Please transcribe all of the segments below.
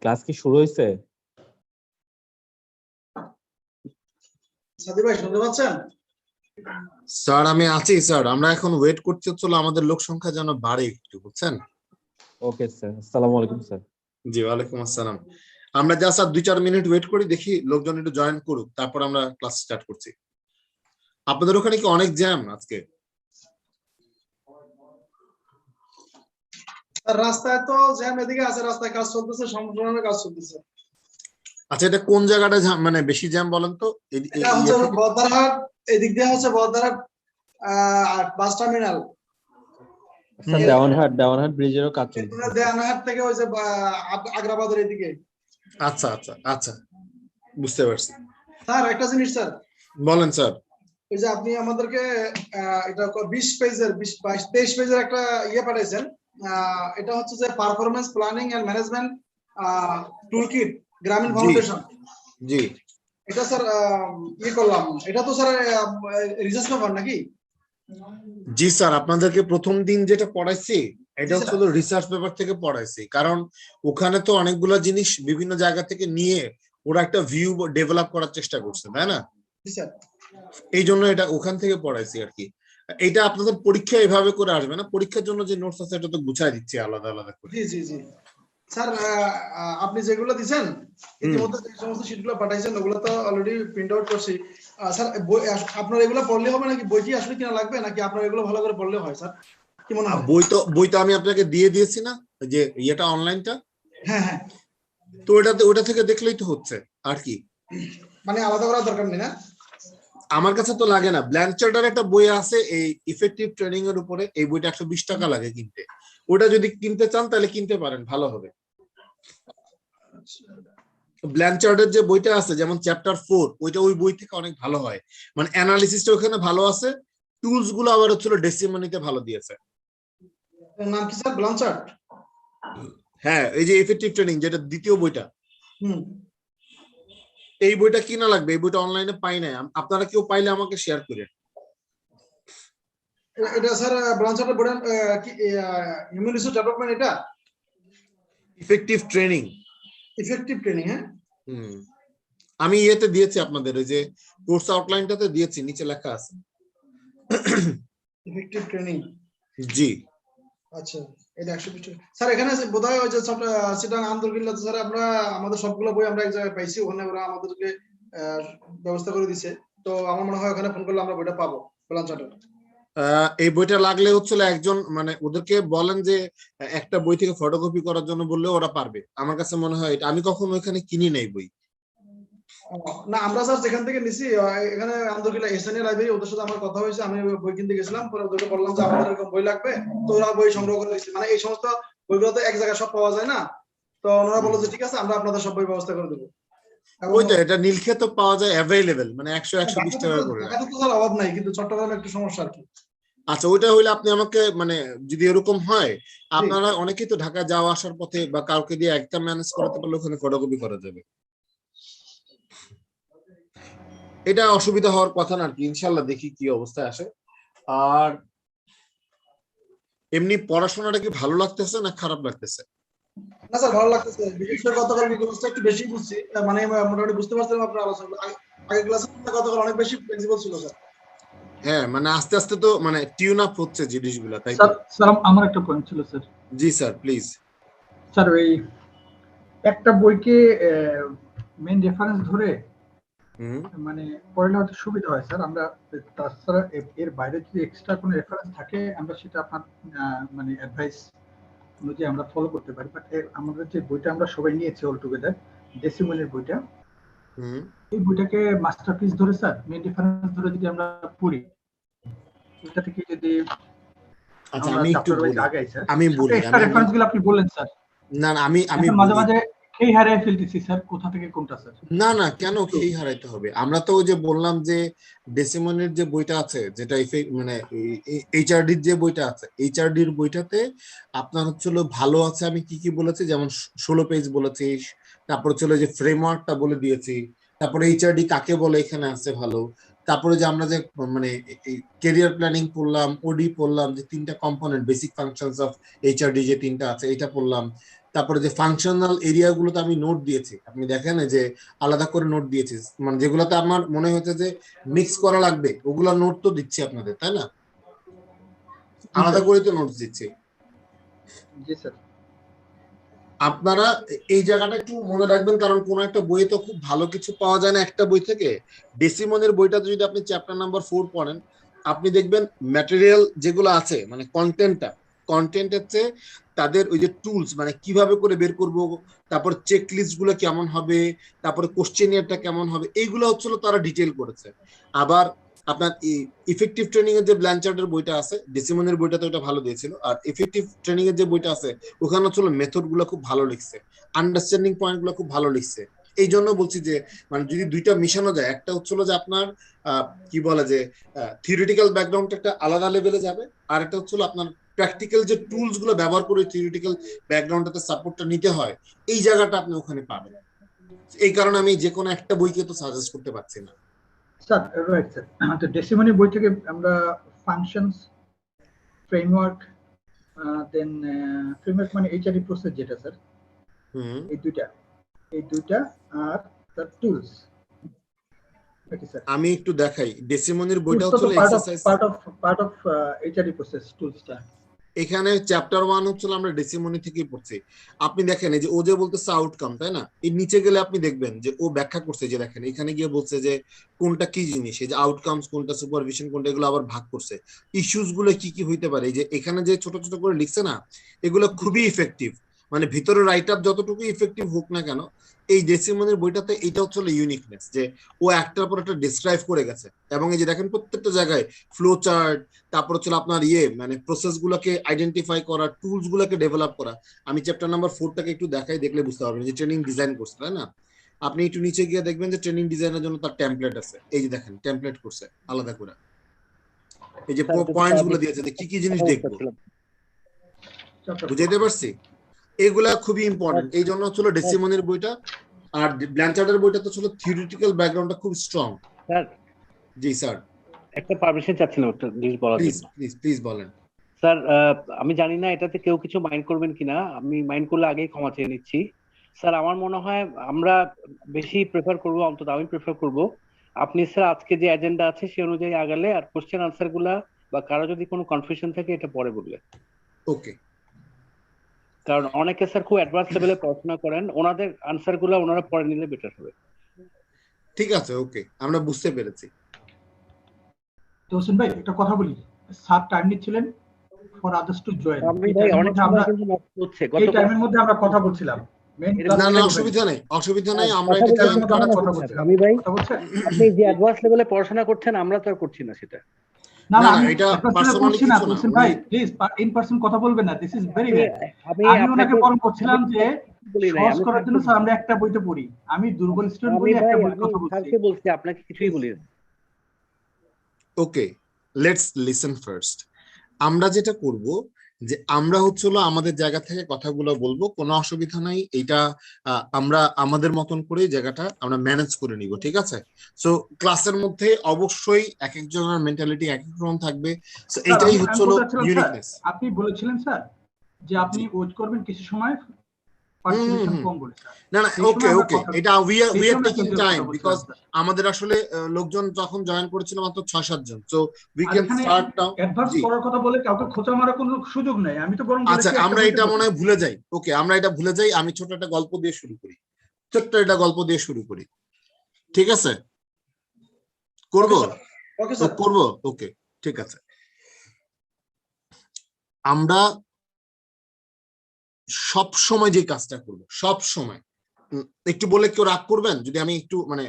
Class কি শুরু হয়েছে? সাদি ভাই শুনতে পাচ্ছেন? স্যার আমি আছি স্যার, আমরা এখন ওয়েট করছি হচ্ছে আমাদের লোক সংখ্যা যেন বাড়ে একটু, বুঝছেন? ওকে স্যার, আসসালামু আলাইকুম স্যার। জি ওয়ালাইকুম আসসালাম। আমরা যা স্যার 2-4 মিনিট ওয়েট করি, দেখি লোকজন একটু জয়েন করুক, তারপর আমরা ক্লাস স্টার্ট করছি। আপনাদের ওখানে কি অনেক জ্যাম আজকে? রাস্তায় তো জ্যাম, এদিকে আছে, রাস্তায় কাজ চলতেছে, সম্পূর্ণ কাজ চলতেছে। আচ্ছা, এটা কোন জায়গাটা মানে বেশি জ্যাম বলেন তো? এটা হচ্ছে বদ্দারহাট, এদিক দিয়ে হচ্ছে Baddarhat bus terminal. Sir Dewanhat ব্রিজেরও কাজ চলছে। দেওয়ানহাট থেকে ওই যে আগ্রাবাদের এদিকে। আচ্ছা আচ্ছা আচ্ছা, বুঝতে পারছি। স্যার একটা জিনিস স্যার বলেন স্যার। ওই যে আপনি আমাদেরকে এটা 20 পেজের 23 পেজের একটা ইয়ে পাঠাইছেন, এটা হচ্ছে যে performance planning and management toolkit Grameen foundation. জি এটা স্যার ইয়ে করলাম, এটা তো স্যার রিসার্চ পেপার নাকি? জি স্যার, আপনাদেরকে প্রথম দিন যেটা পড়াইছি এটা হচ্ছে রিসার্চ পেপার থেকে পড়াইছি, কারণ ওখানে তো অনেকগুলো জিনিস বিভিন্ন জায়গা থেকে নিয়ে ওরা একটা ভিউ ডেভেলপ করার চেষ্টা করছে, তাই না? জি স্যার। এই জন্য এটা ওখান থেকে পড়াইছি আর কি। এটা আপনাদের পরীক্ষা এভাবে করে আসবে না, পরীক্ষার জন্য যে নোটস আছে এটা তো গুছাই দিচ্ছি আলাদা আলাদা করে। জি জি জি স্যার, আপনি যেগুলো দিবেন ইতিমধ্যে যে সমস্ত শীটগুলো পাঠাইছেন ওগুলো তো অলরেডি প্রিন্ট আউট করছি। স্যার আপনার এগুলো পড়লে হবে নাকি, বইটি আসলে কিনা লাগবে নাকি আপনার এগুলো ভালো করে পড়লে হয় স্যার? কি মনে হয়? বই তো আমি আপনাকে দিয়ে দিয়েছি না, যে ইয়েটা অনলাইনটা। হ্যাঁ হ্যাঁ, তো ওটা থেকে দেখলেই তো হচ্ছে আর কি, মানে আলাদা করার দরকার নেই না? আমার কাছে তো লাগে না। ব্ল্যানচার্ডের একটা বই আছে এই ইফেক্টিভ ট্রেনিং এর উপরে, এই বইটা 120 টাকা লাগে কিনতে। ওটা যদি কিনতে চান তাহলে কিনতে পারেন, ভালো হবে। ব্ল্যানচার্ডের যে বইটা আছে যেমন চ্যাপ্টার 4, ওইটা ওই বই থেকে অনেক ভালো হয়, মানে অ্যানালিসিসটা ওখানে ভালো আছে, টুলস গুলো আবার হচ্ছিল ডেসিমনিতে ভালো দিয়েছে। নাম কি স্যার? ব্লানচার্ড? হ্যাঁ, এই যে ইফেক্টিভ ট্রেনিং যেটা দ্বিতীয় বইটা, এই বইটা কিনা লাগবে, এই বইটা অনলাইনে পাই নাই। আপনারা কেউ পাইলে আমাকে শেয়ার করেন। এটা স্যার ব্লানচার্ডের বইটা কি হিউম্যান রিসোর্স ডেভেলপমেন্ট? এটা ইফেক্টিভ ট্রেনিং। Effective training? হ্যাঁ, আমি ইয়েতে দিয়েছি আপনাদের, ওই যে কোর্স আউটলাইনটাতে দিয়েছি, নিচে লেখা আছে ইফেক্টিভ ট্রেনিং। জি আচ্ছা, এটা 120 স্যার। এখানে বোধহয় ওই যে সেটা আন্দোলন স্যার, আমরা আমাদের সবগুলো বই আমরা এক জায়গায় পাইছি, ওখানে ওরা আমাদেরকে ব্যবস্থা করে দিছে। তো আমার মনে হয় ওখানে ফোন করলে আমরা বইটা পাবো ব্লানচার্ডের। এই বইটা লাগলে হচ্ছিল একজন, মানে ওদেরকে বলেন যে একটা বই থেকে ফটোকপি করার জন্য বললে ওরা পারবে। আমার কাছে মনে হয় এটা, আমি কখনো ওখানে কিনি নাই বই। না, আমরা স্যার যেখান থেকে নিছি এখানে আন্দরকিল্লা এসএনএ লাইব্রেরি, ওদের সাথে আমার কথা হয়েছে, আমি বই কিনতে গেছিলাম, পরে ওদেরকে বললাম যে আমাদের এরকম বই লাগবে, তো ওরা বই সংগ্রহ করে দিচ্ছে। মানে এই সমস্ত বইগুলো তো এক জায়গায় সব পাওয়া যায় না, তো ওনারা বললো যে ঠিক আছে আমরা আপনাদের সব বই ব্যবস্থা করে দেবো। ওইটা এটা নীলক্ষেত পাওয়া যায় অ্যাভেলেবেল, মানে 100-120 টাকা করে। ঢাকাতে তো স্যার অভাব নাই, কিন্তু চট্টগ্রামে একটু সমস্যা আর কি। আচ্ছা, ওইটা হইলে আপনি আমাকে, মানে যদি এরকম হয়, আপনারা অনেকেই তো ঢাকা যাওয়া আসার পথে বা কাউকে দিয়ে একটা ম্যানেজ করাতে পারলে ওখানে ফটোকপি করা যাবে। এটা অসুবিধা হওয়ার কথা না আর কি, ইনশাল্লাহ দেখি কি অবস্থায় আসে। আর এমনি পড়াশোনাটা কি ভালো লাগতেছে না খারাপ লাগতেছে? না স্যার, ভালো লাগতেছে। বিশেষ করে গতকাল ক্লাসটা একটু বেশি বুঝছি, মানে মোটামুটি বুঝতে পারছিলাম আপনার আলোচনা। আগে ক্লাসে গতকাল অনেক বেশি প্রিন্সিপাল ছিল স্যার। হ্যাঁ, মানে আস্তে আস্তে তো মানে টিউন আপ হচ্ছে জিনিসগুলো, তাই তো? স্যার আমার একটা পয়েন্ট ছিল sir. G sir please. Sir ওই একটা বইকে মেইন রেফারেন্স ধরে মানে পড়লে হয়তো সুবিধা হয় স্যার। আমরা তাছাড়া এর বাইরে যদি এক্সট্রা কোনো রেফারেন্স থাকে আমরা সেটা আপনার মানে অ্যাডভাইস অনুযায়ী আমরা ফলো করতে পারি। বাট আমাদের যে বইটা আমরা সবাই নিয়েছি অল টুগেদার, ডেসিমলের বইটা, এই বইটাকে মাস্টারপিস ধরে স্যার মেইন রেফারেন্স ধরে যদি আমরা পড়ি, এটা থেকে যদি আচ্ছা আমি একটু বলি, আমি বলি এক্সট্রা রেফারেন্সগুলো আপনি বললেন স্যার। না আমি মাঝে মাঝে খেই হারিয়ে ফেলতেছি স্যার, কোথা থেকে কোনটা স্যার। না না, কেন খেই হারাইতে হবে? আমরা তো ওই যে বললাম যে ডেসিমনের যে বইটা আছে, যেটা মানে এইচআরডি যে বইটা আছে, এইচআরডি এর বইটাতে আপনার হচ্ছিল ভালো আছে। আমি কি কি বলেছি, যেমন 16 পেজ বলেছি, তারপর হচ্ছিল যে ফ্রেমওয়ার্কটা বলে দিয়েছি, তারপরে এইচআরডি কাকে বলে এখানে আছে ভালো, তারপরে যে আমরা যে মানে ক্যারিয়ার প্ল্যানিং পড়লাম, ওডি পড়লাম, যে 3টা component basic functions of HRD যে 3টা আছে এটা পড়লাম, তারপরে যে ফাংশনাল এরিয়া গুলোতে আমি নোট দিয়েছি, আপনি দেখেন যে আলাদা করে নোট দিয়েছি, মানে যেগুলোতে আমার মনে হচ্ছে যে মিক্স করা লাগবে ওগুলা নোট তো দিচ্ছি আপনাদের, তাই না? আলাদা করে তো নোট দিচ্ছি। জি স্যার। আপনারা এই জায়গাটা একটু মনে রাখবেন, কারণ কোন একটা বইয়ে তো খুব ভালো কিছু পাওয়া যায় না একটা বই থেকে। ডেসিমনের বইটাতে যদি আপনি চ্যাপ্টার নাম্বার 4 পড়েন, আপনি দেখবেন ম্যাটেরিয়াল যেগুলো আছে মানে কন্টেন্টের চেয়ে তাদের ওই যে টুলস মানে কিভাবে করে বের করব, তারপর চেক লিস্ট গুলো কেমন হবে, তারপরে কোশ্চেনিয়ারটা কেমন হবে, এইগুলো হচ্ছিল তারা ডিটেল করেছে। আবার আপনার ইফেক্টিভ ট্রেনিং এর যে ব্ল্যানচার্ডের বইটা আছে, ডেসিমনের বইটা তো এটা ভালো দিয়েছিল, আর ইফেক্টিভ ট্রেনিং এর যে বইটা আছে ওখানে হচ্ছিল মেথড গুলো খুব ভালো লিখছে, আন্ডারস্ট্যান্ডিং পয়েন্ট গুলো খুব ভালো লিখছে। এই জন্য বলছি যে মানে যদি দুইটা মিশানো যায়, একটা হচ্ছিল যে আপনার কি বলে যে থিওরিটিক্যাল ব্যাকগ্রাউন্ড একটা আলাদা লেভেলে যাবে, আর একটা হচ্ছিল আপনার প্র্যাকটিক্যাল যে টুলস গুলো ব্যবহার করে থিওরিটিক্যাল ব্যাকগ্রাউন্ডটাতে সাপোর্টটা নিতে হয়, এই জায়গাটা আপনি ওখানে পাবেন। এই কারণে আমি যে কোনো একটা বইকে তো সাজেস্ট করতে পারছি না। Sir right sir. তো ডেসিমনি বই থেকে আমরা ফাংশনস, ফ্রেমওয়ার্ক, দেন ফ্রেমওয়ার্ক মানে এইচআরই প্রসেস যেটা স্যার, এই দুইটা আর তার টুলস। আমি একটু দেখাই ডেসিমনির বইটা হচ্ছে exercise part of HRE process টুলসটা। এখানে চ্যাপ্টার 1 হচ্ছিল আমরা ডেসিমনি থেকেই পড়ছি। আপনি দেখেন এই যে ও যে বলতেছে আউটকাম, তাই না? এর নিচে গেলে আপনি দেখবেন যে ও ব্যাখ্যা করছে, যে দেখেন এখানে গিয়ে বলছে যে কোনটা কি জিনিস, এই যে আউটকামস কোনটা, সুপারভিশন কোনটা, এগুলো আবার ভাগ করছে। ইস্যুস গুলো কি কি হইতে পারে, এই যে এখানে যে ছোট ছোট করে লিখছে না, এগুলো খুবই ইফেক্টিভ। মানে ভিতরে রাইট আপ যতটুকু ইফেক্টিভ হোক না কেন, এই ডেসিমনের বইটাতে এইটা হচ্ছে ইউনিকনেস, যে ও একটার পর একটা ডিসক্রাইব করে গেছে। এবং এই যে দেখেন প্রত্যেকটা জায়গায় ফ্লো চার্ট, তারপর হচ্ছে আপনার মানে প্রসেস গুলোকে আইডেন্টিফাই করা, টুলস গুলোকে ডেভেলপ করা। আমি চ্যাপ্টার নাম্বার 4টাকে একটু দেখাই, দেখলে বুঝতে পারবেন যে ট্রেনিং ডিজাইন করছে, তাই না? আপনি একটু নিচে গিয়ে দেখবেন যে ট্রেনিং ডিজাইনের জন্য তার টেমপ্লেট আছে, এই যে দেখেন টেমপ্লেট করছে আলাদা করে, এই যে পয়েন্টস গুলো দিয়েছে যে কি কি জিনিস দেখবো। বুঝাইতে পারছি? এগুলা খুবই ইম্পর্টেন্ট। এই জন্য হচ্ছিল ডেসিমনের বইটা, আর ব্ল্যানচার্ডের বইটা তো ছিল থিওরিটিক্যাল ব্যাকগ্রাউন্ডটা খুব স্ট্রং। স্যার জি স্যার, একটা পারমিশন চাচ্ছিলাম একটা জিনিস বলার প্লিজ জন্য। প্লিজ প্লিজ বলেন স্যার আমি জানি না এটাতে কেউ কিছু মাইন্ড করবেন কিনা, আমি মাইন্ড করলে আগেই ক্ষমা চেয়ে নিচ্ছি। স্যার আমার মনে হয় আমরা বেশি প্রেফার করব, অন্তত আমি প্রেফার করব আপনি স্যার আজকে যে এজেন্ডা আছে সেই অনুযায়ী আগালে, আর কোশ্চেন আনসার গুলা বা কারো যদি কোনো কনফিউশন থাকে এটা পরে বললে। ওকে। কারণ অনেকে স্যার খুব অ্যাডভান্স লেভেলে পড়াশোনা করেন, ওনাদের আনসার গুলা ওনারা পরে নিলে বেটার হবে। ঠিক আছে, ওকে, আমরা বুঝতে পেরেছি। তো হোসেন ভাই একটা কথা বলি, স্যার টাইম নিচ্ছিলেন ফর আদার্স টু জয়েন। আমি ভাই অনেক সময় কিন্তু নষ্ট হচ্ছে, এই টাইমের মধ্যে আমরা কথা বলছিলাম। না না, অসুবিধা নেই, অসুবিধা নেই, আমরা এটা কথা বলছিলাম। আমি ভাই আপনি যে অ্যাডভান্স লেভেলে পড়াশোনা করছেন আমরা তো আর করছি না সেটা। না না, এটা পার্সোনালি না কিছু না। হোসেন ভাই প্লিজ ইন পারসন কথা বলবেন না, দিস ইজ ভেরি ব্যাড। আমি ওনাকে ফোন করছিলাম যে সহজ করার জন্য স্যার আমরা একটা বইতে পড়ি, আমি দুর্বল স্টুডেন্ট বলে একটা বই কথা বলছি। স্যারকে বলছি, আপনাকে কিছুই বলি না। ওকে, লেটস লিসেন ফার্স্ট। আমরা যেটা করব যে আমরা হচ্ছিল আমাদের জায়গা থেকে কথাগুলো বলবো, কোনো অসুবিধা নাই। এটা আমরা আমাদের মতন করে জায়গাটা আমরা ম্যানেজ করে নিব, ঠিক আছে? সো ক্লাসের মধ্যে অবশ্যই এক একজনের মেন্টালিটি এক এক রকম থাকবে, সো এটাই হচ্ছিল ইউনিকনেস। আপনি বলেছিলেন স্যার যে আপনি ওয়েট করবেন কিছু সময়, পার্টিসিপেশন কম বলে স্যার। না না, ওকে ওকে, এটা we are taking time because আমাদের আসলে লোকজন যখন জয়েন করেছিল মাত্র 6-7 জন, so we can start now. Advance করার কথা বলে কাউকে খোঁচা মারার কোনো সুযোগ নাই, আমি তো বরং আচ্ছা আমরা এটা মনে হয় ভুলে যাই। ওকে, আমরা এটা ভুলে যাই। আমি ছোট একটা গল্প দিয়ে শুরু করি, ছোট্ট একটা গল্প দিয়ে শুরু করি, ঠিক আছে? করব? ওকে স্যার, করব, ওকে ঠিক আছে। আমরা সব সময় যে কাজটা করব, সব সময় একটু বলে কেউ রাগ করবেন যদি আমি একটু মানে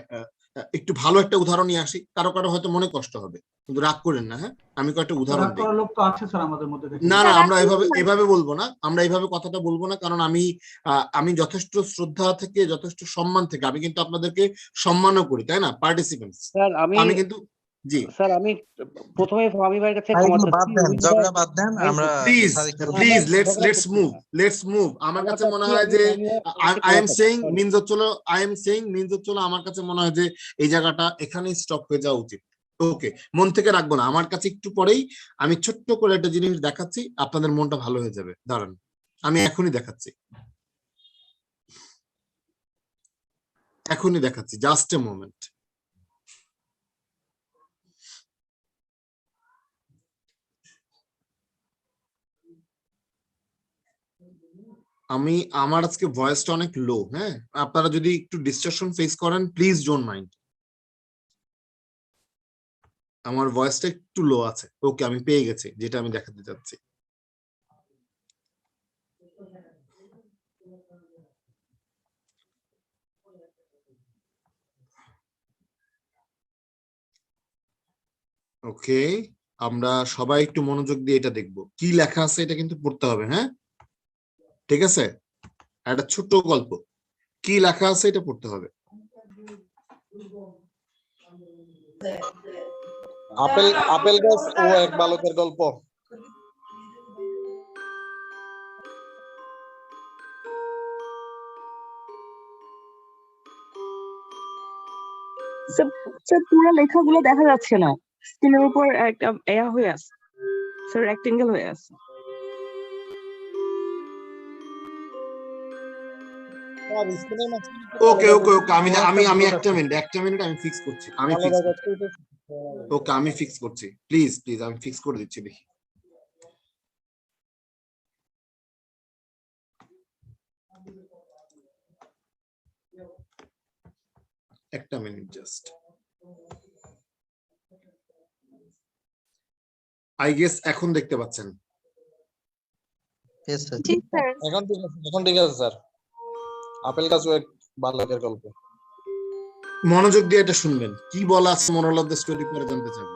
একটু ভালো একটা উদাহরণ নিয়ে আসি? কারো কারো হয়তো মনে কষ্ট হবে, কিন্তু রাগ করেন না। হ্যাঁ, আমি কয়েকটা উদাহরণ দিই। লোক তো আছে স্যার আমাদের মধ্যে। না না, আমরা এভাবে বলবো না, আমরা এইভাবে কথাটা বলবো না, কারণ আমি যথেষ্ট শ্রদ্ধা থেকে, যথেষ্ট সম্মান থেকে আমি কিন্তু আপনাদেরকে সম্মানও করি, তাই না? পার্টিসিপেন্টস স্যার আমি কিন্তু জি স্যার আমি প্রথমে ফামি ভাইয়ের কাছে ক্ষমা চাচ্ছি। ঝগড়া বাদ দেন, আমরা প্লিজ লেটস মুভ। আমার কাছে মনে হয় যে আই এম সেইং মিনস হচ্ছিল আমার কাছে মনে হয় যে এই জায়গাটা এখানেই স্টপ হয়ে যাওয়া উচিত। ওকে, মন থেকে রাখবো না। আমার কাছে একটু পরেই আমি ছোট্ট করে একটা জিনিস দেখাচ্ছি, আপনাদের মনটা ভালো হয়ে যাবে। দাঁড়ান, আমি এখনই দেখাচ্ছি। এখনই দেখাচ্ছি, জাস্ট এ মোমেন্ট। আমার আজকে ভয়েসটা অনেক লো, হ্যাঁ, আপনারা যদি একটু ডিস্ট্রাকশন ফেস করেন প্লিজ ডোন্ট মাইন্ড। আমার ভয়েসটা একটু লো আছে। ওকে, আমি পেয়ে গেছি যেটা আমি দেখাতে চাচ্ছি। ওকে, আমরা সবাই একটু মনোযোগ দিয়ে এটা দেখবো কি লেখা আছে, এটা কিন্তু পড়তে হবে, হ্যাঁ ঠিক আছে। একটা ছোট্ট গল্প, কি লেখা আছে এটা পড়তে হবে। আপেল গাছ ও এক বালকের গল্প। স্যার পুরো লেখাগুলো দেখা যাচ্ছে না, স্ক্রিনের উপর একটা হয়ে আছে স্যার, রেক্টেঙ্গেল হয়ে আছে। ওকে ওকে ওকে, আমি আমি আমি একটা মিনিট আমি ফিক্স করছি, ওকে আমি ফিক্স করছি, প্লিজ প্লিজ আমি ফিক্স করে দিচ্ছি, দেখি। একটা মিনিট জাস্ট। আই গেস এখন দেখতে পাচ্ছেন। জি স্যার। এখন ঠিক আছে স্যার। আপেল গাছ ও এক বালকের গল্প। মনোযোগ দিয়ে এটা শুনবেন, কি বলা আছে মোরাল অফ দ্য স্টোরি পরে জানতে চান।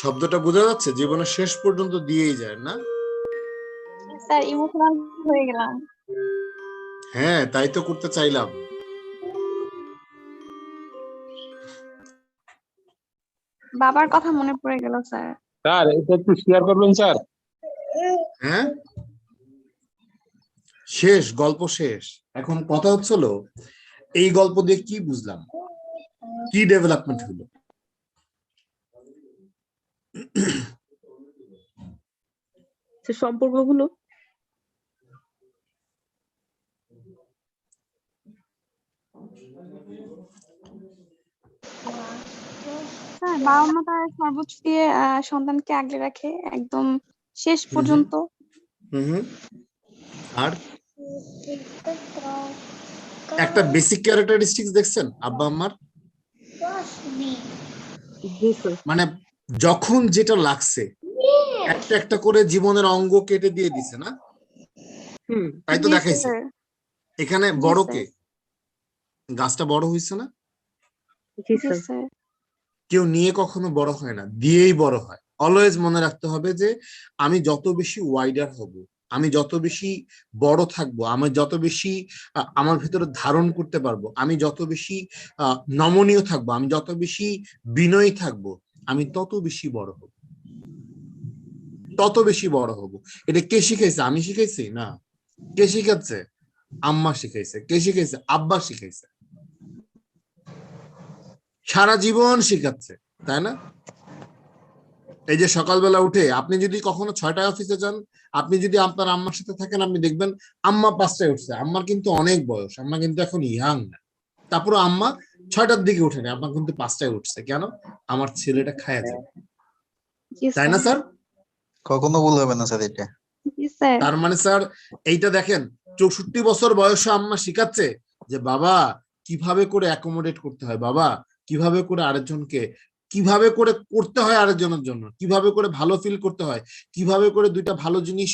শব্দটা বোঝা যাচ্ছে? জীবনের শেষ পর্যন্ত দিয়েই যায় না? স্যার ইমোশনাল হয়ে গেলাম। হ্যাঁ, তাই তো করতে চাইলাম। বাবার কথা মনে পড়ে গেল স্যার। স্যার এটা একটু শেয়ার করবেন স্যার? হ্যাঁ, শেষ, গল্প শেষ। এখন কথা হচ্ছিল এই গল্প দিয়ে কি বুঝলাম, কি ডেভেলপমেন্ট হলো? সম্পর্কগুলো স্যার বাবা মা তার সর্বোচ্চ দিয়ে সন্তানকে আগলে রাখে একদম শেষ পর্যন্ত। হুম। আর একটা বেসিক ক্যারেক্টারিস্টিক্স দেখছেন আব্বা আম্মার? জি স্যার। মানে যখন যেটা লাগছে একটা একটা করে জীবনের অঙ্গ কেটে দিয়ে দিছে না? তাই তো জি দেখাইছে। স্যার। এখানে জি বড় স্যার। কে? গাছটা বড় হইছে না? জি জি স্যার। স্যার। কেউ নিয়ে কখনো বড় হয় না, দিয়েই বড় হয়। অলওয়েজ মনে রাখতে হবে যে আমি যত বেশি ওয়াইডার হব, আমি যত বেশি বড় থাকবো, আমি যত বেশি আমার ভিতরে ধারণ করতে পারবো, আমি যত বেশি নমনীয় থাকবো, আমি যত বেশি বিনয়ী থাকবো, আমি তত বেশি বড় হব, তত বেশি বড় হব। এটা কে শিখাইছে? আমি শিখাইছি না। কে শিখাচ্ছে? আম্মা শিখাইছে। কে শিখাইছে? আব্বা শিখাইছে। সারা জীবন শিখাচ্ছে, তাই না? এই যে সকালবেলা উঠে আপনি যদি কখনো 6টায় অফিসে যান, আপনি যদি আপনার আম্মার সাথে থাকেন, আপনি দেখবেন আম্মা 5টায় উঠছে। আম্মার কিন্তু অনেক বয়স, আম্মা কিন্তু এখন ইয়াং না, তারপর আম্মা 6টার দিকে উঠেনি, আম্মা কিন্তু 5টায় উঠছে। কেন? আমার ছেলেটা খায়া যাবে, জি তাই না স্যার? কখনো ভুল হবে না স্যার এটা। জি স্যার। তার মানে স্যার এইটা দেখেন, 64 বছর বয়সে আম্মা শিখাচ্ছে যে বাবা কিভাবে করে অ্যাকোমোডেট করতে হয়, বাবা কিভাবে করে আরেকজনকে, কিভাবে করে করতে হয় আরেকজনের জন্য, কিভাবে করে ভালো ফিল করতে হয়, কিভাবে করে দুইটা ভালো জিনিস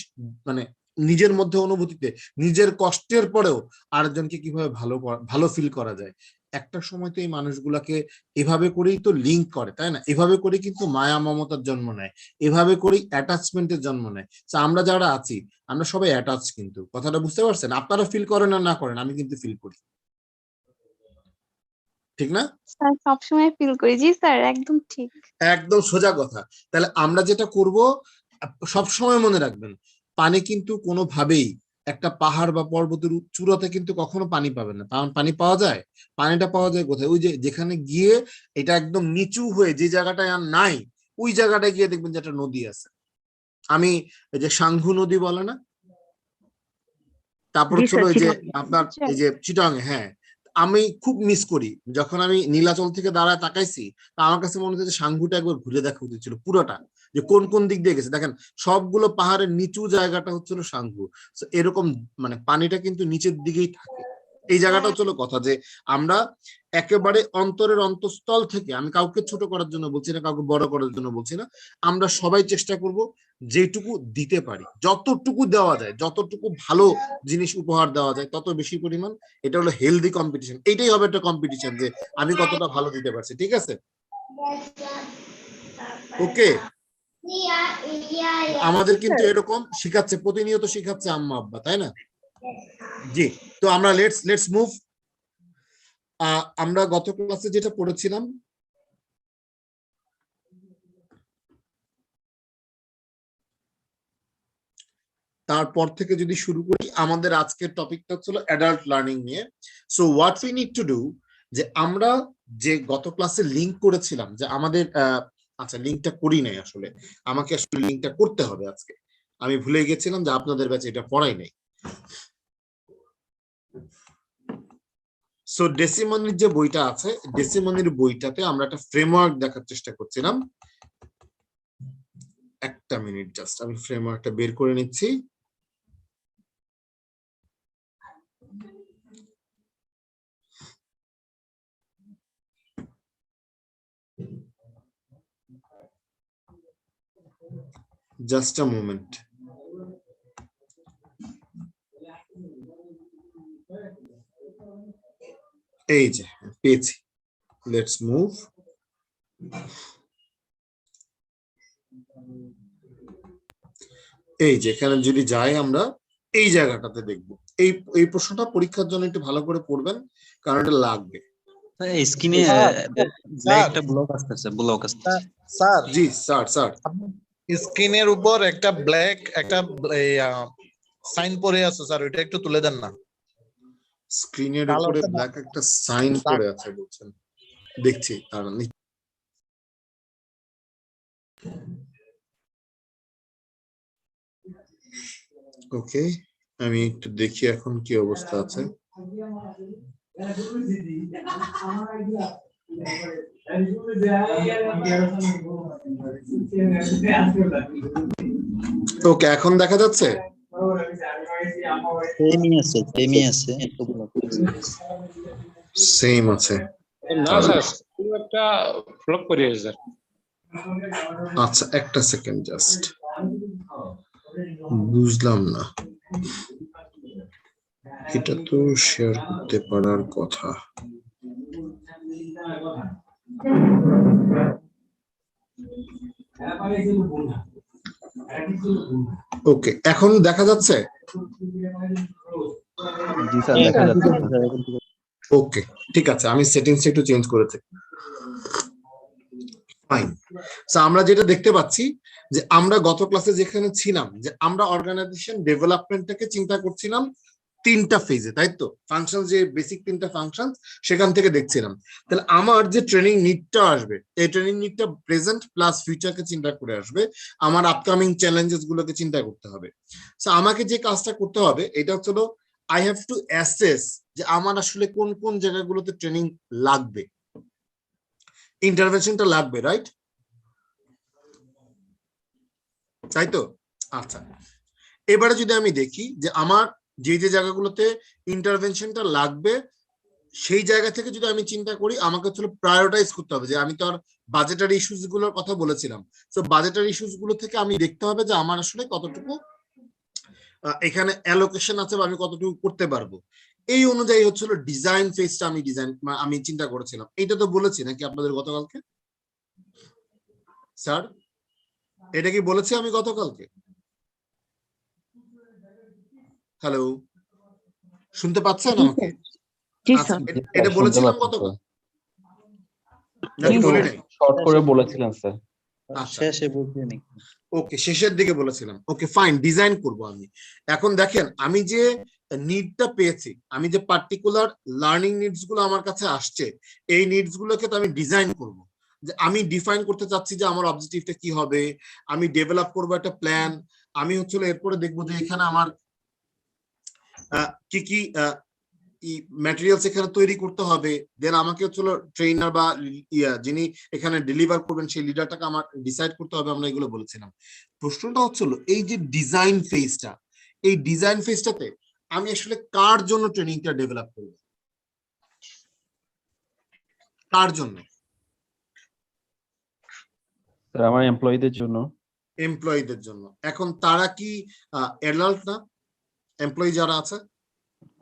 মানে নিজের মধ্যে অনুভূতিতে, নিজের কষ্টের পরেও আরেকজনকে কিভাবে ভালো ভালো ফিল করা যায়। একটা সময় তো এই মানুষগুলাকে এভাবে করেই তো লিঙ্ক করে, তাই না? এভাবে করে কিন্তু মায়া মমতার জন্ম নেয়, এভাবে করেই অ্যাটাচমেন্টের জন্ম নেয়। আমরা যারা আছি আমরা সবাই অ্যাটাচ, কিন্তু কথাটা বুঝতে পারছেন? আপনারা ফিল করেন আর না করেন, আমি কিন্তু ফিল করি, ঠিক না? স্যার সবসময় ফিল করি। জি স্যার একদম ঠিক। একদম সোজা কথা। তাহলে আমরা যেটা করব সব সময় মনে রাখবেন, পানি কিন্তু কোনোভাবেই একটা পাহাড় বা পর্বতের চূড়াতে কিন্তু কখনো পানি পাবেন না। পানি পাওয়া যায়? পানিটা পাওয়া যায় কোথায়? ওই যে যেখানে গিয়ে এটা একদম নিচু হয়ে যে জায়গাটায় আর নাই, ওই জায়গাটায় গিয়ে দেখবেন যে একটা নদী আছে। আমি এই যে সাঙ্গু নদী বলে না, তারপর জি হচ্ছিল স্যার, ওই যে চিটাগাং। আপনার এই যে চিটাং, হ্যাঁ, আমি খুব মিস করি যখন আমি নীলাচল থেকে দাঁড়ায় তাকাইছি, তা আমার কাছে মনে হচ্ছে যে সাঙ্গুটা একবার ঘুরে দেখা উচিত ছিল পুরোটা, যে কোন কোন দিক দিয়ে গেছে। দেখেন সবগুলো পাহাড়ের নিচু জায়গাটা হচ্ছিল সাঙ্গু। এরকম মানে পানিটা কিন্তু নিচের দিকেই থাকে। এই জায়গাটা হচ্ছিল কথা, যে আমরা একেবারে অন্তরের অন্তঃস্থল থেকে, আমি কাউকে ছোট করার জন্য বলছি না, কাউকে বড় করার জন্য বলছি না, আমরা সবাই চেষ্টা করব যেটুকু দিতে পারি, যতটুকু দেওয়া যায়, যতটুকু ভালো জিনিস উপহার দেওয়া যায় তত বেশি পরিমাণ। এটা হলো হেলদি কম্পিটিশন। এইটাই হবে একটা কম্পিটিশন যে আমি কতটা ভালো দিতে পারছি। ঠিক আছে, ওকে? আমাদের কিন্তু এরকম শিখাচ্ছে, প্রতিনিয়ত শিখাচ্ছে আম্মা আব্বা, তাই না? জি। তো আমরা লেটস মুভ। আমরা গত ক্লাসে যেটা পড়েছিলাম, তারপর থেকে যদি শুরু করি, আমাদের আজকের টপিকটা ছিল অ্যাডাল্ট লার্নিং নিয়ে। So what we need to do, যে আমরা যে গত ক্লাসে লিংক করেছিলাম, যে আমাদের আচ্ছা লিংকটা করি নাই, আসলে আমাকে আসলে লিংকটা করতে হবে আজকে, আমি ভুলে গেছিলাম যে আপনাদের ব্যাচে এটা পড়াই নাই। সো ডেসিমনির যে বইটা আছে, ডেসিমনির বইটাতে আমরা একটা ফ্রেমওয়ার্ক দেখার চেষ্টা করছিলাম। একটা মিনিট জাস্ট, আমি ফ্রেমওয়ার্কটা বের করে নিচ্ছি। Just a moment. এই যে পেয়েছি, লেটস মুভ। এই যেখানে যদি যাই আমরা এই জায়গাটাতে দেখবো, এই এই প্রশ্নটা পরীক্ষার জন্য একটু ভালো করে পড়বেন, কারণ এটা লাগবে। স্ক্রিনে স্যার একটা ব্লক আসতেছে, ব্লক আসতেছে। স্যার জি স্যার, স্যার স্ক্রিনের উপর একটা ব্ল্যাক একটা সাইন পড়ে আছে স্যার, ওইটা একটু তুলে দেন না। স্ক্রিনের কালো উপরে একটা ব্ল্যাক একটা সাইন পড়ে আছে বলছেন, দেখছি দাঁড়ান। ওকে, আমি একটু দেখি এখন কি অবস্থা আছে। ওকে, এখন দেখা যাচ্ছে? সেমই আছে। সেম আছে। না স্যার, খুব একটা ফ্লপ করে স্যার। আচ্ছা একটা সেকেন্ড জাস্ট, বুঝলাম না, এটা তো শেয়ার করতে পারার কথা। ওকে, এখন দেখা যাচ্ছে? জি স্যার, দেখা যাচ্ছে। ওকে ঠিক আছে, আমি সেটিংস একটু চেঞ্জ করেছি। ফাইন। সো আমরা যেটা দেখতে পাচ্ছি যে আমরা গত ক্লাসে যেখানে ছিলাম, যে আমরা অর্গানাইজেশন ডেভেলপমেন্টটাকে চিন্তা করছিলাম তিনটা ফেজে, তাই তো? ফাংশন, যে বেসিক তিনটা ফাংশন, সেখান থেকে দেখছিলাম। তাহলে আমার যে ট্রেনিং নিডটা আসবে, এই ট্রেনিং নিডটা প্রেজেন্ট প্লাস ফিউচারকে চিন্তা করে আসবে, আমার আপকামিং চ্যালেঞ্জেস গুলোকে চিন্তা করতে হবে। সো আমাকে যে কাজটা করতে হবে এটা হচ্ছে আই হ্যাভ টু অ্যাসেস যে আমার আসলে কোন কোন জায়গাগুলোতে ট্রেনিং লাগবে, ইন্টারভেনশনটা লাগবে, রাইট? তাই তো? আচ্ছা, এবারে যদি আমি দেখি যে আমার যে যে জায়গাগুলোতে ইন্টারভেনশনটা লাগবে, সেই জায়গা থেকে যদি আমি চিন্তা করি, আমাকে হচ্ছে প্রায়োরিটাইজ করতে হবে। যে আমি তো আর বাজেটারি ইস্যুস গুলোর কথা বলেছিলাম, তো বাজেটারি ইস্যুস গুলো থেকে আমি দেখতে হবে যে আমার আসলে কতটুকু এখানে অ্যালোকেশন আছে বা আমি কতটুকু করতে পারবো। এই অনুযায়ী হচ্ছিল ডিজাইন ফেজটা আমি চিন্তা করেছিলাম। এটা তো বলেছি নাকি আপনাদের গতকালকে? স্যার এটা কি বলেছি আমি গতকালকে? হ্যালো, শুনতে পাচ্ছেন আমাকে? এটা বলেছিলাম গতকাল নাকি বলি নাই? শর্ট করে বলেছিলাম স্যার। শেষে বলতেন। ওকে, শেষের দিকে বলেছিলাম। ওকে ফাইন, ডিজাইন করব আমি। এখন দেখেন, আমি যে নিডটা পেয়েছি, আমি যে পার্টিকুলার লার্নিং নিডস গুলো আমার কাছে আসছে, এই নিডস গুলোকে তো আমি ডিজাইন করব। যে আমি ডিফাইন করতে চাচ্ছি যে আমার অবজেক্টিভটা কি হবে, আমি ডেভেলপ করব একটা প্ল্যান, আমি হচ্ছে এরপরে দেখবো যে এখানে আমার কি কি ম্যাটেরিয়ালস এখানে তৈরি করতে হবে, দেন আমাকে হচ্ছে ট্রেনার বা যিনি এখানে ডেলিভার করবেন সেই লিডারটাকে আমার ডিসাইড করতে হবে। আমরা এগুলো বলেছিলাম। প্রশ্নটা হচ্ছিল এই যে ডিজাইন ফেজটা, এই ডিজাইন ফেজটাতে আমি আসলে কার জন্য ট্রেনিংটা ডেভেলপ করব, কার জন্য? স্যার আমার এমপ্লয়ীদের জন্য। এমপ্লয়ীদের জন্য। এখন তারা কি অ্যাডাল্ট না? এমপ্লয়ি যারা আছে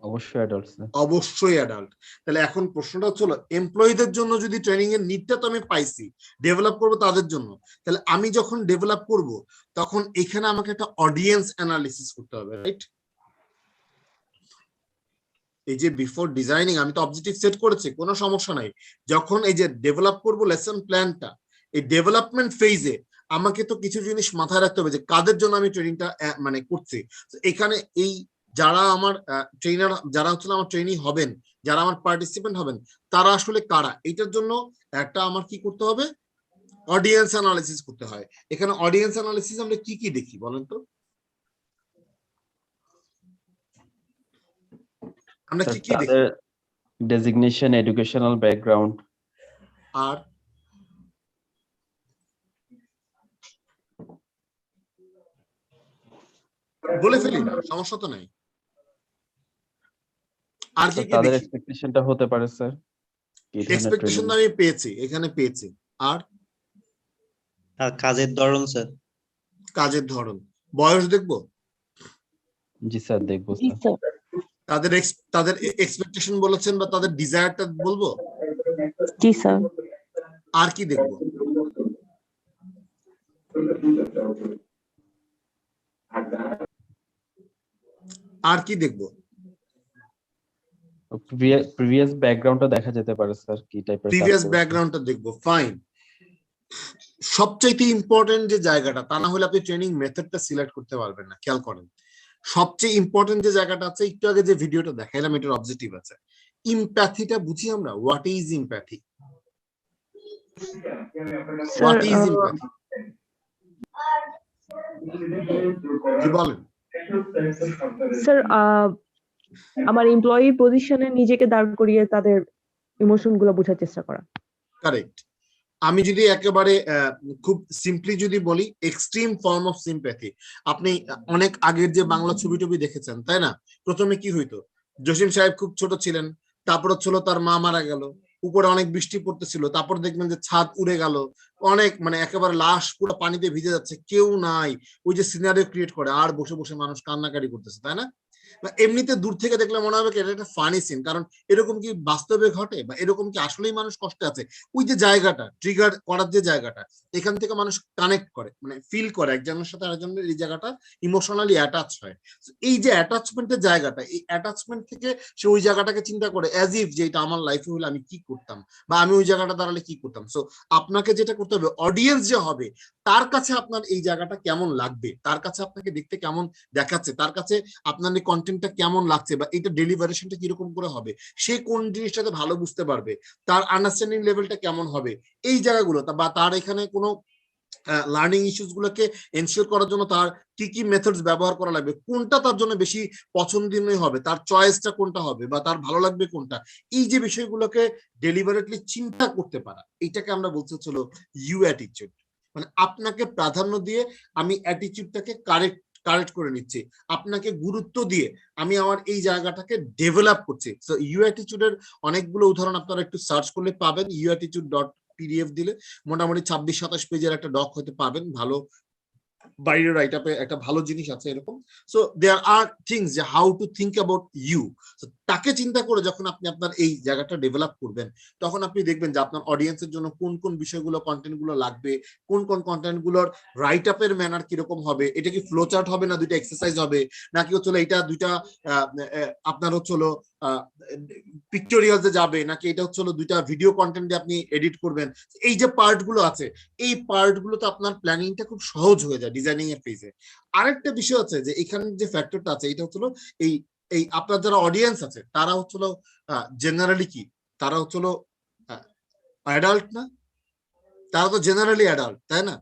অবশ্যই অ্যাডাল্ট স্যার। অবশ্যই অ্যাডাল্ট। তাহলে এখন প্রশ্নটা হচ্ছে এমপ্লয়ীদের জন্য যদি ট্রেনিং এর নিডটা তো আমি পাইছি, ডেভেলপ করব তাদের জন্য, তাহলে আমি যখন ডেভেলপ করব তখন এখানে আমাকে একটা অডিয়েন্স অ্যানালিসিস করতে হবে, রাইট? এই যে বিফোর ডিজাইনিং আমি তো অবজেক্টিভ সেট করেছি, কোনো সমস্যা নাই। যখন এই যে ডেভেলপ করব লেসন প্ল্যানটা, এই ডেভেলপমেন্ট ফেজে আমাকে তো কিছু জিনিস মাথায় রাখতে হবে যে কাদের জন্য আমি ট্রেনিংটা মানে করছি। এখানে এই যারা আমার ট্রেনার, যারা হচ্ছে আমার ট্রেনি হবেন, যারা আমার পার্টিসিপেন্ট হবেন, তারা আসলে কারা, এটার জন্য একটা আমার কি করতে হবে, অডিয়েন্স অ্যানালিসিস করতে হয়। এখানে অডিয়েন্স অ্যানালিসিস আমরা কি কি দেখি বলেন তো? আমরা কি কি দেখি? ডেজিগনেশন, এডুকেশনাল ব্যাকগ্রাউন্ড, আর বলে ফেলি না, সমস্যা তো নাই। আর কি কি তাদের দেখি? এক্সপেকটেশনটা হতে পারে স্যার। এক্সপেকটেশন আমি পেয়েছি, এখানে পেয়েছি। আর কাজের ধরন স্যার। কাজের ধরন, বয়স দেখবো? জি স্যার, দেখবো স্যার। তাদের এক্সপেকটেশন বলেছেন বা তাদের ডিজায়ারটা বলবো? জি স্যার। আর কি দেখবো? আর কি দেখবো? প্রিভিয়াস ব্যাকগ্রাউন্ডটা দেখা যেতে পারে স্যার, কি টাইপের প্রিভিয়াস ব্যাকগ্রাউন্ডটা দেখবো, ফাইন। সবচেয়ে ইম্পর্টেন্ট যে জায়গাটা, তা না হলে আপনি ট্রেনিং মেথডটা সিলেক্ট করতে পারবেন না, খেয়াল করেন। সবচেয়ে ইম্পর্টেন্ট যে জায়গাটা আছে, একটু আগে যে ভিডিওটা দেখাইলাম, এটার অবজেক্টিভ আছে ইমপ্যাথিটা বুঝি আমরা। What is empathy? What is empathy? কি বলেন স্যার? আমার এমপ্লয়ি পজিশনে নিজেকে দাঁড় করিয়ে তাদের ইমোশন গুলো বোঝার চেষ্টা করা। কারেক্ট। আমি যদি একেবারে খুব সিম্পলি যদি বলি, এক্সট্রিম ফর্ম অফ সিম্প্যাথি। আপনি অনেক আগের যে বাংলা ছবি টবি দেখেছেন, তাই না? প্রথমে কি হইতো, জসিম সাহেব খুব ছোট ছিলেন, তারপর হচ্ছিল তার মা মারা গেল, উপরে অনেক বৃষ্টি পড়তেছিল, তারপর দেখবেন যে ছাদ উড়ে গেল, অনেক মানে একেবারে লাশ পুরো পানিতে ভিজে যাচ্ছে, কেউ নাই, ওই যে সিনারিও ক্রিয়েট করে, আর বসে বসে মানুষ কান্নাকাটি করতেছে, তাই না? এমনিতে দূর থেকে দেখলে মনে হবে এটা একটা ফানি সিন, কারণ এরকম কি বাস্তবে ঘটে, বা এরকম কি আসলেই মানুষ কষ্টে আছে? ওই যে জায়গাটা ট্রিগার করার যে জায়গাটা, এখান থেকে মানুষ কানেক্ট করে, মানে ফিল করে একজনের সাথে আরেকজনের, এই জায়গাটা ইমোশনালি অ্যাটাচ হয়। এই যে অ্যাটাচমেন্টের জায়গাটা, এই অ্যাটাচমেন্ট থেকে সে ওই জায়গাটাকে চিন্তা করে অ্যাজ ইফ যে এটা আমার লাইফে হলে আমি কি করতাম, বা আমি ওই জায়গাটা দাঁড়ালে কি করতাম। সো আপনাকে যেটা করতে হবে, অডিয়েন্স যে হবে তার কাছে আপনার এই জায়গাটা কেমন লাগবে, তার কাছে আপনাকে দেখতে কেমন দেখাচ্ছে, তার কাছে আপনার এই কন্টেন্টটা কেমন লাগছে, বা এটা ডেলিভারেশনটা কিরকম করে হবে, সে কোন জিনিসটাতে ভালো বুঝতে পারবে, তার আন্ডারস্ট্যান্ডিং লেভেলটা কেমন হবে, এই জায়গাগুলো, বা তার এখানে কোনো লার্নিং ইস্যুস গুলোকে এনশিওর করার জন্য তার কি কি মেথডস ব্যবহার করা লাগবে, কোনটা তার জন্য বেশি পছন্দনীয় হবে, তার চয়েসটা কোনটা হবে, বা তার ভালো লাগবে কোনটা, এই যে বিষয়গুলোকে ডেলিভারেটলি চিন্তা করতে পারা, এটাকে আমরা বলতে হচ্ছিল ইউ অ্যাটিটিউড। মানে আপনাকে প্রাধান্য দিয়ে আমি অ্যাটিটিউডটাকে কারেক্ট করে নিচ্ছি, আপনাকে গুরুত্ব দিয়ে আমি আমার এই জায়গাটাকে ডেভেলপ করছি। সো ইউ অ্যাটিটিউডের অনেকগুলো উদাহরণ আপনারা একটু সার্চ করলে পাবেন। uattitude.pdf দিলে মোটামুটি 26-27 পেজের একটা ডক হতে পাবেন, ভালো বাইরের রাইট আপে একটা ভালো জিনিস আছে এরকম। সো দেয়ার আর থিংস যে how to think about you. তাকে চিন্তা করে যখন আপনি আপনার এই জায়গাটা ডেভেলপ করবেন, তখন আপনি দেখবেন যে আপনার অডিয়েন্সের জন্য কোন কোন বিষয়গুলো, কন্টেন্ট গুলো লাগবে, কোন কোন কন্টেন্ট গুলোর রাইট আপের ম্যানার কিরকম হবে, এটা কি ফ্লো চার্ট হবে, না দুইটা এক্সারসাইজ হবে, নাকি হচ্ছিল এটা দুইটা আপনার হচ্ছিল পিকটোরিয়ালসে যাবে, নাকি এটা হচ্ছিল দুইটা ভিডিও কন্টেন্ট দিয়ে আপনি এডিট করবেন। এই যে পার্ট গুলো আছে, এই পার্ট গুলোতে আপনার প্ল্যানিংটা খুব সহজ হয়ে যায় ডিজাইনিং এর ফেজে। আরেকটা বিষয় আছে যে এখানে যে ফ্যাক্টরটা আছে, এটা হচ্ছিল এই আপনার যারা অডিয়েন্স আছে তারা হচ্ছিল জেনারেলি কি, তারা হচ্ছিল অ্যাডাল্ট না? তারা তো জেনারেলি অ্যাডাল্ট, তাই না?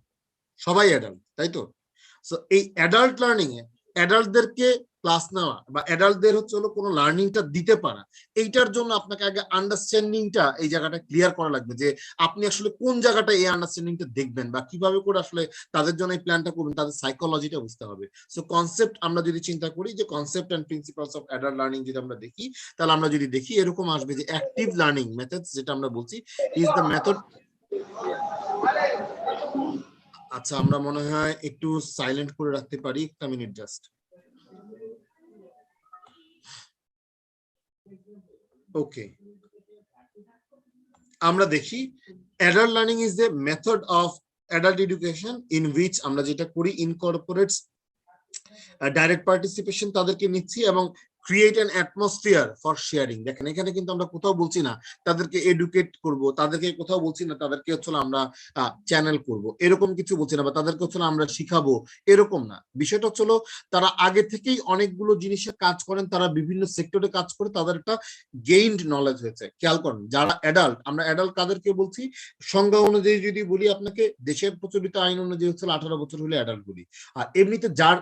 সবাই অ্যাডাল্ট, তাই তো? সো এই অ্যাডাল্ট লার্নিং এ অ্যাডাল্টদেরকে ক্লাস নেওয়া বা অ্যাডাল্টদের হচ্ছে হলো কোনো লার্নিংটা দিতে পারা, এইটার জন্য আপনাকে আগে আন্ডারস্ট্যান্ডিংটা এই জায়গাটা ক্লিয়ার করা লাগবে, যে আপনি আসলে কোন জায়গাটা এই আন্ডারস্ট্যান্ডিংটা দেখবেন, বা কিভাবে করে আসলে তাদের জন্য এই প্ল্যানটা করবেন, তাদের সাইকোলজিটা বুঝতে হবে। সো কনসেপ্ট আমরা যদি চিন্তা করি যে concept and principles of adult learning যদি আমরা দেখি, তাহলে আমরা যদি দেখি এরকম আসবে যে অ্যাক্টিভ লার্নিং মেথডস, যেটা আমরা বলছি ইজ দ্য মেথড। আচ্ছা, আমরা মনে হয় একটু সাইলেন্ট করে রাখতে পারি, একটা মিনিট জাস্ট। ওকে, আমরা দেখি adult learning is the method of adult education in which আমরা যেটা করি incorporates direct participation, তাদেরকে নিচ্ছি, এবং create an atmosphere for sharing। দেখেন এখানে কিন্তু আমরা কোথাও বলছি না তাদেরকে এডুকেট করব, তাদেরকে কোথাও বলছি না তাদেরকে হচ্ছে আমরা চ্যানেল করব, এরকম কিছু বলছি না, বা তাদেরকে হচ্ছে আমরা শিখাবো, এরকম না। বিষয়টা হচ্ছে তারা আগে থেকেই অনেকগুলো জিনিসে কাজ করেন, তারা বিভিন্ন সেক্টরে কাজ করে, তাদের একটা গেইনড নলেজ হয়েছে। খেয়াল করেন, যারা অ্যাডাল্ট, আমরা অ্যাডাল্ট কাদেরকে বলছি? সংজ্ঞা অনুযায়ী যদি বলি আপনাকে, দেশের প্রচলিত আইন অনুযায়ী হচ্ছে 18 বছর হলে অ্যাডাল্ট বলি। আর এমনিতে যার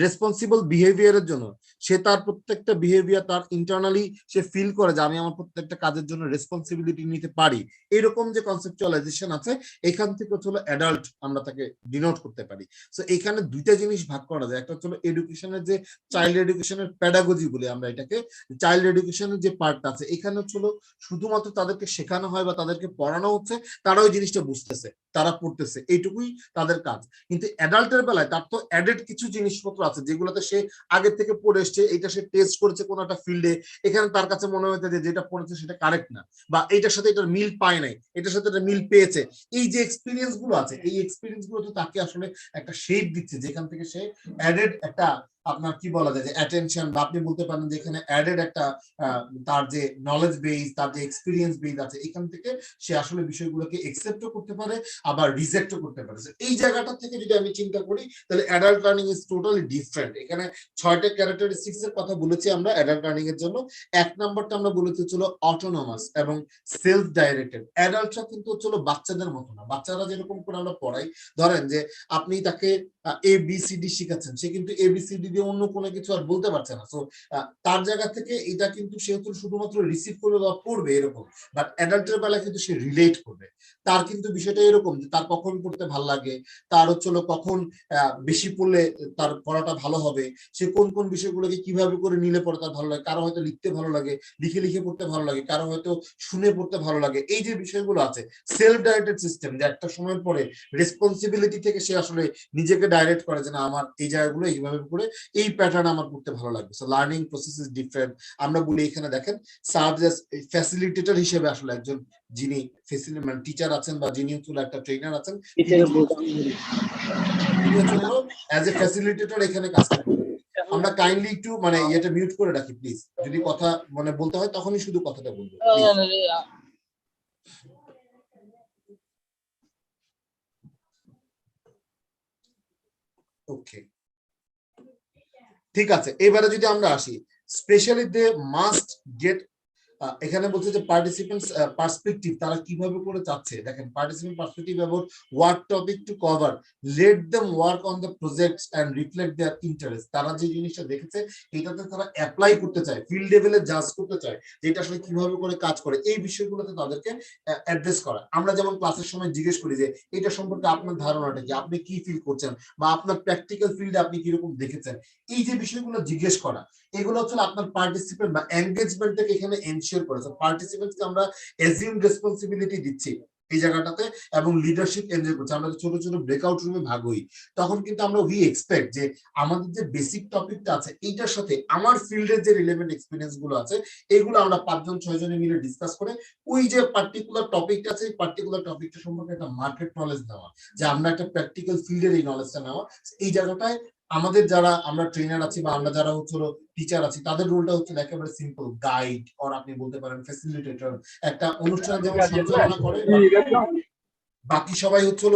রেসপন্সিবল বিহেভিয়ারের জন্য, সে তার প্রত্যেকটা বিহেভিয়ার তার ইন্টারনালি সে ফিল করে যে আমি আমার প্রত্যেকটা কাজের জন্য রেসপন্সিবিলিটি নিতে পারি, এরকম যে কনসেপচুয়ালাইজেশন আছে, এখান থেকে হলো অ্যাডাল্ট আমরা তাকে ডিনোট করতে পারি। সো এখানে দুইটা জিনিস ভাগ করা যায়, একটা হলো এডুকেশনের যে চাইল্ড এডুকেশনের প্যাডাগজি বলে আমরা এটাকে, চাইল্ড এডুকেশনের যে পার্টটা আছে, এখানে হলো শুধুমাত্র তাদেরকে শেখানো হয় বা তাদেরকে পড়ানো হচ্ছে, তারা ওই জিনিসটা বুঝতেছে, তারা পড়তেছে, এইটুকুই তাদের কাজ। কিন্তু অ্যাডাল্টের বেলায় তার তো অ্যাডেড কিছু জিনিসপত্র আছে যেগুলোতে সে আগে থেকে পড়ে এসছে, এটা সে টেস্ট করেছে কোনো একটা ফিল্ডে, এখানে তার কাছে মনে হয়েছে যে যেটা পড়েছে সেটা কারেক্ট না, বা এটার সাথে এটার মিল পায় নাই, এটার সাথে এটা মিল পেয়েছে। এই যে এক্সপিরিয়েন্স গুলো আছে, এই এক্সপিরিয়েন্স গুলো তো তাকে আসলে একটা শেপ দিচ্ছে, যেখান থেকে সে অ্যাডেড একটা আপনার কি বলা যায় যে অ্যাটেনশন, বা আপনি বলতে পারেন যে এখানে অ্যাডেড একটা তার যে নলেজ বেস, তার যে এক্সপিরিয়েন্স বেস আছে, এখান থেকে সে আসলে বিষয়গুলোকে একসেপ্টও করতে পারে আবার রিজেক্টও করতে পারে। এই জায়গাটা থেকে যদি আমি চিন্তা করি তাহলে adult learning is totally different. এখানে 6টা ক্যারেক্টারিস্টিক্স এর কথা বলেছি আমরা অ্যাডাল্ট লার্নিং এর জন্য। 1 নাম্বারটা আমরা বলেছি হচ্ছিল অটোনমাস এবং সেলফ ডাইরেক্টেড। অ্যাডাল্টরা কিন্তু হচ্ছিল বাচ্চাদের মতো না, বাচ্চারা যেরকম করে আমরা পড়াই, ধরেন যে আপনি তাকে ABCD শিখাচ্ছেন, সে কিন্তু ABCD দিয়ে অন্য কোনো কিছু আর বলতে পারছে না। সো তার জায়গা থেকে এটা কিন্তু সে হচ্ছে শুধুমাত্র রিসিভ করবে বা পড়বে এরকম, বাট অ্যাডাল্টের বেলা কিন্তু সে রিলেট করবে। তার কিন্তু বিষয়টা এরকম যে তার কখন পড়তে ভালো লাগে, তার হচ্ছিল কখন বেশি পড়লে তার পড়াটা ভালো হবে, সে কোন কোন বিষয়গুলোকে কিভাবে করে নিলে পড়ে তার ভালো লাগে, কারো হয়তো লিখতে ভালো লাগে, লিখে লিখে পড়তে ভালো লাগে, কারো হয়তো শুনে পড়তে ভালো লাগে। এই যে বিষয়গুলো আছে, সেলফ ডাইরেক্টেড সিস্টেম, যে একটা সময় পরে রেসপন্সিবিলিটি থেকে সে আসলে নিজেকে ডাইরেক্ট করে যে না আমার এই জায়গাগুলো এইভাবে করে এই প্যাটার্ন আমার পড়তে ভালো লাগবে। So learning process is different. আমরা বলি এখানে দেখেন সার্ভ অ্যাজ ফ্যাসিলিটেটর হিসেবে আসলে একজন যিনি মানে টিচার আছেন বা যিনি হচ্ছে একটা ট্রেনার আছেন, তিনি হচ্ছে অ্যাজ এ ফ্যাসিলিটেটর এখানে কাজ করেন। আমরা কাইন্ডলি একটু মানে এটা মিউট করে রাখি প্লিজ, যদি কথা মানে বলতে হয় তখনই শুধু কথাটা বলবো। ওকে, ঠিক আছে। এবারে যদি আমরা আসি স্পেশালি দে মাস্ট গেট, এখানে বলছে যে পার্টিসিপেন্টস পার্সপেক্টিভ, তারা কিভাবে করে চাচ্ছে, দেখেন participant perspective about what topic to cover, let them work on the projects and reflect their interest. তারা যে জিনিসটা দেখেছে এটাতে তারা অ্যাপ্লাই করতে চায়, ফিল্ড লেভেলে জাজ করতে চায় যে এটা আসলে কিভাবে করে কাজ করে, এই বিষয়গুলোতে তাদেরকে অ্যাড্রেস করা। আমরা যেমন ক্লাসের সময় জিজ্ঞেস করি যে এটা সম্পর্কে আপনার ধারণাটা কি, আপনি কি ফিল করছেন, বা আপনার প্র্যাকটিক্যাল ফিল্ডে আপনি কিরকম দেখেছেন, এই যে বিষয়গুলো জিজ্ঞেস করা, এগুলো হচ্ছে আপনার পার্টিসিপেন্ট বা এনগেজমেন্টটাকে এখানে এনশিওর করে। পার্টিসিপেন্টকে আমরা অ্যাজিউম রেসপন্সিবিলিটি দিচ্ছি এই জায়গাটাতে এবং লিডারশিপ এনজয় করছি। আমরা ছোট ছোট ব্রেকআউট রুমে ভাগ হই, তখন কিন্তু আমরা উই এক্সপেক্ট যে আমাদের যে বেসিক টপিকটা আছে এইটার সাথে আমার ফিল্ডের যে রিলেভেন্ট এক্সপিরিয়েন্স গুলো আছে এগুলো আমরা 5 জন 6 জনে মিলে ডিসকাস করে ওই যে পার্টিকুলার টপিকটা আছে, এই পার্টিকুলার টপিকটা সম্পর্কে একটা মার্কেট নলেজ দেওয়া, যে আমরা একটা প্র্যাকটিক্যাল ফিল্ডের এই নলেজটা নেওয়া। এই জায়গাটায় আমাদের যারা আমরা ট্রেনার আছি বা আমরা যারা হচ্ছে টিচার আছি, তাদের রোলটা হচ্ছে একেবারে সিম্পল, গাইড অর আপনি বলতে পারেন ফ্যাসিলিটেটর। একটা অনুষ্ঠান যেমন সঞ্চালনা করে, বাকি সবাই হচ্ছে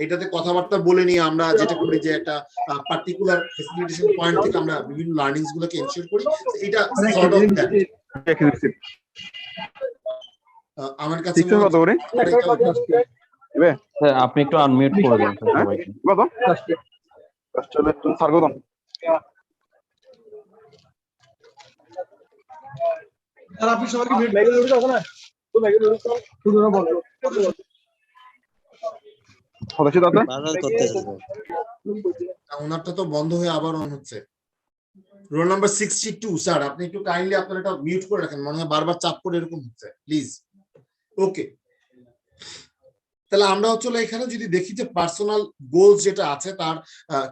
এটাতে কথাবার্তা বলে নিয়ে আমরা যেটা করি যে একটা পার্টিকুলার ফ্যাসিলিটেশন পয়েন্ট থেকে আমরা বিভিন্ন লার্নিংস গুলোকে এনশিওর করি। এটা সর্ট অফ দ্যাট। আমার কাছে আপনি একটু আনমিউট করে দেন সবাইকে। আপনি সবাইকে ওনারটা তো বন্ধ হয়ে আবার অন হচ্ছে। রোল নাম্বার 62 স্যার, আপনি একটু কাইন্ডলি আপনার এটা মিউট করে রাখেন, মনে হয় বারবার চাপ করে এরকম হচ্ছে, প্লিজ। ওকে, তাহলে আমরা হচ্ছে এখানে যদি দেখি যে পার্সোনাল গোলস যেটা আছে তার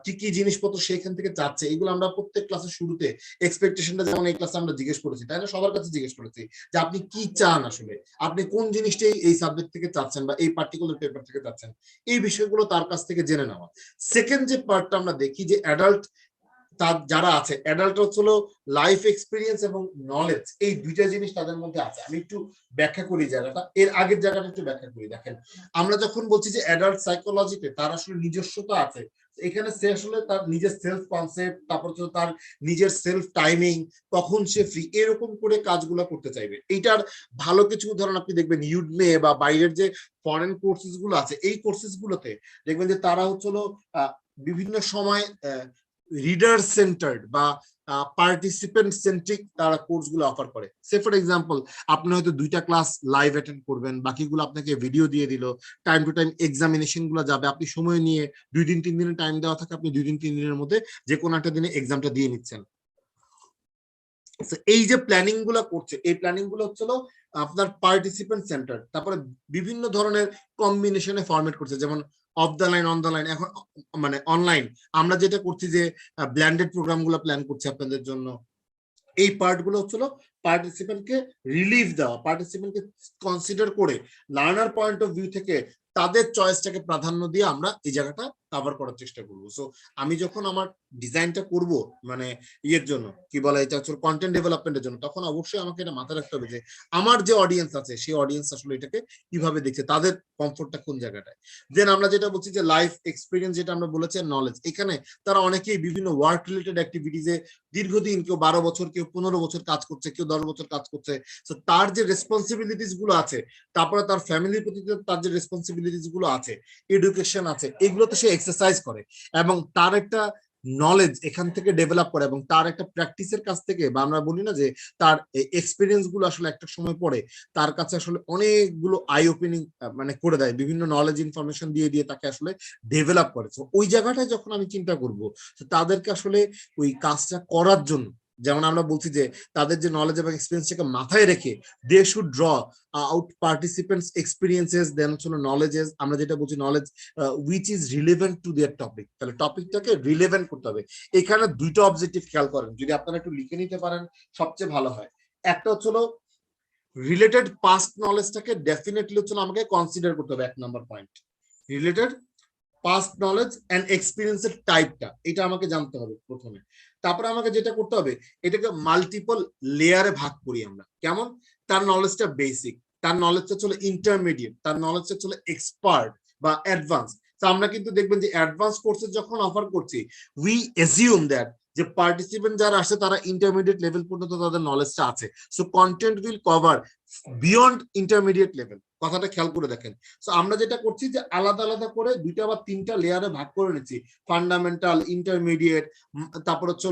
কি কি জিনিসপত্র সেখান থেকে চাচ্ছে, এগুলো আমরা প্রত্যেক ক্লাসের শুরুতে এক্সপেকটেশনটা যেমন এই ক্লাসে আমরা জিজ্ঞেস করেছি, তাই না? সবার কাছে জিজ্ঞেস করেছি যে আপনি কি চান, আসলে আপনি কোন জিনিসটাই এই সাবজেক্ট থেকে চাচ্ছেন বা এই পার্টিকুলার পেপার থেকে চাচ্ছেন, এই বিষয়গুলো তার কাছ থেকে জেনে নেওয়া। সেকেন্ড যে পার্টটা আমরা দেখি যে অ্যাডাল্ট তার যারা আছে, অ্যাডাল্ট হচ্ছে লাইফ এক্সপিরিয়েন্স এবং নলেজ, এই দুইটা জিনিস তাদের মধ্যে আছে। আমি একটু ব্যাখ্যা করি জায়গাটা, এর আগের জায়গাটা একটু ব্যাখ্যা করি। দেখেন আমরা যখন বলছি যে অ্যাডাল্ট সাইকোলজিতে তার আসলে নিজস্বতা আছে, এখানে সে আসলে তার নিজের সেলফ কনসেপ্ট, তারপর তার নিজের সেলফ টাইমিং, কখন সে ফ্রি, এরকম করে কাজগুলো করতে চাইবে। এইটার ভালো কিছু উদাহরণ আপনি দেখবেন ইউডমে বা বাইরের যে ফরেন কোর্সেস গুলো আছে, এই কোর্সেস গুলোতে দেখবেন যে তারা হচ্ছে বিভিন্ন সময় রিডার সেন্টার্ড বা পার্টিসিপেন্ট সেন্ট্রিক তারা কোর্সগুলো অফার করে। সে ফর এক্সাম্পল আপনি হয়তো 2টা ক্লাস লাইভ অ্যাটেন্ড করবেন, বাকিগুলো আপনাকে ভিডিও দিয়ে দিল, টাইম টু টাইম এক্সামিনেশন গুলো যাবে, আপনি সময় নিয়ে 2 দিন 3 দিনের টাইম দেওয়া থাকে, আপনি 2 দিন 3 দিনের মধ্যে যে কোনো একটা দিনে এক্সামটা দিয়ে নিচ্ছেন। So, এই যে প্ল্যানিং গুলো করছে, এই প্ল্যানিং গুলো হচ্ছিল আপনার পার্টিসিপেন্ট সেন্টার, তারপরে বিভিন্ন ধরনের কম্বিনেশনে ফরম্যাট করছে, যেমন of the line, on the line, এখন মানে অনলাইন আমরা যেটা করছি যে ব্ল্যান্ডেড প্রোগ্রাম গুলো প্ল্যান করছি আপনাদের জন্য। এই পার্ট গুলো হচ্ছিল পার্টিসিপেন্টকে রিলিফ দেওয়া, পার্টিসিপেন্টকে কনসিডার করে লার্নার পয়েন্ট অফ ভিউ থেকে তাদের চয়েসটাকে প্রাধান্য দিয়ে আমরা এই জায়গাটা কভার করার চেষ্টা করব। সো আমি যখন আমার ডিজাইনটা করব মানে ইয়ের জন্য কি বলে এটা হচ্ছে কন্টেন্ট ডেভেলপমেন্টের জন্য, তখন অবশ্যই আমাকে এটা মাথায় রাখতে হবে যে আমার যে অডিয়েন্স আছে সেই অডিয়েন্স আসলে এটাকে কিভাবে দেখছে, তাদের কমফোর্টটা কোন জায়গাটায়। দেন আমরা যেটা বলছি যে লাইফ এক্সপিরিয়েন্স, যেটা আমরা বলেছি নলেজ, এখানে তারা অনেকেই বিভিন্ন ওয়ার্ক রিলেটেড অ্যাক্টিভিটিসে দীর্ঘদিন, কেউ 12 বছর, কেউ 15 বছর কাজ করছে, কেউ 10 বছর কাজ করছে। সো তার যে রেসপন্সিবিলিটিস গুলো আছে, তারপরে তার ফ্যামিলির প্রতি তার যে রেসপন্সিবিলিটিস গুলো আছে, এডুকেশন আছে, এগুলোতে সে এক্সারসাইজ করে এবং তার একটা নলেজ এখান থেকে ডেভেলপ করে এবং তার একটা প্র্যাকটিসের কাছ থেকে, বা আমরা বলি না যে তার এক্সপিরিয়েন্স গুলো আসলে একটা সময় পরে তার কাছে আসলে অনেকগুলো আই ওপেনিং মানে করে দেয়, বিভিন্ন নলেজ ইনফরমেশন দিয়ে দিয়ে তাকে আসলে ডেভেলপ করে। তো ওই জায়গাটায় যখন আমি চিন্তা করব তাদেরকে আসলে ওই কাজটা করার জন্য, যেমন আমরা বলছি যে তাদের যে নলেজ এবং এক্সপিরিয়েন্সটাকে মাথায় রেখে they should draw out participants experiences, then হচ্ছে নলেজেস, আমরা যেটা বলছি knowledge which is relevant to their topic. তাহলে টপিকটাকে রিলেভেন্ট করতে হবে। এখানে দুইটা অবজেক্টিভ খেয়াল করেন, যদি আপনারা একটু লিখে নিতে পারেন সবচেয়ে ভালো হয়। একটা হচ্ছে রিলেটেড পাস্ট নলেজটাকে ডেফিনেটলি হচ্ছে আমাকে কনসিডার করতে হবে, 1 number point. Related past knowledge and এক্সপিরিয়েন্সের টাইপটা, এটা আমাকে জানতে হবে প্রথমে। তারপরে আমাকে যেটা করতে হবে, এটাকে মাল্টিপল লেয়ারে ভাগ করি আমরা। কেমন? তার নলেজটা বেসিক, তার নলেজটা চলে ইন্টারমিডিয়েট, তার নলেজটা চলে এক্সপার্ট বা অ্যাডভান্স। তো আমরা কিন্তু দেখবেন যে অ্যাডভান্স কোর্সে যখন অফার করছি, উই এজিউম দ্যাট যে পার্টিসিপেন্ট যারা আসে তারা ইন্টারমিডিয়েট লেভেল পর্যন্ত তাদের নলেজটা আছে। So content will cover beyond intermediate level. কথাটা খেয়াল করে দেখেন। সো আমরা যেটা করছি যে আলাদা আলাদা করে 2টা বা 3টা লেয়ারে ভাগ করে নিচ্ছি, ফান্ডামেন্টাল, ইন্টারমিডিয়েট, তারপর হচ্ছে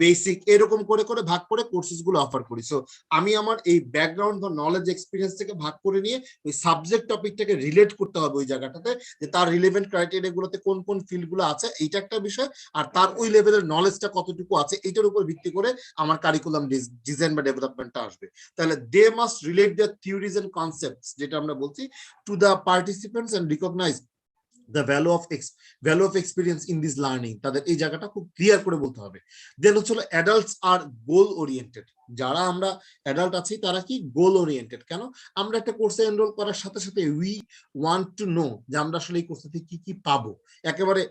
বেসিক, এরকম করে করে ভাগ করে কোর্সেস গুলো অফার করি। সো আমি আমার এই ব্যাকগ্রাউন্ড বা নলেজ এক্সপিরিয়েন্স থেকে ভাগ করে নিয়ে ওই সাবজেক্ট টপিকটাকে রিলেট করতে হবে ওই জায়গাটাতে, যে তার রিলেভেন্ট ক্রাইটেরিয়া গুলোতে কোন কোন ফিল্ড গুলো আছে, এইটা একটা বিষয়। আর তার ওই লেভেলের নলেজটা কতটুকু আছে, এইটার উপর ভিত্তি করে আমার কারিকুলাম ডিজাইন বা ডেভেলপমেন্টটা আসবে। তাহলে they must relate their theories and concepts, যেটা আমরা বলছি, to the participants and recognise the value of experience in this learning। তাদের এই জায়গাটা খুব ক্লিয়ার করে বলতে হবে। দেন হচ্ছে অ্যাডাল্টস আর গোল ওরিয়েন্টেড। যারা আমরা অ্যাডাল্ট আছি তারা কি গোল ওরিয়েন্টেড। কেন? আমরা একটা কোর্সে এনরোল করার সাথে সাথে উই ওয়ান্ট টু নো যে আমরা আসলে এই কোর্স থেকে কি কি পাবো। একেবারে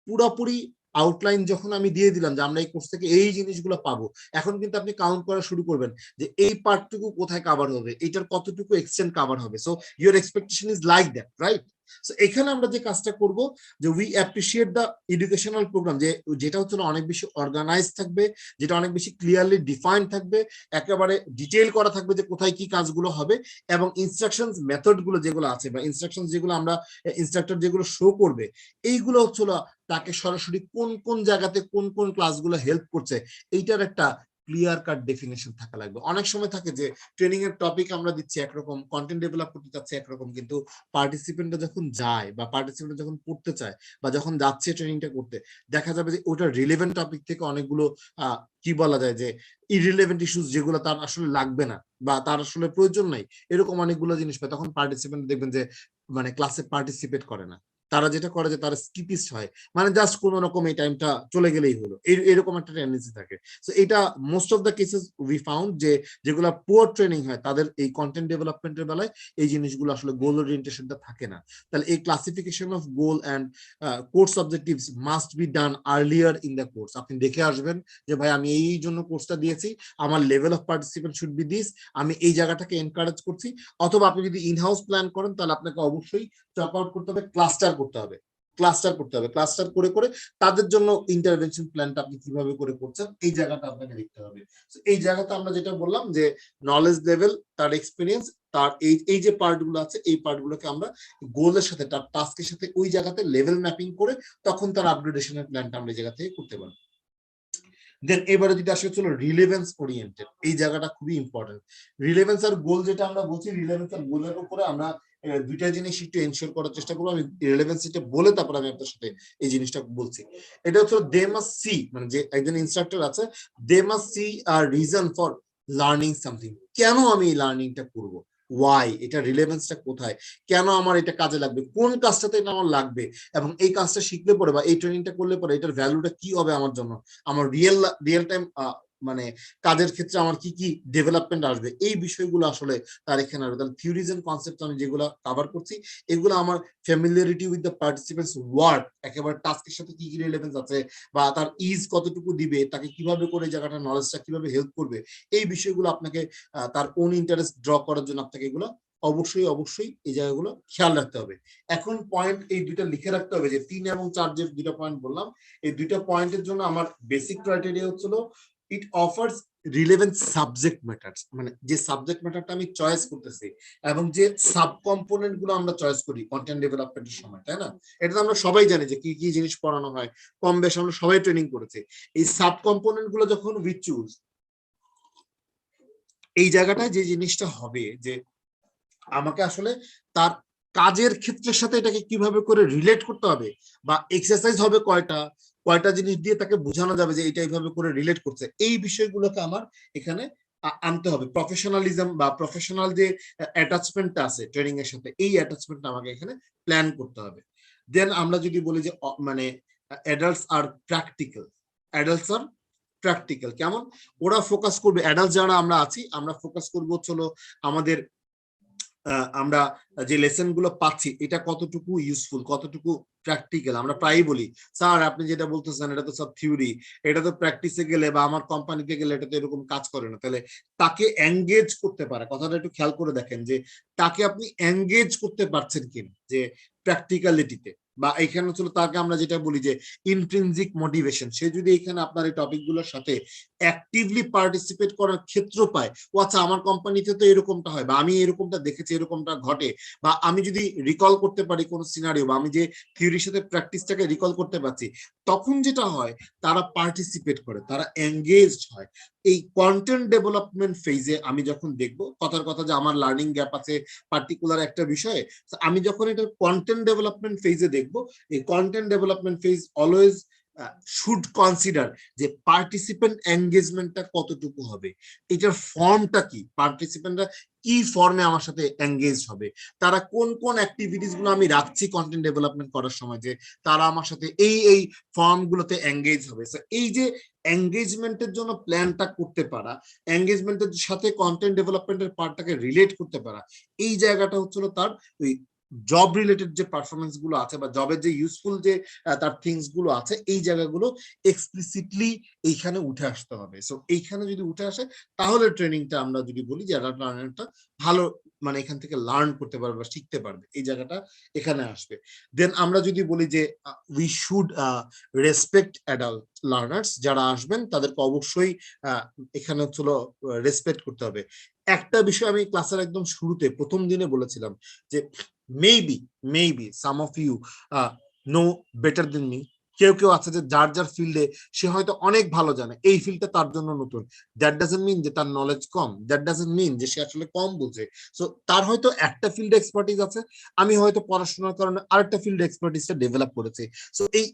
পুরোপুরি আউটলাইন যখন আমি দিয়ে দিলাম যে আমরা এই কোর্স থেকে এই জিনিসগুলো পাবো, এখন কিন্তু আপনি কাউন্ট করা শুরু করবেন যে এই পার্টটুকু কোথায় কভার হবে, এটার কতটুকু এক্সটেন্ড কভার হবে। So your expectation is like that, right? So এখানে আমরা যে কাজটা করব যে we appreciate the educational programme, যেটা হচ্ছে অনেক বেশি অর্গানাইজ থাকবে, যেটা অনেক বেশি ক্লিয়ারলি ডিফাইন্ড থাকবে, একেবারে ডিটেইল করা থাকবে যে কোথায় কি কাজগুলো হবে, এবং ইনস্ট্রাকশনস মেথড গুলো যেগুলো আছে বা ইনস্ট্রাকশনস যেগুলো আমরা ইনস্ট্রাক্টর যেগুলো শো করবে, এইগুলো হচ্ছে তাকে সরাসরি কোন কোন জায়গাতে কোন কোন ক্লাসগুলো হেল্প করছে, এইটার একটা ক্লিয়ার কাট ডেফিনেশন থাকা লাগবে। অনেক সময় থাকে যে ট্রেনিং এর টপিক আমরা দিচ্ছি একরকম, কন্টেন্ট ডেভেলপ করতে চাচ্ছি একরকম, কিন্তু পার্টিসিপেন্টরা যখন যায় বা পার্টিসিপেন্ট যখন পড়তে চায় বা যখন যাচ্ছে ট্রেনিংটা করতে, দেখা যাবে যে ওটা রিলেভেন্ট টপিক থেকে অনেকগুলো কি বলা যায় যে ইরিলেভেন্ট ইস্যুস, যেগুলো তার আসলে লাগবে না বা তার আসলে প্রয়োজন নাই, এরকম অনেকগুলো জিনিস পায়। তখন পার্টিসিপেন্ট দেখবেন যে মানে ক্লাসে পার্টিসিপেট করে না, তারা যেটা করে যে তারা স্কিপিস্ট হয়, মানে জাস্ট কোন রকম এই টাইমটা চলে গেলেই হলো, এরকম একটা টেন্ডেন্সি থাকে। সো এটা most of the cases we found যে যেগুলো পুয়ার ট্রেনিং হয় তাদের এই কন্টেন্ট ডেভেলপমেন্টের বেলায় এই জিনিসগুলো আসলে গোল ওরিয়েন্টেশনটা থাকে না। তাহলে এই classification of goal and course objectives must be done earlier in the course. আপনি দেখে আসবেন যে ভাই আমি এই জন্য কোর্সটা দিয়েছি, আমার level of participant should be this, আমি এই জায়গাটাকে এনকারেজ করছি। অথবা আপনি যদি ইনহাউস প্ল্যান করেন তাহলে আপনাকে অবশ্যই চক আউট করতে হবে, ক্লাস্টার করতে হবে, ক্লাস্টার করে করে তাদের জন্য ইন্টারভেনশন প্ল্যানটা আপনি কিভাবে করে করছেন এই জায়গাটা আপনাকে দেখতে হবে। এই জায়গাতে আমরা যেটা বললাম যে নলেজ লেভেল, তার এক্সপিরিয়েন্স, তার এই যে পার্টগুলো আছে এই পার্টগুলোকে আমরা গোলের সাথে, তার টাস্কের সাথে ওই জায়গাতে লেভেল ম্যাপিং করে তখন তার আপগ্রেডেশনের প্ল্যানটা আমরা এই জায়গা থেকে করতে পারবো। দেন এবারে যেটা আসলে হলো রিলেভেন্স ওরিয়েন্টেড, এই জায়গাটা খুবই ইম্পর্টেন্ট। রিলেভেন্স আর গোল যেটা আমরা বলছি, রিলেভেন্স আর গোলের উপরে আমরা দুইটা জিনিস একটু এনশিওর করার চেষ্টা করবো। আমি রিলেভেন্সিটা বলে তারপর আমি আপনার সাথে এই জিনিসটা বলছি। এটা হচ্ছে দে মাস্ট সি, মানে যে একজন ইনস্ট্রাক্টর আছে, they must see our reason for learning something. কেন আমি এই লার্নিংটা করব, ওয়াই, এটা রিলেভেন্সটা কোথায়, কেন আমার এটা কাজে লাগবে, কোন কাজটাতে এটা আমার লাগবে, এবং এই কাজটা শিখলে পরে বা এই ট্রেনিংটা করলে পরে এটার ভ্যালুটা কি হবে আমার জন্য, আমার রিয়েল টাইম মানে কাজের ক্ষেত্রে আমার কি কি ডেভেলপমেন্ট আসবে, এই বিষয়গুলো আসলে তার এখানে আসবে। তাহলে থিওরিজ এন্ড কনসেপ্ট আমি যেগুলো কভার করছি, এগুলো আমার familiarity with the participants work, একেবারে টাস্কের সাথে কি কি রিলেভেন্স আছে, বা তার ইজ কতটুকু দিবে, তাকে কিভাবে করে জায়গাটা নলেজটা কিভাবে হেল্প করবে, এই বিষয়গুলো আপনাকে তার ওন ইন্টারেস্ট ড্র করার জন্য আপনাকে এগুলো অবশ্যই এই জায়গাগুলো খেয়াল রাখতে হবে। এখন পয়েন্ট এই দুইটা লিখে রাখতে হবে, যে 3 এবং 4 যে দুইটা পয়েন্ট বললাম, এই দুইটা পয়েন্টের জন্য আমার বেসিক ক্রাইটেরিয়া হচ্ছিল ইট অফার্স রিলেভেন্ট সাবজেক্ট ম্যাটারস, মানে যে সাবজেক্ট ম্যাটারটা আমি চয়েস করতেছি এবং যে সাব কম্পোনেন্ট গুলো আমরা চয়েস করি কন্টেন্ট ডেভেলপমেন্টের সময়, তাই না? এটা তো আমরা সবাই জানি যে কি কি জিনিস পড়ানো হয়, কম বেশ আমরা সবাই ট্রেনিং করেছি। এই সাব কম্পোনেন্ট গুলো যখন উই চুজ, এই জায়গাটায় যে জিনিসটা হবে যে আমাকে আসলে তার কাজের ক্ষেত্রের সাথে এটাকে কিভাবে করে রিলেট করতে হবে, বা এক্সারসাইজ হবে কয়টা জিনিস দিয়ে তাকে বোঝানো যাবে যে এটা এইভাবে করে রিলেট করছে, এই বিষয়গুলোকে আমার এখানে আনতে হবে। প্রফেশনালিজম বা প্রফেশনাল যে অ্যাটাচমেন্টটা আছে ট্রেনিং এর সাথে, এই অ্যাটাচমেন্টটা আমাকে এখানে প্ল্যান করতে হবে। দেন আমরা যদি বলি যে মানে অ্যাডাল্টস আর প্র্যাকটিক্যাল, কেমন ওরা ফোকাস করবে, অ্যাডাল্ট যারা আমরা আছি আমরা ফোকাস করবো চলো আমাদের আমরা যে লেসন গুলো পাচ্ছি এটা কতটুকু ইউজফুল, কতটুকু প্র্যাকটিক্যাল। আমরা প্রায়ই বলি স্যার আপনি যেটা বলতেছেন এটা তো সব থিওরি, এটা তো প্র্যাকটিসে গেলে বা আমার কোম্পানিতে গেলে এটা তো এরকম কাজ করে না। তাহলে তাকে এঙ্গেজ করতে পারে, কথাটা একটু খেয়াল করে দেখেন যে তাকে আপনি এঙ্গেজ করতে পারছেন কিনা যে প্র্যাকটিক্যালিটিতে, বা এখানে হচ্ছে তাকে আমরা যেটা বলি যে ইন্ট্রিনজিক মোটিভেশন। সে যদি এখানে আপনার এই টপিকগুলোর সাথে অ্যাক্টিভলি পার্টিসিপেট করার ক্ষেত্র পায়, ও আচ্ছা আমার কোম্পানিতে তো এরকমটা হয়, বা আমি এরকমটা দেখেছি, এরকমটা ঘটে, বা আমি যদি রিকল করতে পারি কোন সিনারিও, বা আমি যে থিওরির সাথে প্র্যাকটিসটাকে রিকল করতে পারছি, তখন যেটা হয় তারা পার্টিসিপেট করে, তারা এঙ্গেজড হয়। এই কন্টেন্ট ডেভেলপমেন্ট ফেজে আমি যখন দেখবো, কথার কথা যে আমার লার্নিং গ্যাপ আছে পার্টিকুলার একটা বিষয়ে, আমি যখন এটা কন্টেন্ট ডেভেলপমেন্ট ফেজে দেখবো, এই content development phase always should consider যে পার্টিসিপেন্ট এঙ্গেজমেন্টটা কতটুকু হবে, এটার ফর্মটা কি, পার্টিসিপেন্টরা কি ফর্মে আমার সাথে এঙ্গেজ হবে, তারা কোন কোন অ্যাক্টিভিটিস গুলো আমি রাখছি কন্টেন্ট ডেভেলপমেন্ট করার সময় যে তারা আমার সাথে এই ফর্ম গুলোতে এঙ্গেজ হবে। এই যে এঙ্গেজমেন্টের জন্য প্ল্যানটা করতে পারা, এঙ্গেজমেন্টের সাথে কন্টেন্ট ডেভেলপমেন্টের পার্টটাকে রিলেট করতে পারা, এই জায়গাটা হচ্ছিল তার ওই জব রিলেটেড যে পারফরমেন্স গুলো আছে বা জবের যে ইউজফুল যে তার থিংস গুলো আছে, এই জায়গাগুলো এক্সপ্লিসিটলি এইখানে উঠে আসতে হবে। সো এইখানে যদি উঠে আসে তাহলে ট্রেনিংটা আমরা যদি বলি যে অ্যাডাল্ট লার্নারটা ভালো, মানে এখান থেকে লার্ন করতে পারবে বা শিখতে পারবে, এই জায়গাটা এখানে আসবে। দেন আমরা যদি বলি যে we should respect adult learners, যারা আসবেন তাদেরকে অবশ্যই এখানে হচ্ছিল রেসপেক্ট করতে হবে। একটা বিষয় আমি ক্লাসের একদম শুরুতে প্রথম দিনে বলেছিলাম যে maybe some of you know better than me, কেউ আছে যে যার ফিল্ডে সে হয়তো অনেক ভালো জানে, এই ফিল্ডটা তার জন্য নতুন, দ্যাট ডাজন্ট মিন যে তার নলেজ কম, দ্যাট ডাজন্ট মিন যে সে আসলে কম বোঝে। সো তার হয়তো একটা ফিল্ডে এক্সপার্টিস আছে, আমি হয়তো পড়াশোনার কারণে আরেকটা ফিল্ডে এক্সপার্টিসটা ডেভেলপ করেছি। সো এই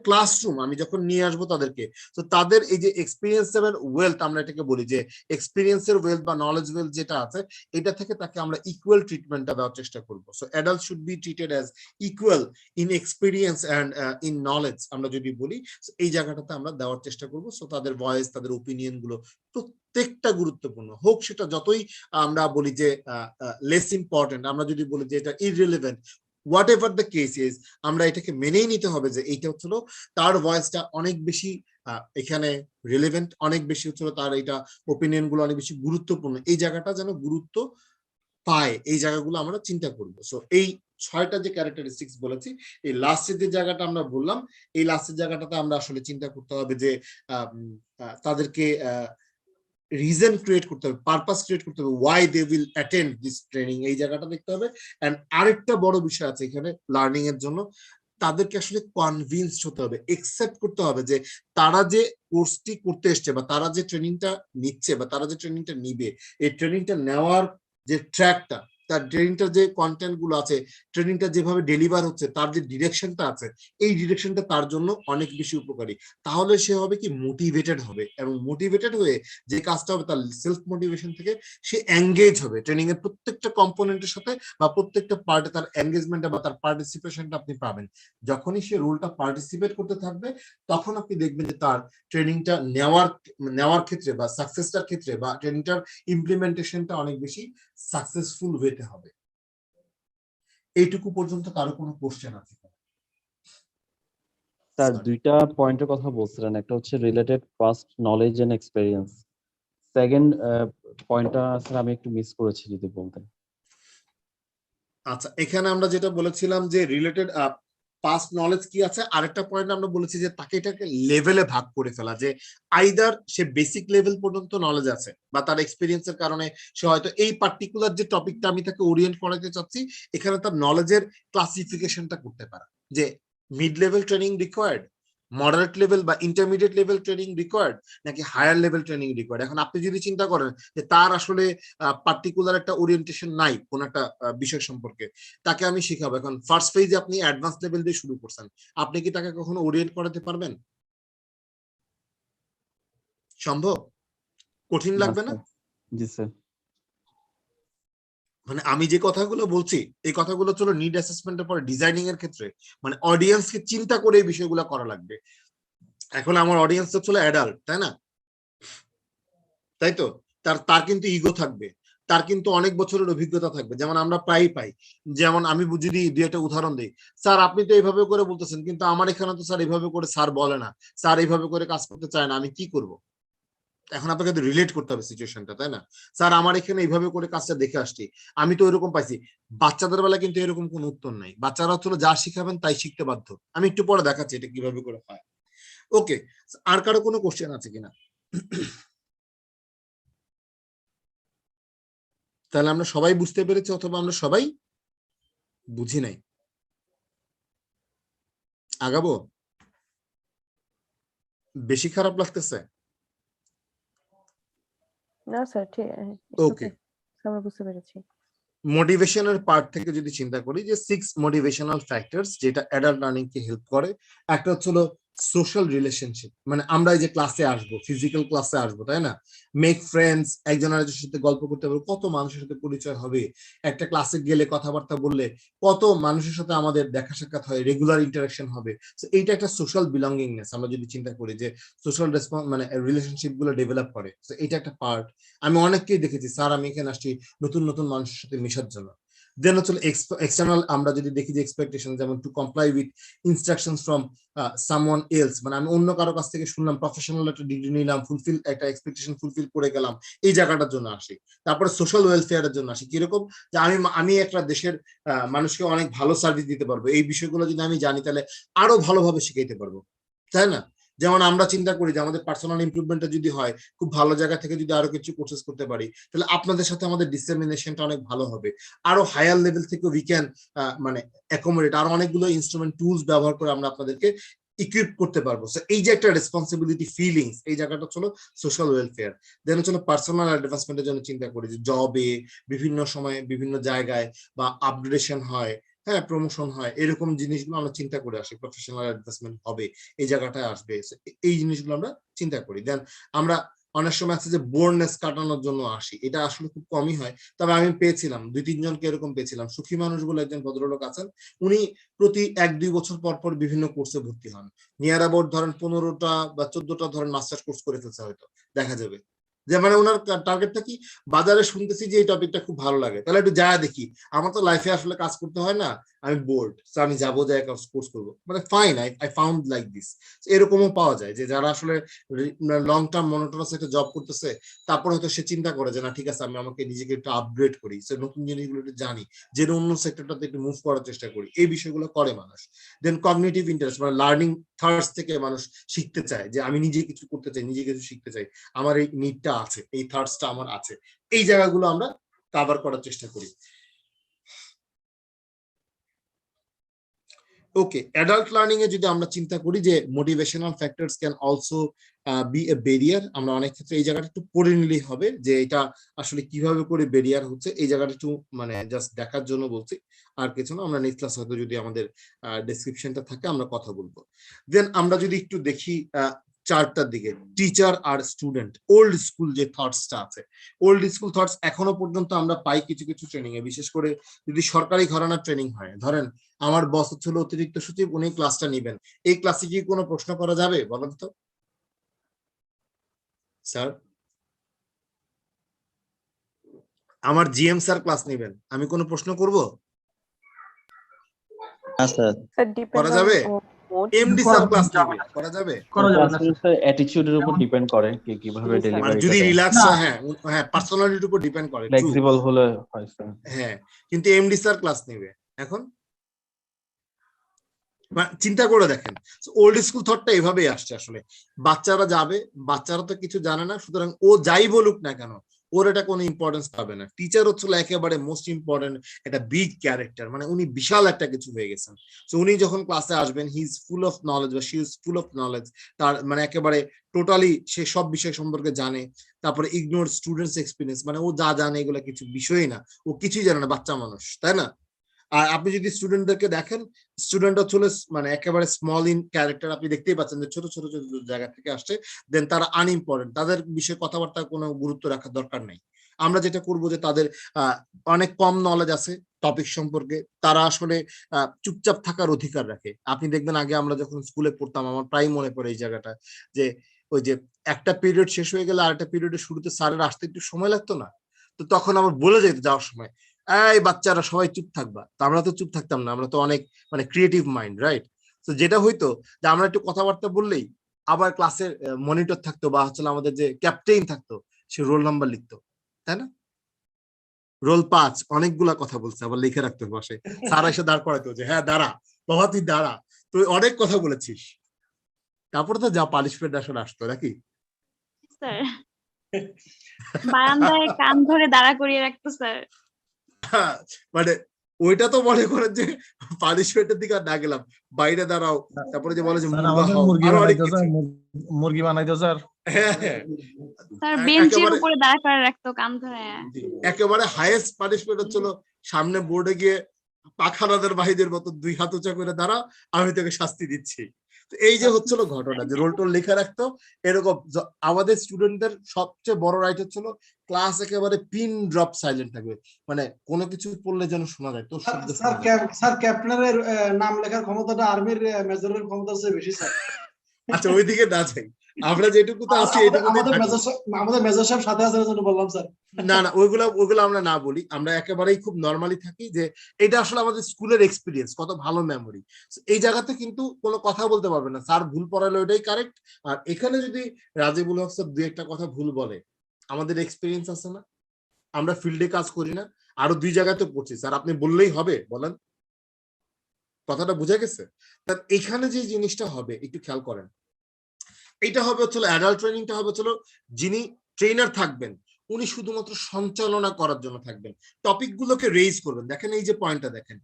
ক্লাসরুম আমি যখন নিয়ে আসবো তাদেরকে, তো তাদের এই যে এক্সপিরিয়েন্স এবং ওয়েলথ, আমরা এটাকে বলি যে এক্সপিরিয়েন্সের ওয়েলথ বা নলেজ ওয়েলথ যেটা আছে, এটা থেকে তাকে আমরা ইকুয়াল ট্রিটমেন্টটা দেওয়ার চেষ্টা করবো। So adult should be treated as equal in experience and in knowledge, আমরা যদি বলি এই জায়গাটাতে আমরা দেওয়ার চেষ্টা করবো। সো তাদের ভয়েস, তাদের ওপিনিয়ন গুলো প্রত্যেকটা গুরুত্বপূর্ণ হোক, সেটা যতই আমরা বলি যে লেস ইম্পর্টেন্ট, আমরা যদি বলি যে এটা irrelevant, whatever the case is, আমরা এটাকে মেনেই নিতে হবে যে এইটা হচ্ছিল তার ভয়েসটা অনেক বেশি এখানে রিলেভেন্ট, অনেক বেশি হচ্ছিল তার এটা ওপিনিয়ন গুলো অনেক বেশি গুরুত্বপূর্ণ, এই জায়গাটা যেন গুরুত্ব পায়, এই জায়গাগুলো আমরা চিন্তা করবো। সো এই 6টা যে ক্যারেক্টারিস্টিক্স বলেছি, এই লাস্টের যে জায়গাটা আমরা বললাম, এই লাস্টের জায়গাটাতে আমরা আসলে চিন্তা করতে হবে যে তাদেরকে রিজন ক্রিয়েট করতে হবে, পারপাস ক্রিয়েট করতে হবে, why they will attend this training, এই জায়গাটা দেখতে হবে। এন্ড আরেকটা বড় বিষয় আছে এখানে লার্নিং এর জন্য, তাদেরকে আসলে কনভিন্সড হতে হবে, একসেপ্ট করতে হবে যে তারা যে কোর্সটি করতে এসছে বা তারা যে ট্রেনিংটা নিচ্ছে বা তারা যে ট্রেনিংটা নিবে, এই ট্রেনিংটা নেওয়ার যে ট্র্যাকটা, তার ট্রেনিংটার যে কন্টেন্ট গুলো আছে, ট্রেনিংটা যেভাবে ডেলিভার হচ্ছে, তার যে ডিরেকশনটা আছে, এই ডিরেকশনটা তার জন্য অনেক বেশি উপকারী। তাহলে সে হবে কি মোটিভেটেড হবে, এবং মোটিভেটেড হয়ে যে কাজটা হবে তার সেলফ মোটিভেশন থেকে সে এঙ্গেজ হবে ট্রেনিং এর প্রত্যেকটা কম্পোনেন্টের সাথে বা প্রত্যেকটা পার্টে তার এঙ্গেজমেন্টটা বা তার পার্টিসিপেশনটা আপনি পাবেন। যখনই সে রোলটা পার্টিসিপেট করতে থাকবে তখন আপনি দেখবেন যে তার ট্রেনিংটা নেওয়ার ক্ষেত্রে বা সাকসেসটার ক্ষেত্রে বা ট্রেনিংটার ইমপ্লিমেন্টেশনটা অনেক বেশি সাকসেসফুল হতে হবে। এইটুকু পর্যন্ত কারো কোনো কোশ্চেন আছে? স্যার দুইটা পয়েন্টের কথা বলছিলেন, একটা হচ্ছে related past knowledge and experience, second পয়েন্টটা স্যার আমি একটু মিস করেছি, যদি বলতেন। আচ্ছা, এখানে আমরা যেটা বলেছিলাম যে রিলেটেড পাস্ট নলেজ কি আছে, আরেকটা পয়েন্ট আমরা বলেছি যে তাকে এটাকে লেভেলে ভাগ করে ফেলা, যে আইদার সে বেসিক লেভেল পর্যন্ত নলেজ আছে বা তার এক্সপেরিয়েন্সের কারণে সে হয়তো এই পার্টিকুলার যে টপিকটা আমি তাকে ওরিয়েন্ট করাতে চাচ্ছি এখানে তার নলেজের ক্লাসিফিকেশনটা করতে পারা, যে mid level training required, moderate level বা ইন্টারমিডিয়েট লেভেল ট্রেনিং রিকোয়ার্ড, নাকি হায়ার লেভেল ট্রেনিং রিকোয়ার্ড। এখন আপনি যদি চিন্তা করেন যে তার আসলে পার্টিকুলার একটা ওরিয়েন্টেশন নাই কোন একটা বিষয় সম্পর্কে, তাকে আমি শিখাবো, এখন ফার্স্ট ফেজে আপনি অ্যাডভান্স লেভেল দিয়ে শুরু করছেন, আপনি কি তাকে কখনো ওরিয়েন্ট করাতে পারবেন? সম্ভব? কঠিন লাগবে না? জি স্যার। মানে আমি যে কথাগুলো বলছি এই কথাগুলো চলো নিড অ্যাসেসমেন্টের পরে ডিজাইনিং এর ক্ষেত্রে মানে অডিয়েন্সকে চিন্তা করে এই বিষয়গুলো করা লাগবে। এখন আমার অডিয়েন্স তো চলো অ্যাডাল্ট, তাই না? তাই তো, তার কিন্তু ইগো থাকবে, তার কিন্তু অনেক বছরের অভিজ্ঞতা থাকবে, যেমন আমরা প্রায়ই পাই। যেমন আমি যদি দুই একটা উদাহরণ দিই, স্যার আপনি তো এইভাবে করে বলতেছেন কিন্তু আমার এখানে তো স্যার এইভাবে করে স্যার বলে না, স্যার এইভাবে করে কাজ করতে চায় না, আমি কি করব? এখন আপনাকে রিলেট করতে হবে সিচুয়েশনটা, তাই না? স্যার আমার এখানে এইভাবে করে কাজটা দেখে আসছি, আমি তো এরকম পাইছি। বাচ্চাদের বেলা কিন্তু এরকম কোনো উত্তর নাই, বাচ্চারা হচ্ছিল যা শিখাবেন তাই শিখতে বাধ্য। আমি একটু পরে দেখাচ্ছি এটা কিভাবে করে হয়। ওকে, আর কারো কোনো কোশ্চেন আছে কিনা? তাহলে আমরা সবাই বুঝতে পেরেছি অথবা আমরা সবাই বুঝি নাই? আগাবো? বেশি খারাপ লাগতেছে? না স্যার, ঠিক ওকে, আমরা বুঝতে পেরেছি। মোটিভেশনের পার্ট থেকে যদি চিন্তা করি যে 6 মোটিভেশনাল ফ্যাক্টরস যেটা অ্যাডাল্ট লার্নিং কে হেল্প করে, একটা হচ্ছে সোশ্যাল রিলেশনশিপ, মানে আমরা এই যে ক্লাসে আসবো, ফিজিক্যাল ক্লাসে আসবো, তাই না? মেক ফ্রেন্ডস, একজন আরেকজনের সাথে গল্প করতে পারবো, কত মানুষের সাথে পরিচয় হবে, একটা ক্লাসে গেলে কথাবার্তা বললে কত মানুষের সাথে আমাদের দেখা সাক্ষাৎ হয়, রেগুলার ইন্টারাকশন হবে। এইটা একটা সোশ্যাল বিলঙ্গিংনেস, আমরা যদি চিন্তা করি যে সোশ্যাল রেসপন্স মানে রিলেশনশিপ গুলো ডেভেলপ করে, এটা একটা পার্ট। আমি অনেককেই দেখেছি স্যার আমি এখানে আসছি নতুন নতুন মানুষের সাথে মেশার জন্য। দেন হচ্ছে এক্সটার্নাল, আমরা যদি দেখি যে এক্সপেকটেশন, যেমন to comply with instructions from someone else, মানে আমি অন্য কারো কাছ থেকে শুনলাম, প্রফেশনাল একটা ডিগ্রি নিলাম, ফুলফিল একটা এক্সপেকটেশন ফুলফিল করে গেলাম, এই জায়গাটার জন্য আসি। তারপরে সোশ্যাল ওয়েলফেয়ারের জন্য আসি, কিরকম যে আমি একটা দেশের মানুষকে অনেক ভালো সার্ভিস দিতে পারবো, এই বিষয়গুলো যদি আমি জানি তাহলে আরো ভালোভাবে শিখাইতে পারবো, তাই না? যেমন আমরা চিন্তা করি যে আমাদের পার্সোনাল ইমপ্রুভমেন্টটা যদি হয়, খুব ভালো জায়গা থেকে যদি আরো কিছু কোর্সেস করতে পারি, তাহলে আপনাদের সাথে আমাদের ডিসেমিনেশনটা অনেক ভালো হবে। আরো হায়ার লেভেল থেকে উই ক্যান মানে অ্যাকোমোডেট আরো অনেকগুলো ইনস্ট্রুমেন্ট টুলস ব্যবহার করে আমরা আপনাদেরকে ইকুইপ করতে পারবো। এই যে একটা রেসপন্সিবিলিটি ফিলিংস, এই জায়গাটা হলো সোশ্যাল ওয়েলফেয়ার। দেন হচ্ছে পার্সোনাল অ্যাডভান্সমেন্টের জন্য চিন্তা করি যে জবে বিভিন্ন সময় বিভিন্ন জায়গায় বা আপগ্রেডেশন হয়, হ্যাঁ প্রমোশন হয়, এরকম জিনিসগুলো আমরা চিন্তা করে আসি, প্রফেশনাল অ্যাডভান্সমেন্ট হবে এই জায়গাটায় আসবে, এই জিনিসগুলো আমরা চিন্তা করি। দেন আমরা অনেক সময় আছে যে বোরনেস কাটানোর জন্য আসি, এটা আসলে খুব কমই হয়, তবে আমি পেয়েছিলাম 2-3 জনকে এরকম পেয়েছিলাম। সুখী মানুষগুলো, একজন ভদ্রলোক আছেন, উনি প্রতি 1-2 বছর পর পর বিভিন্ন কোর্সে ভর্তি হন, নিয়ার অ্যাবাউট ধরেন 15টা বা 14টা ধরেন মাস্টার্স কোর্স করে ফেলছে হয়তো, দেখা যাবে যে মানে ওনার টার্গেটটা কি, বাজারে শুনতেছি যে এই টপিকটা খুব ভালো লাগে, তাহলে একটু যা দেখি, আমার তো লাইফে আসলে কাজ করতে হয় না, আমি বোর্ড, তো আমি যাবো, যাই কোর্স করবো, মানে fine, I found like this. এরকমও পাওয়া যায় যে যারা আসলে লং টার্ম মনোটোনাস একটা জব করতেছে, তারপর হয়তো সে চিন্তা করে যে না ঠিক আছে, আমি আমাকে নিজেকে একটু আপগ্রেড করি, নতুন জিনিসগুলো একটু জানি, যে অন্য সেক্টরটাতে একটু মুভ করার চেষ্টা করি, এই বিষয়গুলো করে মানুষ। দেন কগনিটিভ ইন্টারেস্ট, মানে লার্নিং থার্স্ট থেকে মানুষ শিখতে চায়, যে আমি নিজে কিছু করতে চাই, নিজে কিছু শিখতে চাই, আমার এই নিডটা আছে, এই থার্স্টটা আমার আছে, এই জায়গাগুলো আমরা কভার করার চেষ্টা করি। ওকে, অ্যাডাল্ট লার্নিং এ যদি আমরা চিন্তা করি যে motivational factors can also B a barrier, আমরা অনেক ক্ষেত্রে এই জায়গাটা একটু পড়ে নিলেই হবে যে এটা আসলে কিভাবে করে ব্যারিয়ার হচ্ছে, এই জায়গাটা একটু মানে জাস্ট দেখার জন্য বলছি, আর কিছু না। আমরা নেক্সট ক্লাস হয়তো যদি আমাদের ডেসক্রিপশনটা থাকে আমরা কথা বলবো। দেন আমরা যদি একটু দেখি চারটার দিকে, টিচার আর স্টুডেন্ট, ওল্ড স্কুল যে থটসটা আছে, ওল্ড স্কুল থটস এখনো পর্যন্ত আমরা পাই কিছু কিছু ট্রেনিং এ, বিশেষ করে যদি সরকারি ঘরানার ট্রেনিং হয়। ধরেন আমার বস হচ্ছিল অতিরিক্ত সচিব, উনি ক্লাসটা নিবেন, এই ক্লাসে কি কোনো প্রশ্ন করা যাবে বলেন তো স্যার? আমার জিএম স্যার ক্লাস নিবেন, আমি কোনো প্রশ্ন করব? করা যাবে? এমডি স্যার ক্লাস নিবে, করা যাবে? স্যার অ্যাটিটিউডের উপর ডিপেন্ড করে কে কিভাবে ডেলিভারি, যদি রিল্যাক্স হ্যাঁ হ্যাঁ পার্সোনালিটির উপর ডিপেন্ড করে, ফ্লেক্সিবল হলে হয় স্যার। হ্যাঁ, কিন্তু এমডি স্যার ক্লাস নেবে। এখন চিন্তা করে দেখেন, ওল্ড স্কুল থটটা এভাবেই আসছে আসলে। বাচ্চারা যাবে, বাচ্চারা তো কিছু জানে না, সুতরাং ও যাই বলুক না কেন ওর এটা কোনো ইম্পর্টেন্স পাবে না। টিচার হচ্ছিল একেবারে মোস্ট ইম্পর্টেন্ট একটা বিগ ক্যারেক্টার, মানে উনি বিশাল একটা কিছু হয়ে গেছেন। তো উনি যখন ক্লাসে আসবেন, he is full of knowledge বা she is full of knowledge, তার মানে একেবারে টোটালি সে সব বিষয় সম্পর্কে জানে। তারপরে ইগনোর স্টুডেন্টস এক্সপিরিয়েন্স, মানে ও যা জানে এগুলো কিছু বিষয়ই না, ও কিছুই জানে না, বাচ্চা মানুষ, তাই না? আর আপনি যদি স্টুডেন্টদেরকে দেখেন, স্টুডেন্ট হচ্ছে মানে একেবারে স্মল ইন ক্যারেক্টার, আপনি দেখতেই পাচ্ছেন যে ছোট ছোট ছোট জায়গা থেকে আসছে, দেন তারা আনইম্পর্টেন্ট, তাদের বিষয়ে কথাবার্তা কোনো গুরুত্ব রাখার দরকার নেই। আমরা যেটা করব যে তাদের অনেক কম নলেজ আছে টপিক সম্পর্কে, তারা আসলে চুপচাপ থাকার অধিকার রাখে। আপনি দেখবেন আগে আমরা যখন স্কুলে পড়তাম, আমার প্রায় মনে পড়ে এই জায়গাটা, যে ওই যে একটা পিরিয়ড শেষ হয়ে গেলে আরেকটা পিরিয়ডের শুরুতে স্যারের আসতে একটু সময় লাগতো না, তো তখন আমার বলে যেত যাওয়ার সময়, এই বাচ্চারা সবাই চুপ থাকবা। তো আমরা তো চুপ থাকতাম না, আমরা তো অনেক মানে ক্রিয়েটিভ মাইন্ড, রাইট? তো যেটা হইতো যে আমরা একটু কথাবার্তা বললেই আবার ক্লাসের মনিটর থাকতো বা হচ্ছে আমাদের যে ক্যাপ্টেইন থাকতো, সে রোল নাম্বার লিখতো, তাই না? রোল 5 অনেকগুলা কথা বলছে, আবার লিখে রাখতো বসে, স্যার এসে দাঁড় করাইতো যে হ্যাঁ দাঁড়া বাবা, তুই দাঁড়া, তুই অনেক কথা বলেছিস। তারপরে তো যা পানিশমেন্ট আসলে আসতো নাকি স্যার? বারান্দায় কান ধরে দাঁড়া করিয়ে রাখতো স্যার। মানে ওইটা তো মনে করেন যে পানিশমেন্টের দিকে না গেলাম, বাইরে দাঁড়াও, তারপরে যে বলে যে মুরগি বানাইতো স্যার। স্যার বেঞ্চের উপরে দাঁড়া করে রাখতো কান ধরে। একেবারে হাইয়েস্ট পানিশমেন্ট হচ্ছিল সামনে বোর্ডে গিয়ে পাখানাদের বাহিদের মতো 2 হাত উঁচা করে দাঁড়া, আমি তোকে শাস্তি দিচ্ছি। এই যে হচ্ছিল ঘটনা, যে রোল টোল লেখা রাখতো এরকম। আমাদের স্টুডেন্টদের সবচেয়ে বড় রাইট হচ্ছিল ক্লাস একেবারে পিন ড্রপ সাইলেন্ট থাকবে, মানে কোনো কিছু পড়লে যেন শোনা যায়। তো স্যার ক্যাপ্টেনের নাম লেখার ক্ষমতাটা আর্মির মেজরের ক্ষমতার চেয়ে বেশি স্যার। আচ্ছা ওইদিকে না যাই, আমরা যেটুকু তো আছি এটুকু। আমাদের মেজর সাহেব সাথে আসার জন্য বললাম স্যার। না না, ওইগুলো আমরা না বলি, আমরা একেবারেই খুব নরমালি থাকি, যে এটা আসলে আমাদের স্কুলের এক্সপিরিয়েন্স, কত ভালো মেমোরি। এই জায়গাতে কিন্তু কোনো কথা বলতে পারবে না, স্যার ভুল পড়ালে ওইটাই কারেক্ট। আর এখানে যদি রাজিবুল হক স্যার 2-1টা কথা ভুল বলে, আমাদের এক্সপিরিয়েন্স আছে না, আমরা ফিল্ডে কাজ করি না, আরো 2 জায়গায় তো পড়ছি, স্যার আপনি বললেই হবে, বলেন। কথাটা বুঝা গেছে? এখানে যে জিনিসটা হবে একটু খেয়াল করেন, এটা হবে হচ্ছিল অ্যাডাল্ট ট্রেনিংটা হবে হচ্ছিল, যিনি ট্রেনার থাকবেন উনি শুধুমাত্র সঞ্চালনা করার জন্য থাকবেন, টপিক গুলোকে রেইজ করবেন। দেখেন এই যে পয়েন্টটা দেখেন,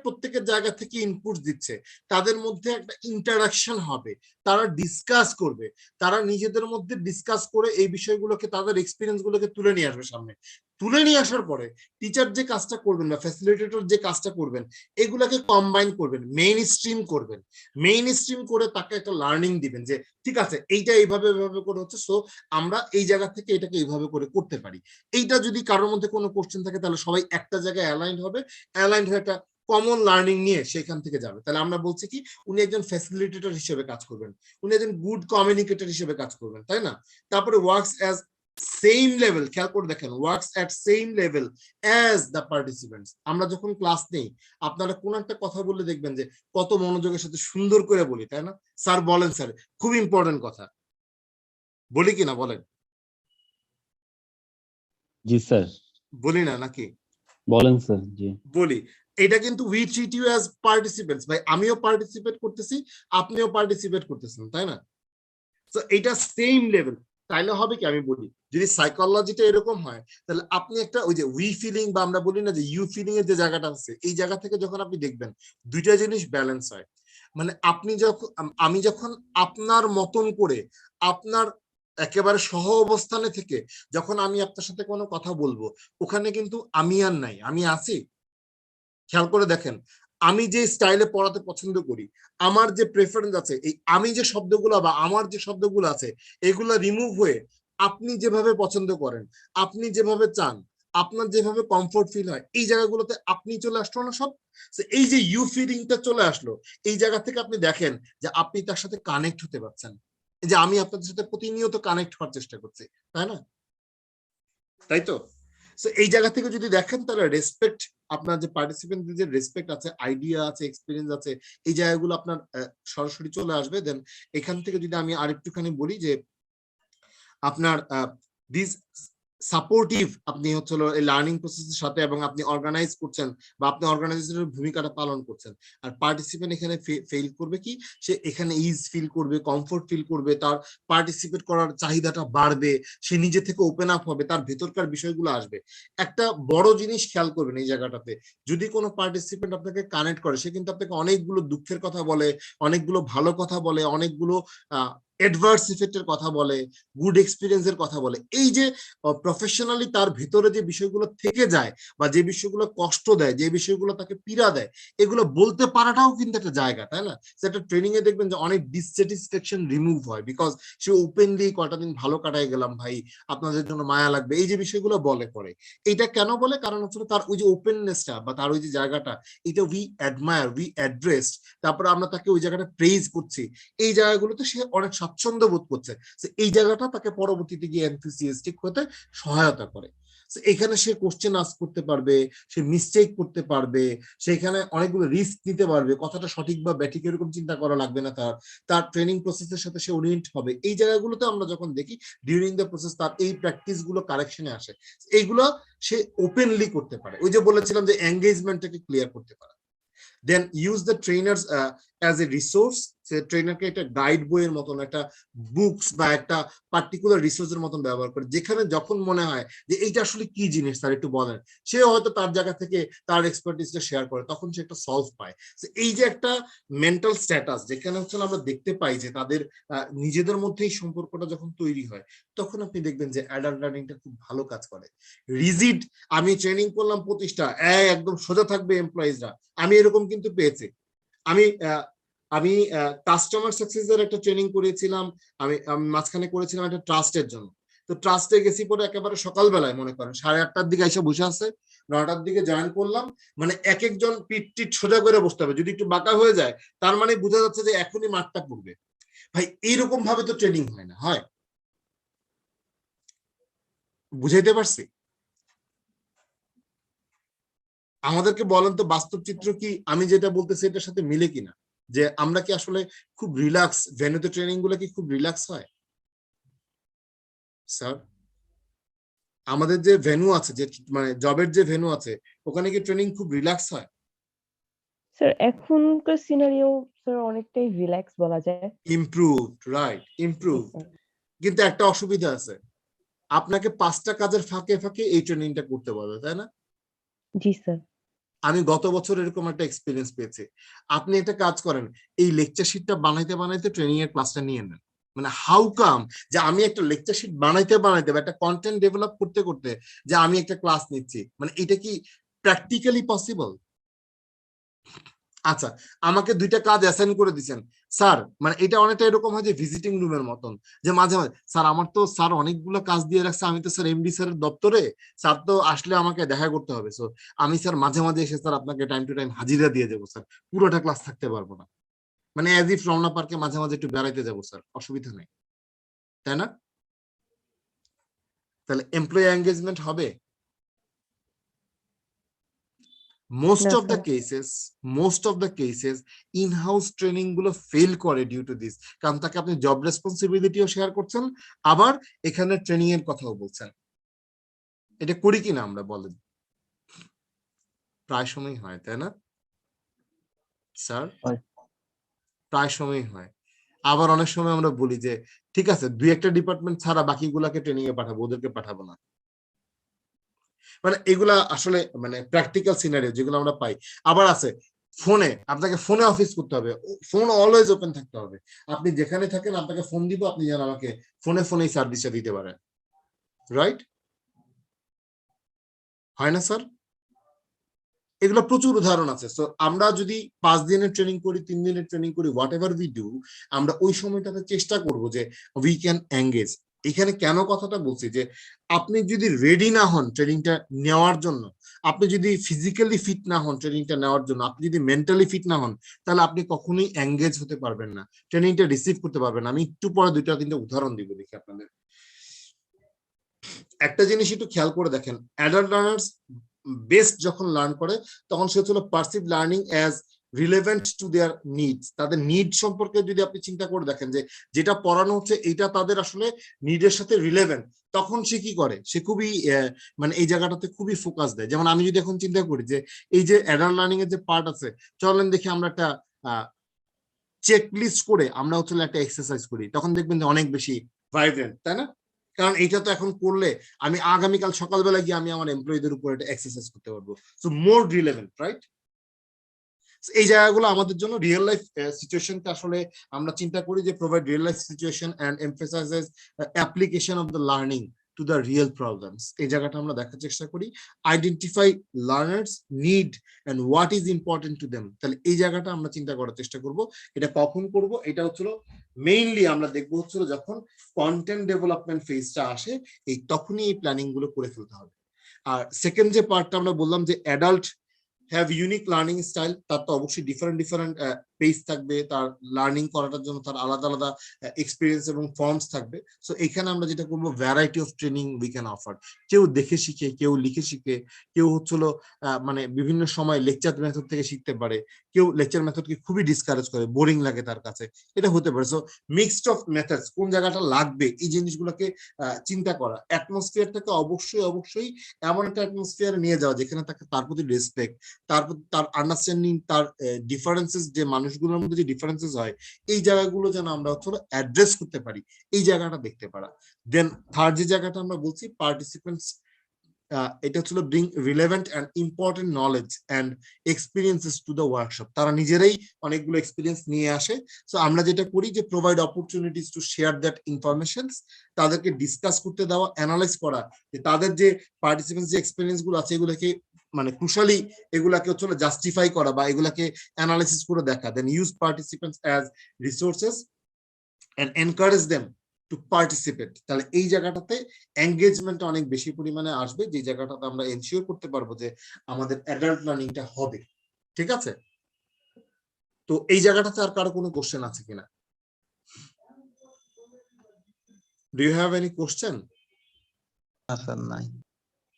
প্রত্যেকের জায়গা থেকে ইনপুট দিচ্ছে, তাদের মধ্যে একটা ইন্টারাকশন হবে, তারা ডিসকাস করবে, তারা নিজেদের মধ্যে ডিসকাস করে এই বিষয়গুলোকে, তাদের এক্সপিরিয়েন্স গুলোকে তুলে নিয়ে আসবে সামনে। তুলে নিয়ে আসার পরে টিচার যে কাজটা করবেন বা ফ্যাসিলিটেটর যে কাজটা করবেন, এগুলাকে কম্বাইন করবেন, মেইন স্ট্রিম করে তাকে একটা লার্নিং দিবেন যে ঠিক আছে এইটা এইভাবে করে হচ্ছে, সো আমরা এই জায়গা থেকে এটাকে এইভাবে করে করতে পারি। এইটা যদি কারোর মধ্যে কোনো কোশ্চেন থাকে তাহলে সবাই একটা জায়গায় অ্যালাইন্ড হয়ে একটা কমন লার্নিং নিয়ে সেখান থেকে যাবে। তাহলে আমরা বলছি কি, উনি একজন ফ্যাসিলিটেটর হিসেবে কাজ করবেন, উনি একজন গুড কমিউনিকেটর হিসেবে কাজ করবেন, তাই না? তারপরে ওয়ার্কস অ্যাজ সেম লেভেল, খেয়াল করে দেখেন, works at same level as the participants. আমরা যখন ক্লাস নেই, আপনারা কোন একটা কথা বললে দেখবেন যে কত মনোযোগের সাথে সুন্দর করে বলি, তাই না? স্যার বলেন, স্যার খুব ইম্পর্টেন্ট কথা বলি কিনা বলেন? জি স্যার। বলি না নাকি? বলেন স্যার। জি বলি। এটা কিন্তু we treat you as participants, ভাই আমিও পার্টিসিপেট করতেছি, আপনিও পার্টিসিপেট করতেছেন, তাই না? তো এটা সেম লেভেল। তাইলে হবে কি, আমি বলি যদি সাইকোলজিটা এরকম হয় তাহলে আপনি একটা ওই যে উই ফিলিং বা আমরা বলি না যে ইউ ফিলিং এর যে জায়গাটা আছে এই জায়গা থেকে যখন আপনি দেখবেন দুইটা জিনিস ব্যালেন্স হয়, মানে আপনি যখন আমি যখন আপনার মতন করে আপনার একেবারে সহ অবস্থানে থেকে যখন আমি আপনার সাথে কোনো কথা বলবো ওখানে কিন্তু আমি আর নাই, আমি আছি। খেয়াল করে দেখেন আমি যে স্টাইলে পড়াতে পছন্দ করি, আমার যে প্রেফারেন্স আছে, এই আমি যে শব্দগুলো বা আমার যে শব্দগুলো আছে এগুলো রিমুভ হয়ে আপনি যেভাবে পছন্দ করেন, আপনি যেভাবে চান, আপনার যেভাবে কমফোর্ট ফিল হয় এই জায়গাগুলোতে আপনি চলে আসলো না সব। এই যে ইউ ফিলিংটা চলে আসলো এই জায়গা থেকে আপনি দেখেন যে আপনি তার সাথে কানেক্ট হতে পারছেন, যে আমি আপনাদের সাথে প্রতিনিয়ত কানেক্ট হওয়ার চেষ্টা করছি, তাই না? তাই তো? এই জায়গা থেকে যদি দেখেন তাহলে রেসপেক্ট, আপনার যে পার্টিসিপেন্টদের যে রেসপেক্ট আছে, আইডিয়া আছে, এক্সপিরিয়েন্স আছে, এই জায়গাগুলো আপনার সরাসরি চলে আসবে। দেন এখান থেকে যদি আমি আরেকটুখানি বলি যে আপনার দিস সাপোর্টিভ আপনি হচ্ছে এই লার্নিং প্রসেসের সাথে এবং আপনি অর্গানাইজ করছেন বা আপনি অর্গানাইজেশনের ভূমিকাটা পালন করছেন। আর পার্টিসিপেন্ট এখানে ফেল করবে কি, সে এখানে ইজ ফিল করবে, কমফোর্ট ফিল করবে, তার পার্টিসিপেট করার চাহিদাটা বাড়বে, সে নিজে থেকে ওপেন আপ হবে, তার ভেতরকার বিষয়গুলো আসবে। একটা বড় জিনিস খেয়াল করবেন এই জায়গাটাতে, যদি কোনো পার্টিসিপেন্ট আপনাকে কানেক্ট করে সে কিন্তু আপনাকে অনেকগুলো দুঃখের কথা বলে, অনেকগুলো ভালো কথা বলে, অনেকগুলো অ্যাডভার্স ইফেক্টের কথা বলে, গুড এক্সপিরিয়েন্সের কথা বলে। এই যে প্রফেশনালি তার ভিতরে যে বিষয়গুলো থেকে যায় বা যে বিষয়গুলো কষ্ট দেয়, যে বিষয়গুলো তাকে পীড়া দেয়, এগুলো বলতে পারাটাও কিন্তু একটা জায়গা, তাই না? সেটা ট্রেনিং এ দেখবেন যে অনেক ডিসস্যাটিসফ্যাকশন রিমুভ হয়, বিকজ সে ওপেনলি কয়টা দিন ভালো কাটায় গেলাম ভাই, আপনাদের জন্য মায়া লাগবে, এই যে বিষয়গুলো বলে করে। এটা কেন বলে? কারণ হচ্ছে তার ওই যে ওপেননেসটা বা তার ওই যে জায়গাটা, এটা উই অ্যাডমায়ার, উই অ্যাড্রেসড, তারপরে আমরা তাকে ওই জায়গাটা প্রেইজ করছি, এই জায়গাগুলোতে সে অনেক স্বাচ্ছন্দ্য বোধ করছে। এই জায়গাটা তাকে পরবর্তীতে গিয়ে এনথুসিয়াস্টিক হতে সহায়তা করে। এখানে সে কোশ্চেন আস্ক করতে পারবে, সে মিস্টেক করতে পারবে, সেখানে অনেকগুলো রিস্ক নিতে পারবে, কথাটা সঠিক বা ব্যাঠিক এরকম চিন্তা করা লাগবে না, তার ট্রেনিং প্রসেসের সাথে সে ওরিয়েন্ট হবে। এই জায়গাগুলোতে আমরা যখন দেখি ডিউরিং দ্য প্রসেস তার এই প্র্যাকটিস গুলো কারেকশনে আসে, এইগুলো সে ওপেনলি করতে পারে। ওই যে বলেছিলাম যে এঙ্গেজমেন্টটাকে ক্লিয়ার করতে পারে। Then use the trainers as a resource, সে ট্রেনারকে একটা গাইড বইয়ের মতন, একটা বুকস বা একটা পার্টিকুলার রিসোর্সের মতন ব্যবহার করে, যেখানে যখন মনে হয় যে এইটা আসলে কি জিনিস স্যার একটু বলেন, সে হয়তো তার জায়গা থেকে তার এক্সপার্টিসটা শেয়ার করে, তখন সে একটা সলভ পায়। এই যে একটা মেন্টাল স্ট্যাটাস যেখানে হচ্ছে আমরা দেখতে পাই যে তাদের নিজেদের মধ্যেই সম্পর্কটা যখন তৈরি হয়, তখন আপনি দেখবেন যে অ্যাডাল্ট লার্নিংটা খুব ভালো কাজ করে। রিজিড আমি ট্রেনিং করলাম 25টা একদম সোজা থাকবে এমপ্লয়িজরা, আমি এরকম কিন্তু পেয়েছি। আমি কাস্টমার সাকসেসের একটা ট্রেনিং করেছিলাম, আমি মাঝখানে করেছিলাম একটা ট্রাস্টের জন্য। তো ট্রাস্টে গেছি পরে একেবারে সকালবেলায়, মনে করেন 8:30টার দিকে এসে বসে আছে, 9টার দিকে জয়েন করলাম। মানে এক একজন পিঠ টিট সোজা করে বসতে হবে, যদি একটু বাঁকা হয়ে যায় তার মানে বোঝা যাচ্ছে যে এখনই মাঠটা পড়বে। ভাই এইরকম ভাবে তো ট্রেনিং হয় না, হয়? বুঝাইতে পারছি? আমাদেরকে বলেন তো বাস্তব চিত্র কি আমি যেটা বলতেছি এটার সাথে মিলে কিনা, যে আমরা কি আসলে খুব রিল্যাক্স ভেন্যুতে ট্রেনিং গুলো কি খুব রিল্যাক্স হয় স্যার? আমাদের যে ভেন্যু আছে, যে মানে জবের যে ভেন্যু আছে, ওখানে কি ট্রেনিং খুব রিল্যাক্স হয়? স্যার এখনকার সিনারিও স্যার অনেকটাই রিল্যাক্স বলা যায়। Improved, right, improve. কিন্তু একটা অসুবিধা আছে, আপনাকে 5টা কাজের ফাঁকে ফাঁকে এই ট্রেনিংটা করতে বলে, তাই না? জি স্যার। আমি গত বছর এরকম একটা এক্সপিরিয়েন্স পেয়েছি। আপনি একটা কাজ করেন, এই লেকচার শিটটা বানাইতে বানাইতে ট্রেনিং এর ক্লাসটা নিয়ে নেন। মানে হাউ কাম যে আমি একটা লেকচার শিট বানাইতে বানাইতে বা একটা কন্টেন্ট ডেভেলপ করতে করতে যে আমি একটা ক্লাস নিচ্ছি, মানে এটা কি প্র্যাকটিক্যালি পসিবল? আচ্ছা, আমাকে 2টা কাজ অ্যাসাইন করে দিচ্ছেন স্যার, মানে এটা অনেকটা এরকম হয় যে ভিজিটিং রুমের মতন, যে মাঝে মাঝে স্যার আমার তো স্যার অনেকগুলো কাজ দিয়ে রাখছে, আমি তো স্যার এমডি স্যারের দপ্তরে, স্যার তো আসলে আমাকে দেখা করতে হবে, সো আমি স্যার মাঝে মাঝে এসে স্যার আপনাকে টাইম টু টাইম হাজিরা দিয়ে যাবো স্যার, পুরোটা ক্লাস থাকতে পারবো না। মানে অ্যাজ ইফ রমনা পার্কে মাঝে মাঝে একটু বেড়াইতে যাবো স্যার, অসুবিধা নেই, তাই না? তাহলে এমপ্লয়ি এঙ্গেজমেন্ট হবে? most না of the sir. cases in-house training গুলো ফেল করে ডিউ টু দিস, কারণ তাকে আপনি জব রেসপন্সিবিলিটিও শেয়ার করছেন, আবার এখানে ট্রেনিং এর কথাও বলছেন। এটা করি কিনা আমরা বলেন? প্রায় সময় হয়, তাই না স্যার? প্রায় সময় হয়। আবার অনেক সময় আমরা বলি যে ঠিক আছে 2-1টা ডিপার্টমেন্ট ছাড়া বাকিগুলাকে ট্রেনিং এ পাঠাবো, ওদেরকে পাঠাবো না। মানে এগুলা আসলে মানে প্র্যাকটিক্যাল সিনারিও যেগুলো আমরা পাই। আবার আছে ফোনে, আপনাকে ফোনে অফিস করতে হবে, ফোন অলওয়েজ ওপেন থাকতে হবে। আপনি যেখানে থাকেন আপনাকে ফোন দিব, আপনি যেন আমাকে ফোনে সার্ভিসটা দিতে পারেন, রাইট? হয় না স্যার? এগুলো প্রচুর উদাহরণ আছে। সো আমরা যদি 5 দিনের ট্রেনিং করি, 3 দিনের ট্রেনিং করি, হোয়াট এভার উই ডু, আমরা ওই সময়টাতে চেষ্টা করব যে উই ক্যান এঙ্গেজ। এখানে কেন কথাটা বলছি যে আপনি যদি রেডি না হন ট্রেনিংটা নেওয়ার জন্য, আপনি যদি ফিজিক্যালি ফিট না হন ট্রেনিংটা নেওয়ার জন্য, আপনি যদি মেন্টালি ফিট না হন, তাহলে আপনি কখনোই এঙ্গেজ হতে পারবেন না, ট্রেনিংটা রিসিভ করতে পারবেন না। আমি একটু পরে 2-3টা উদাহরণ দিব দেখি আপনাদের। একটা জিনিস একটু খেয়াল করে দেখেন, অ্যাডাল্ট লার্নার্স বেস্ট যখন লার্ন করে তখন সে হলো perceive learning as relevant to there needs. তাদের নিড সম্পর্কে যদি আপনি চিন্তা করে দেখেন যে যেটা পড়ানো হচ্ছে এটা তাদের আসলে নিডের সাথে রিলেভেন্ট, তখন সে কি করে, সে খুবই মানে এই জায়গাটাতে খুবই ফোকাস দেয়। যেমন আমি যদি এখন চিন্তা করি যে এই যে অ্যাডাল্ট লার্নিং এর যে পার্ট আছে, চলেন দেখি আমরা একটা চেক লিস্ট করে আমরা হচ্ছে একটা এক্সারসাইজ করি, তখন দেখবেন যে অনেক বেশি ভাইব্রেন্ট, তাই না? কারণ এটা তো এখন করলে আমি আগামীকাল সকালবেলা গিয়ে আমি আমার এমপ্লয়ীদের উপর এটা এক্সারসাইজ করতে পারবো। সো মোর রিলেভেন্ট, রাইট? এই জায়গাগুলো আমাদের জন্য রিয়েল লাইফ সিচুয়েশনটা আসলে আমরা চিন্তা করি যে provide real life situation and emphasises application of the learning to the real problems. এই জায়গাটা আমরা দেখার চেষ্টা করি, identify learners need and what is important to them. তাহলে এই জায়গাটা আমরা চিন্তা করার চেষ্টা করব। এটা কখন করব? এটা হচ্ছিল মেইনলি আমরা দেখবো হচ্ছিল যখন কন্টেন্ট ডেভেলপমেন্ট ফেজটা আসে, এই তখনই এই প্ল্যানিং গুলো করে ফেলতে হবে। আর সেকেন্ড যে পার্টটা আমরা বললাম যে adult have unique learning style, তার তো অবশ্যই ডিফারেন্ট পেজ থাকবে, তার লার্নিং করাটার জন্য তার আলাদা আলাদা এক্সপিরিয়েন্স এবং ফর্মস থাকবে। সো এখানে আমরা যেটা করবো, variety of training we can offer. কেউ দেখে শিখে, কেউ লিখে শিখে, কেউ হচ্ছিল মানে বিভিন্ন সময় লেকচার মেথড থেকে শিখতে পারে, কেউ লেকচার মেথডকে খুবই ডিসকারেজ করে, বোরিং লাগে তার কাছে, এটা হতে পারে। সো মিক্সড অফ মেথডস, কোন জায়গাটা লাগবে এই জিনিসগুলোকে চিন্তা করা। অ্যাটমসফিয়ারটাকে অবশ্যই এমন একটা অ্যাটমসফিয়ারে নিয়ে যাওয়া যেখানে তার প্রতি রেসপেক্ট, তার আন্ডারস্ট্যান্ডিং, তার ডিফারেন্সেস, যে মানুষগুলোর মধ্যে যে ডিফারেন্সেস হয় এই জায়গাগুলো যেন আমরা হচ্ছে অ্যাড্রেস করতে পারি, এই জায়গাটা দেখতে পারা। দেন থার্ড যে জায়গাটা আমরা বলছি পার্টিসিপেন্টস, এটা হচ্ছিল bring relevant and important knowledge and experiences to the workshop. তারা নিজেরাই অনেকগুলো এক্সপিরিয়েন্স নিয়ে আসে। সো আমরা যেটা করি যে provide opportunities to share that informations, তাদেরকে ডিসকাস করতে দেওয়া, অ্যানালাইজ করা যে তাদের যে পার্টিসিপেন্টস যে এক্সপিরিয়েন্স গুলো আছে এগুলোকে মানে ক্রুশালি এগুলাকে হচ্ছে জাস্টিফাই করা বা এগুলাকে অ্যানালাইসিস করে দেখা। Then use participants as resources and encourage them to participate. তাহলে এই জায়গাটাতে এঙ্গেজমেন্ট অনেক বেশি পরিমাণে আসবে, যে জায়গাটাতে আমরা এনশিওর করতে পারবো যে আমাদের অ্যাডাল্ট লার্নিংটা হবে। ঠিক আছে? তো এই জায়গাটাতে আর কারো কোনো কোশ্চেন আছে কিনা? Do you have any question? নাই।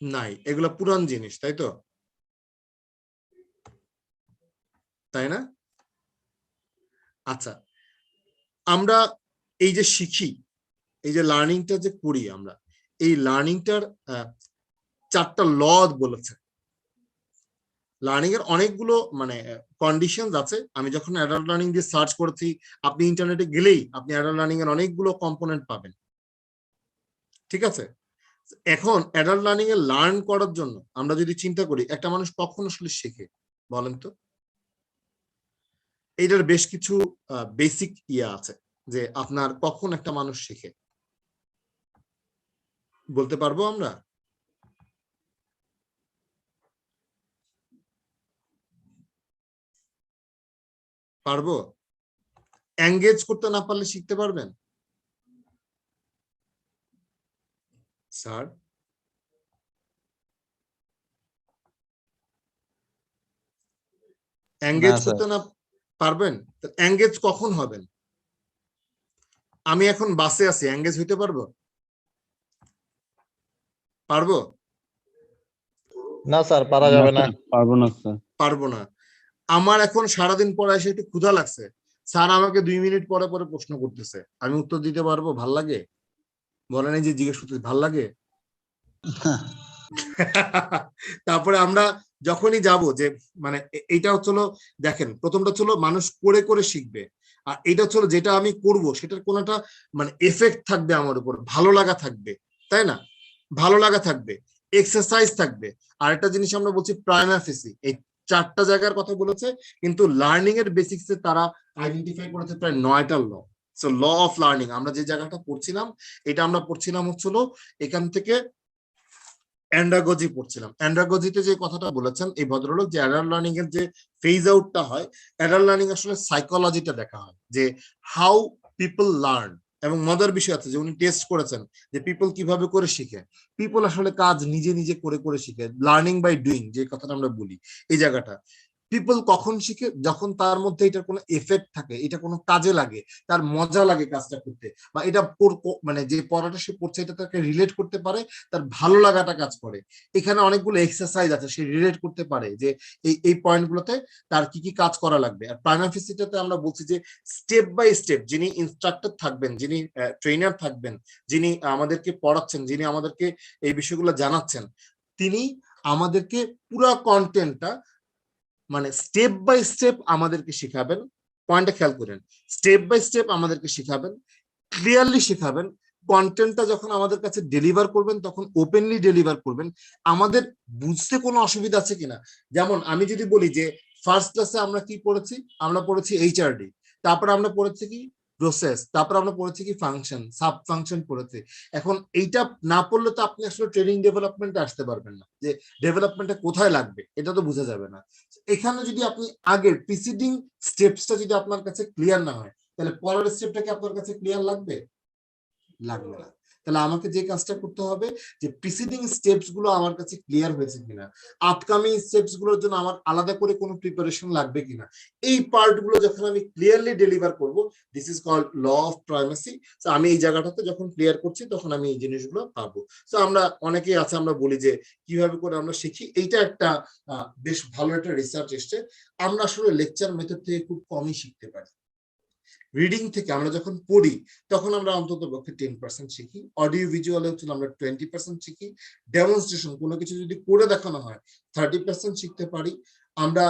নাই, এগুলো পুরান জিনিস, তাই তো? তাই না? আচ্ছা, আমরা এই যে শিখি, এই যে লার্নিংটা যে করি আমরা, এই লার্নিংটার 4টা ল বলেছে। লার্নিং এর অনেকগুলো মানে কন্ডিশনস আছে। আমি যখন অ্যাডাল্ট লার্নিং দিয়ে সার্চ করেছি, আপনি ইন্টারনেটে গেলেই আপনি অ্যাডাল্ট লার্নিং এর অনেকগুলো কম্পোনেন্ট পাবেন। ঠিক আছে? এখন অ্যাডাল্ট লার্নিং এ লার্ন করার জন্য আমরা যদি চিন্তা করি একটা মানুষ কখন আসলে শেখে বলেন তো? এইটার বেশ কিছু বেসিক আছে যে আপনার কখন একটা মানুষ শেখে, বলতে পারবো আমরা? পারবো? এঙ্গেজ করতে না পারলে শিখতে পারবেন স্যার? এঙ্গেজ করতে না পারবেন, এঙ্গেজ কখন হবেন? আমি এখন বাসে আছি, এঙ্গেজ হইতে পারবো? পারবো না স্যার, পারা যাবে না। পারবো না স্যার। পারবো না। আমার এখন সারাদিন পরে এসে একটু ক্ষুধা লাগছে, স্যার আমাকে 2 মিনিট পরে পরে প্রশ্ন করতেছে, আমি উত্তর দিতে পারবো? ভাল লাগে? বলেন, এই যে জিজ্ঞেস করতে ভাল লাগে? তারপরে আমরা যখনই যাব যে মানে এইটা হচ্ছিল, দেখেন প্রথমটা হচ্ছিল মানুষ করে করে শিখবে, আর এটা হচ্ছে যেটা আমি করব সেটার কোনোটা মানে এফেক্ট থাকবে আমার উপর, ভালো লাগা থাকবে, তাই না? ভালো লাগা থাকবে, এক্সারসাইজ থাকবে। আর একটা জিনিস আমরা বলছি প্রাইমা ফেসি, এই 4টা জায়গার কথা বলেছে, কিন্তু লার্নিং এর বেসিক্সে তারা আইডেন্টিফাই করেছে প্রায় 9টা ল। সো ল অফ লার্নিং আমরা যে জায়গাটা পড়ছিলাম, এটা আমরা পড়ছিলাম হচ্ছিল এখান থেকে অ্যান্ডাগজি পড়ছিলাম। অ্যান্ডাগজিতে যে কথাটা বলেছেন এই ভদ্রলোক, যে অ্যাডাল্ট লার্নিং এর যে ফেজ আউটটা হয়, অ্যাডাল্ট লার্নিং আসলে সাইকোলজিটা দেখা হয়, যে হাউ পিপল লার্ন। এবং মজার বিষয় আছে যে উনি টেস্ট করেছেন যে পিপল কিভাবে করে শিখে। পিপল আসলে কাজ নিজে নিজে করে করে শিখে, লার্নিং বাই ডুইং যে কথাটা আমরা বলি, এই জায়গাটা পিপল কখন শিখে, যখন তার মধ্যে এটার কোনো এফেক্ট থাকে, এটা কোনো কাজে লাগে, তার মজা লাগে কাজটা করতে, বা এটা মানে যে পড়াটা সে পড়ছে এটা তাকে রিলেট করতে পারে, তার ভালো লাগাটা কাজ করে। এখানে অনেকগুলো এক্সারসাইজ আছে, সে রিলেট করতে পারে যে এই পয়েন্টগুলোতে তার কি কি কাজ করা লাগবে। আর প্রাইমারি ফেসিটাতে আমরা বলছি যে স্টেপ বাই স্টেপ যিনি ইনস্ট্রাক্টর থাকবেন, যিনি ট্রেনার থাকবেন, যিনি আমাদেরকে পড়াচ্ছেন, যিনি আমাদেরকে এই বিষয়গুলো জানাচ্ছেন, তিনি আমাদেরকে পুরো কন্টেন্টটা মানে স্টেপ বাই স্টেপ আমাদেরকে শেখাবেন। পয়েন্টটা খেয়াল করেন, স্টেপ বাই স্টেপ আমাদেরকে শেখাবেন, ক্লিয়ারলি শেখাবেন। কন্টেন্টটা যখন আমাদের কাছে ডেলিভার করবেন তখন ওপেনলি ডেলিভার করবেন, আমাদের বুঝতে কোনো অসুবিধা আছে কিনা। যেমন আমি যদি বলি যে ফার্স্ট ক্লাসে আমরা কি পড়েছি, আমরা পড়েছি এইচআরডি, তারপর আমরা পড়েছি কি প্রসেস, তারপর আমরা পড়েছি কি ফাংশন, সাব ফাংশন পড়েছি। এখন এইটা না পড়লে তো আপনি আসলে ট্রেনিং ডেভেলপমেন্টে আসতে পারবেন না, যে ডেভেলপমেন্টটা কোথায় লাগবে এটা তো বোঝা যাবে না। এখানে যদি আপনি আগের প্রিসিডিং স্টেপসটা যদি আপনার কাছে ক্লিয়ার না হয়, তাহলে পরের স্টেপটা কি আপনার কাছে ক্লিয়ার লাগবে? লাগবে না। তাহলে আমাকে যে কাজটা করতে হবে যে প্রিসিডিং স্টেপস গুলো আমার কাছে ক্লিয়ার হয়েছে কিনা, আপকামিং স্টেপস গুলোর জন্য আমার আলাদা করে কোনো প্রিপারেশন লাগবে কিনা, এই পার্ট গুলো যখন আমি ক্লিয়ারলি ডেলিভার করব, this is called law of primacy. তো আমি এই জায়গাটাতে যখন ক্লিয়ার করছি তখন আমি এই জিনিসগুলো পাবো। তো আমরা অনেকেই আছে আমরা বলি যে কিভাবে করে আমরা শিখি, এইটা একটা বেশ ভালো একটা রিসার্চ এসছে। আমরা আসলে লেকচার মেথড থেকে খুব কমই শিখতে পারি। রিডিং থেকে আমরা যখন পড়ি তখন আমরা অন্তত পক্ষে 10% শিখি, অডিও ভিজুয়ালে হচ্ছে আমরা 20% শিখি, ডেমনস্ট্রেশন কোনো কিছু যদি করে দেখানো হয় 30% শিখতে পারি, আমরা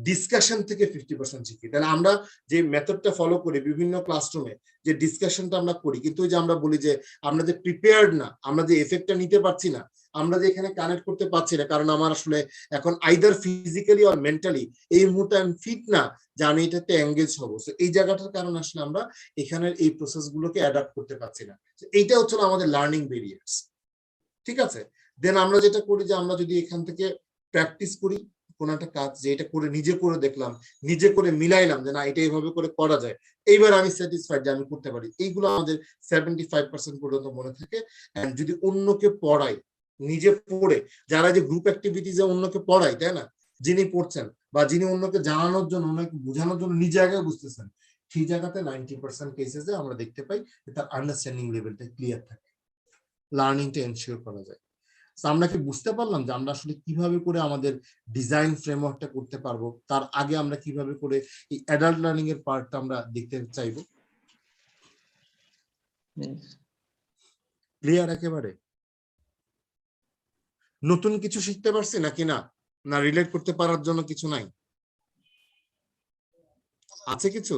ডিসকাশন থেকে 50% শিখি। তাহলে আমরা যে মেথডটা ফলো করি বিভিন্ন ক্লাসরুমে, যে ডিসকাশনটা আমরা করি, কিন্তু ওই যে আমরা বলি যে আমরা যে প্রিপেয়ার্ড না, আমরা যে এফেক্টটা নিতে পারছি না, আমরা যে এখানে কানেক্ট করতে পারছি না, কারণ আমার আসলে এখন আইদার ফিজিক্যালি অর মেন্টালি এই মুহূর্তে আমি ফিট না যে আমি এটাতে এঙ্গেজ হবো। এই জায়গাটার কারণে আসলে আমরা এখানের এই প্রসেস গুলোকে অ্যাডাপ্ট করতে পারছি না। এইটা হচ্ছে আমাদের লার্নিং ব্যারিয়ার্স। ঠিক আছে, দেন আমরা যেটা করি যে আমরা যদি এখান থেকে প্র্যাকটিস করি কোন একটা কাজ, যে এটা করে নিজে করে দেখলাম, নিজে করে মিলাইলাম যে না এটা এইভাবে করে করা যায়, এইবার আমি স্যাটিসফাইড যে আমি করতে পারি, এইগুলো আমাদের 75% পর্যন্ত মনে থাকে। এন্ড যদি অন্যকে পড়াই, নিজে পড়ে, যারা যে গ্রুপ অ্যাক্টিভিটিজে অন্যকে পড়াই, তাই না, যিনি পড়ছেন বা যিনি অন্যকে জানানোর জন্য, অন্যকে বোঝানোর জন্য নিজে আগে বুঝতেছেন, সেই জায়গাতে 90% কেসেসে আমরা দেখতে পাই তার আন্ডারস্ট্যান্ডিং লেভেলটা ক্লিয়ার থাকে, লার্নিংটা এনশিওর করা যায়। আমরা কি বুঝতে পারলাম যে আমরা আসলে কিভাবে করে আমাদের ডিজাইন ফ্রেমওয়ার্কটা করতে পারবো? তার আগে আমরা কিভাবে করে এই অ্যাডাল্ট লার্নিং এর পার্টটা আমরা দেখতে চাইবো। ক্লিয়ার একেবারে? নতুন কিছু শিখতে পারছি নাকি না, না রিলেট করতে পারার জন্য কিছু নাই? আছে কিছু?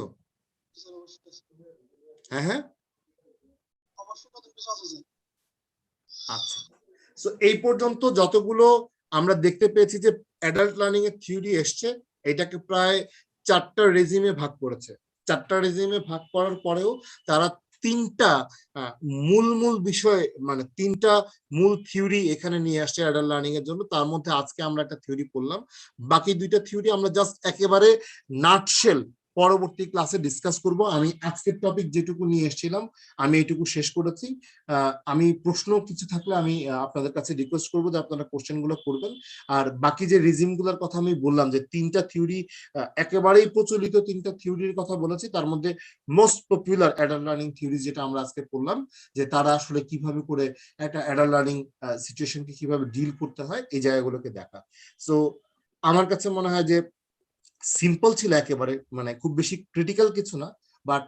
হ্যাঁ হ্যাঁ, আচ্ছা। সো এই পর্যন্ত যতগুলো আমরা দেখতে পেয়েছি যে অ্যাডাল্ট লার্নিং এর থিওরি এসছে, এটাকে প্রায় 4টা রেজিমে ভাগ করেছে। 4টা রেজিমে ভাগ করার পরেও তারা 3টা মূল বিষয়, মানে 3টা মূল থিওরি এখানে নিয়ে আসছে অ্যাডাল্ট লার্নিং এর জন্য। তার মধ্যে আজকে আমরা একটা থিওরি পড়লাম, বাকি 2টা থিওরি আমরা জাস্ট একেবারে নাটশেল পরবর্তী ক্লাসে ডিসকাস করব। আমি আজকের টপিক যেটুকু নিয়ে এসেছিলাম আমি এইটুকু শেষ করেছি। আমি প্রশ্ন কিছু থাকলে আমি আপনাদের কাছে রিকোয়েস্ট করবো যে আপনারা কোশ্চেন গুলো করবেন। আর বাকি যে রিজিম গুলোর কথা আমি বললাম যে 3টা থিওরি একেবারেই প্রচলিত 3টা থিওরির কথা বলেছি, তার মধ্যে most popular adult learning theory যেটা আমরা আজকে পড়লাম, যে তারা আসলে কিভাবে করে একটা অ্যাডাল্ট লার্নিং সিচুয়েশনকে কিভাবে ডিল করতে হয়, এই জায়গাগুলোকে দেখা। সো আমার কাছে মনে হয় যে সিম্পল ছিল একেবারে, মানে খুব বেশি ক্রিটিক্যাল কিছু না। বাট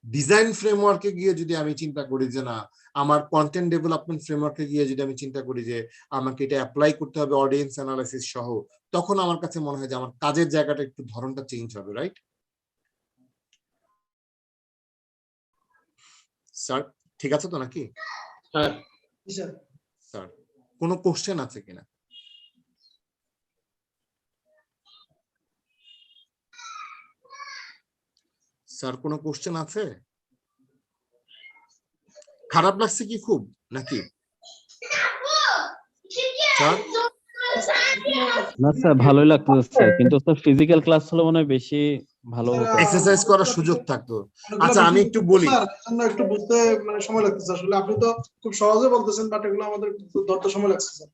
ডিজাইন ফ্রেমওয়ার্কে গিয়ে যদি আমি চিন্তা করি যে না, আমার কন্টেন্ট ডেভেলপমেন্ট ফ্রেমওয়ার্কে গিয়ে যদি আমি চিন্তা করি যে আমাকে এটা অ্যাপ্লাই করতে হবে অডিয়েন্স অ্যানালাইসিস সহ, তখন আমার কাছে মনে হয় যে আমার কাজের জায়গাটা একটু ধরনটা চেঞ্জ হবে, রাইট? স্যার ঠিক আছে তো নাকি হ্যাঁ জি স্যার স্যার কোনো কোশ্চেন আছে কিনা স্যার কোনো কোশ্চেন আছে খারাপ লাগছে কি খুব নাকি স্যার না স্যার ভালোই লাগতেছে স্যার, কিন্তু স্যার ফিজিক্যাল ক্লাস হলে মনে হয় বেশি ভালো হতো। এক্সারসাইজ করার সুযোগ থাকতো। আচ্ছা আমি একটু বলি, আমরা একটু বুঝতে মানে সময় লাগতেছে আসলে। আপনি তো খুব সহজে বলতেছেন, বাট এগুলো আমাদের ধরতে সময় লাগছে স্যার।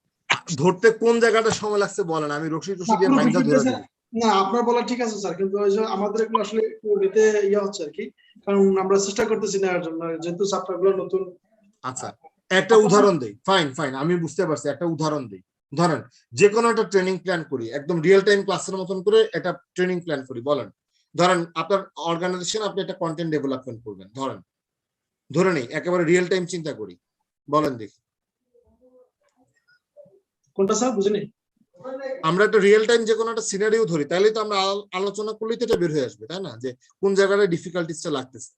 ধরতে কোন জায়গাটা সময় লাগছে বলেন, আমি রশি টসি দিয়ে ভাঙা ধরে দিই। না আপনার বলা ঠিক আছে স্যার, কিন্তু ওই যে আমাদের এগুলো আসলে একটু নিতে ইয়ে হচ্ছে আর কি, কারণ আমরা চেষ্টা করতেছি নেওয়ার জন্য, যেহেতু চ্যাপ্টার গুলো নতুন। আচ্ছা একটা উদাহরণ দেই, ফাইন ফাইন আমি বুঝতে পারছি, একটা উদাহরণ দেই। ধরেন যে কোনো একটা ট্রেনিং প্ল্যান করি, একদম রিয়েল টাইম ক্লাসের মতন করে একটা ট্রেনিং প্ল্যান করি। বলেন ধরেন আপনার অর্গানাইজেশন আপনি একটা কন্টেন্ট ডেভেলপমেন্ট করবেন, ধরেন ধরে নেই একেবারে রিয়েল টাইম চিন্তা করি, বলেন দেখি কোনটা স্যার বুঝিনি। আমরা একটা রিয়েল টাইম যে কোনো একটা সিনারিও ধরি, তাহলে তো আমরা আলোচনা করলেই তো এটা বের হয়ে আসবে, তাই না, যে কোন জায়গায় ডিফিকাল্টিসটা লাগতেছে।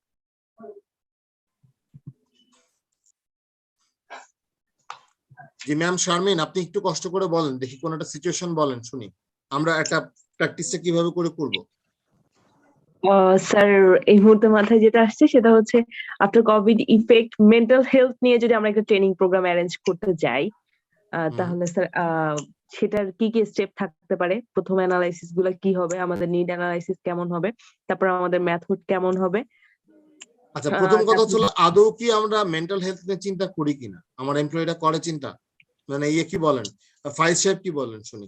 জি ম্যাম শারমিন, আপনি একটু কষ্ট করে বলেন দেখি, কোন একটা সিচুয়েশন বলেন শুনি, আমরা একটা প্র্যাকটিসটা কিভাবে করে করব। স্যার এই মুহূর্তে মাথায় যেটা আসছে সেটা হচ্ছে after Covid effect mental health নিয়ে যদি আমরা একটা ট্রেনিং প্রোগ্রাম অ্যারেঞ্জ করতে যাই, তাহলে স্যার সেটার কি কি স্টেপ থাকতে পারে? প্রথম অ্যানালাইসিস গুলো কি হবে, আমাদের নিড অ্যানালাইসিস কেমন হবে, তারপর আমাদের মেথড কেমন হবে। আচ্ছা প্রথম কথা হচ্ছে আদৌ কি আমরা মেন্টাল হেলথ নিয়ে চিন্তা করি কিনা, আমার এমপ্লয়িরা করে চিন্তা, মানে ইয়ে কি বলেন, ফাইজ সাহেব কি বলেন শুনি।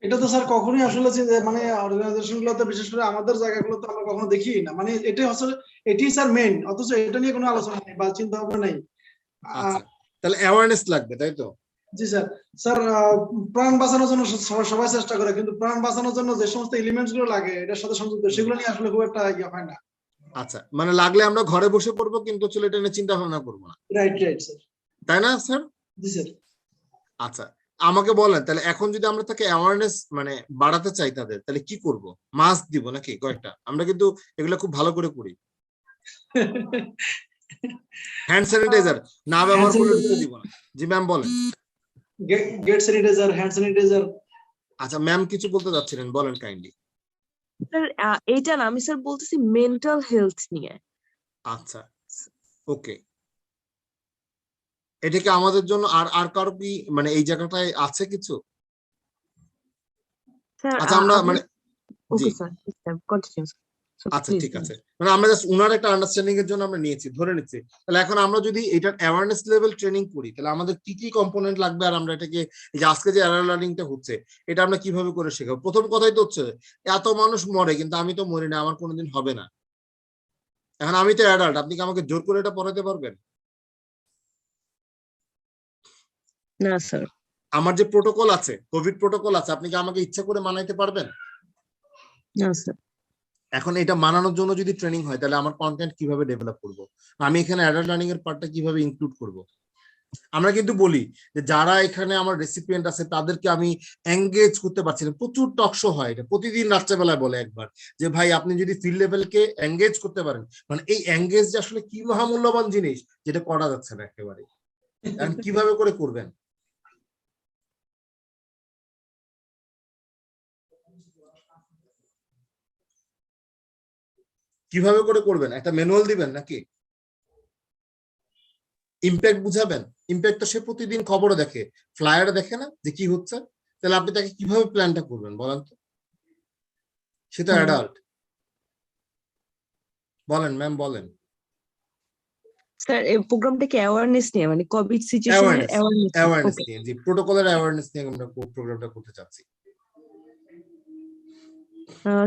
এটা তো স্যার কখনোই আসলে মানে অর্গানাইজেশন গুলোতে, বিশেষ করে আমাদের জায়গাগুলোতে আমরা কখনো দেখি না, মানে এটাই আসলে এটাই স্যার মেইন, অথচ এটা নিয়ে কোনো আলোচনা নেই বা চিন্তা ভাবনা নেই। আচ্ছা তাহলে অ্যাওয়ারনেস লাগবে, তাই তো? জি স্যার। স্যার প্রাণ বাঁচানোর জন্য সবাই চেষ্টা করে, কিন্তু প্রাণ বাঁচানোর জন্য যে সমস্ত এলিমেন্টস গুলো লাগে এটার সাথে সংযুক্ত, সেগুলো নিয়ে আসলে খুব একটা ইয়ে হয় না। আচ্ছা মানে লাগলে আমরা ঘরে বসে পড়বো, কিন্তু চলে এটা নিয়ে চিন্তা ভাবনা করবো না, রাইট রাইট স্যার। তাই না স্যার? জি স্যার। আচ্ছা আমাকে বলেন তাহলে এখন যদি আমরা তাকে অ্যাওয়ারনেস মানে বাড়াতে চাই তাদের, তাহলে কি করব? মাস্ক দিব নাকি কয়েকটা? আমরা কিন্তু এগুলো খুব ভালো করে করি। হ্যান্ড স্যানিটাইজার না ব্যবহার করলে ঢুকতে দিব না। জি ম্যাম বলেন। Gate sanitiser, hand sanitiser. আচ্ছা ম্যাম কিছু বলতে যাচ্ছিলেন, বলেন কাইন্ডলি। স্যার এইটা না, আমি স্যার বলতেছি মেন্টাল হেলথ নিয়ে। আচ্ছা ওকে, এটা কি আমাদের জন্য আর কারো কি মানে এই জায়গাটায় আছে কিছু? আচ্ছা আমরা মানে ওকে স্যার কন্টিনিউ। আচ্ছা ঠিক আছে, মানে আমরা জাস্ট উনার একটা আন্ডারস্ট্যান্ডিং এর জন্য আমরা নিয়েছি, ধরে নিচ্ছি। তাহলে এখন আমরা যদি এটার অ্যাওয়ারনেস লেভেল ট্রেনিং করি, তাহলে আমাদের কি কি কম্পোনেন্ট লাগবে, আর আমরা এটাকে এই যে আজকে যে এরার লার্নিংটা হচ্ছে এটা আমরা কিভাবে করে শেখাবো? প্রথম কথাই তো হচ্ছে এত মানুষ মরে, কিন্তু আমি তো মরি না, আমার কোনোদিন হবে না। এখন আমি তো অ্যাডাল্ট, আপনি কি আমাকে জোর করে এটা পড়াতে পারবেন? না স্যার। আমার যে প্রোটোকল আছে, কোভিড প্রোটোকল আছে, আপনি কি আমাকে ইচ্ছা করে মানাইতে পারবেন? না স্যার। এখন এটা মানানোর জন্য যদি ট্রেনিং হয়, তাহলে আমার কন্টেন্ট কিভাবে ডেভেলপ করব, আমি এখানে অ্যাডাল্ট লার্নিং এর পার্টটা কিভাবে ইনক্লুড করব? আমরা কিন্তু বলি যে যারা এখানে আমার রেসিপিয়েন্ট আছে তাদেরকে আমি এঙ্গেজ করতে পারছি না। প্রচুর টকশো হয়, এটা প্রতিদিন রাত্রেবেলায় বলে একবার যে ভাই আপনি যদি ফিল্ড লেভেলকে এঙ্গেজ করতে পারেন, মানে এই এঙ্গেজ আসলে কি মহামূল্যবান জিনিস, যেটা করা যাচ্ছে না একেবারে। কিভাবে করে করবেন? কিভাবে করে করবেন? একটা ম্যানুয়াল দিবেন নাকি ইমপ্যাক্ট বুঝাবেন? ইমপ্যাক্ট তো সে প্রতিদিন খবরে দেখে, ফ্লায়ারে দেখে না যে কি হচ্ছে, তাহলে আপনি তাকে কিভাবে প্ল্যানটা করবেন বলেন তো? সে তো অ্যাডাল্ট। বলেন ম্যাম বলেন। স্যার এই প্রোগ্রামটা কি অ্যাওয়ারনেস নিয়ে, মানে কোভিড সিচুয়েশনের অ্যাওয়ারনেস নিয়ে, জি প্রোটোকলের অ্যাওয়ারনেস নিয়ে আমরা প্রোগ্রামটা করতে চাচ্ছি।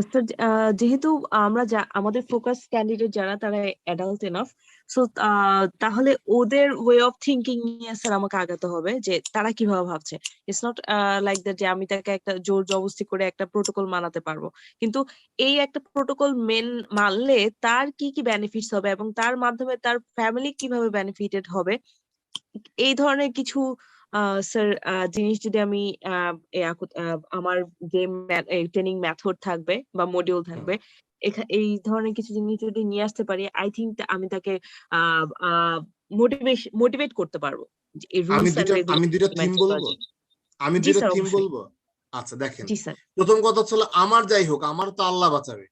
স্যার যেহেতু আমরা আমাদের ফোকাস ক্যান্ডিডেট যারা তারা অ্যাডাল্ট এনাফ, সো তাহলে ওদের ওয়ে অফ থিঙ্কিং নিয়ে স্যার আমাকে আগাতে হবে, যে তারা কিভাবে ভাবছে। ইটস নট লাইক দ্যাট যে আমি তাকে একটা জোর জবরদস্তি করে একটা প্রোটোকল মানাতে পারবো, কিন্তু এই একটা প্রোটোকল মানলে তার কি কি বেনিফিটস হবে এবং তার মাধ্যমে তার ফ্যামিলি কিভাবে বেনিফিটেড হবে, এই ধরনের কিছু স্যার জিনিস যদি আমি আমার যে ট্রেনিং মেথড থাকবে বা মডিউল থাকবে, এই ধরনের কিছু জিনিস যদি নিয়ে আসতে পারি, আই থিঙ্ক আমি তাকে মোটিভেট করতে পারবো যে এই আমি রুলস এন্ড দুইটা থিম রেগুলেশন বলবো, আমি জি দুইটা স্যার থিম অবশ্যই। বলবো। আচ্ছা দেখেন, জি স্যার। প্রথম কথা হলো আমার যাই হোক, আমার তো আল্লাহ বাঁচাবে,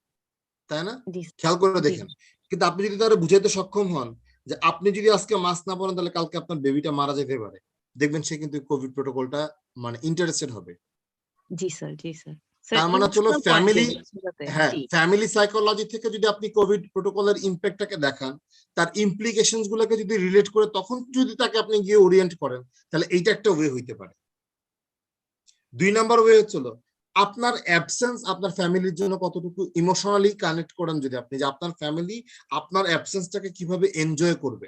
তাই না? জি খেয়াল করে জি দেখেন, কিন্তু আপনি যদি তারা বুঝাইতে সক্ষম হন যে আপনি যদি আজকে মাস্ক না পরেন তাহলে কালকে আপনার বেবিটা মারা যেতে পারে, দেখবেন সে কিন্তু কোভিড প্রোটোকলটা মানে ইন্টারেস্টেড হবে। জি স্যার। জি স্যার। স্যার তার মানে হলো ইমোশনাল পয়েন্ট ফ্যামিলি, যাতে হ্যাঁ, জি ফ্যামিলি সাইকোলজি থেকে যদি আপনি কোভিড প্রোটোকলের ইম্প্যাক্টটাকে দেখান, তার ইমপ্লিকেশনস গুলোকে যদি রিলেট করে তখন যদি তাকে আপনি গিয়ে ওরিয়েন্ট করেন, তাহলে এইটা একটা ওয়ে হইতে পারে। 2 নাম্বার ওয়ে হচ্ছিল আপনার অ্যাবসেন্স আপনার ফ্যামিলির জন্য কতটুকু ইমোশনালি কানেক্ট করেন, যদি আপনি যে আপনার ফ্যামিলি আপনার অ্যাবসেন্সটাকে কিভাবে এনজয় করবে,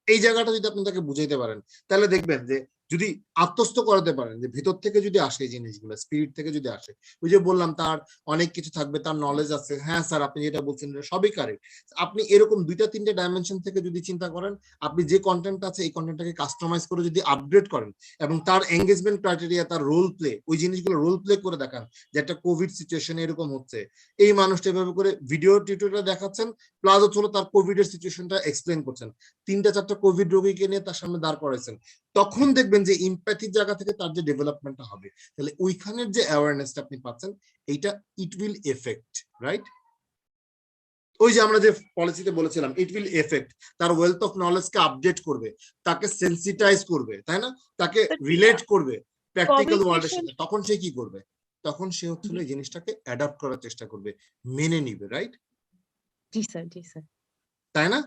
এই জায়গাটা যদি আপনি তাকে বুঝাইতে পারেন, তাহলে দেখবেন যে যদি আত্মস্থ করাতে পারেন যে ভিতর থেকে যদি আসে এই জিনিসগুলো, স্পিরিট থেকে যদি আসে, ওই যে বললাম তার অনেক কিছু থাকবে, তার নলেজ আছে, হ্যাঁ স্যার আপনি যেটা বলছেন সবই কারেক্ট। আপনি এরকম 2-3টে ডাইমেনশন থেকে যদি চিন্তা করেন, আপনি যে কন্টেন্ট আছে এই কন্টেন্টটাকে কাস্টমাইজ করে যদি আপগ্রেড করেন এবং তার এঙ্গেজমেন্ট ক্রাইটেরিয়া, তার রোল প্লে, ওই জিনিসগুলো রোল প্লে করে দেখান যে একটা কোভিড সিচুয়েশনে এরকম হচ্ছে, এই মানুষটা এভাবে করে ভিডিও টিউটোরিয়াল দেখাচ্ছেন, প্লাস হলো তার কোভিড এর সিচুয়েশনটা এক্সপ্লেন করছেন, 3-4টা কোভিড রোগীকে নিয়ে তার সামনে দাঁড় করাইছেন, তখন দেখবেন যে ইম্প্যাথির জায়গা থেকে তার যে ডেভেলপমেন্টটা হবে, তাহলে ওইখানের যে অ্যাওয়ারনেসটা আপনি পাচ্ছেন, এইটা ইট উইল এফেক্ট, রাইট? ওই যে আমরা যে পলিসিতে বলেছিলাম ইট উইল এফেক্ট, তার ওয়েলথ অফ নলেজকে আপডেট করবে, তাকে সেন্সিটাইজ করবে, তাই না, তাকে রিলেট করবে প্র্যাকটিক্যাল ওয়ার্ল্ডের সাথে, তখন সে কি করবে? তখন সে হচ্ছে এই জিনিসটাকে অ্যাডাপ্ট করার চেষ্টা করবে, মেনে নিবে, রাইট? জি স্যার। জি স্যার। তাই না?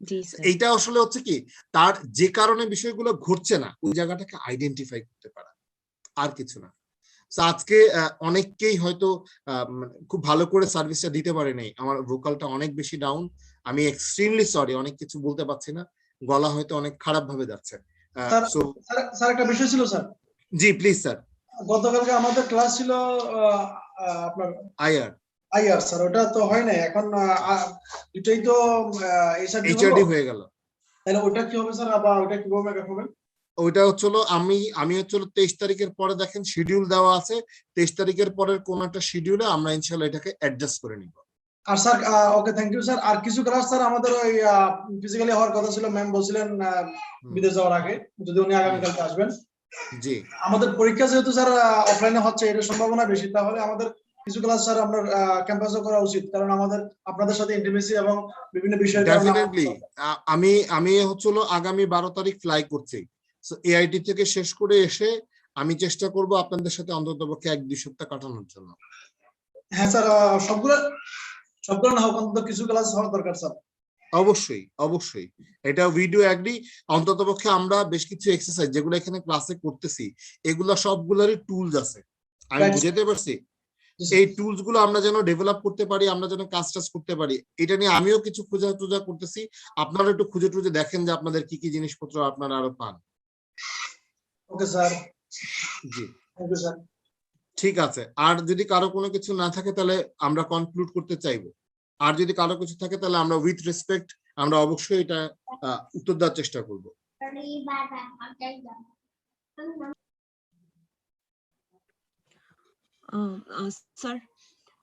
জি স্যার। এইটা আসলে হচ্ছে কি, তার যে কারণে বিষয়গুলো ঘটছে না ওই জায়গাটাকে আইডেন্টিফাই করতে পারা, আর কিছু না। আজকে অনেককেই হয়তো খুব ভালো করে সার্ভিসটা দিতে পারে নাই, আমার ভোকালটা অনেক বেশি ডাউন, আমি এক্সট্রিমলি সরি, অনেক কিছু বলতে পারছি না, গলা হয়তো অনেক খারাপ ভাবে যাচ্ছে। স্যার একটা বিষয় ছিল স্যার। G please sir. গতকালকে আমাদের ক্লাস ছিল আপনার আইআর স্যার, ওটা তো হয় নাই, এখন এটাই তো এইচআরডি হয়ে গেল, তাহলে ওটা কি হবে স্যার, আবার ওটা কিভাবে দেখাবেন? ওইটা হচ্ছিল আমি হচ্ছিল 23 তারিখের পরে, দেখেন শিডিউল দেওয়া আছে, 23 তারিখের পরের কোন একটা শিডিউলে আমরা ইনশাআল্লাহ এটাকে অ্যাডজাস্ট করে নিব। আর sir okay thank you sir. আর কিছু ক্লাস স্যার আমাদের ওই ফিজিক্যালি হওয়ার কথা ছিল, ম্যাম বলছিলেন বিদেশ যাওয়ার আগে, যদি উনি আগামীকালকে আসবেন। জি আমাদের পরীক্ষা যেহেতু স্যার অফলাইনে হচ্ছে, এর সম্ভাবনা বেশি, তাহলে আমাদের কিছু ক্লাস স্যার আপনার ক্যাম্পাসে করা উচিত, কারণ আমাদের আপনাদের সাথে ইন্টিমেসি এবং বিভিন্ন বিষয়ের কারণে। ডেফিনেটলি আমি হচ্ছিল আগামী 12 তারিখ ফ্লাই করছি, সো এআইটি থেকে শেষ করে এসে আমি চেষ্টা করব আপনাদের সাথে অন্ততপক্ষে 1-2 সপ্তাহ কাটানোর জন্য। হ্যাঁ স্যার, সবগুলো না হোক, অন্তত কিছু ক্লাস হওয়ার দরকার স্যার। অবশ্যই এটা ভিডিও এগ্রি, অন্ততপক্ষে আমরা বেশ কিছু এক্সারসাইজ যেগুলো এখানে ক্লাসে করতেছি, এগুলা সবগুলোরই টুলস আছে, আমি বুঝাতে পারছি? এই টুলস গুলো আমরা যেন ডেভেলপ করতে পারি, আমরা যেন কাজ করতে পারি, এটা নিয়ে আমিও কিছু খোঁজা করতেছি, আপনারা একটু খুঁজে দেখেন যে আপনাদের কি কি জিনিসপত্র আপনারা আরো পান। Okay sir. জি ওকে স্যার। ঠিক আছে, আর যদি কারো কোনো কিছু না থাকে তাহলে আমরা কনক্লুড করতে চাইবো, আর যদি কারো কিছু থাকে তাহলে আমরা উইথ রেসপেক্ট আমরা অবশ্যই এটা উত্তর দেওয়ার চেষ্টা করব। স্যার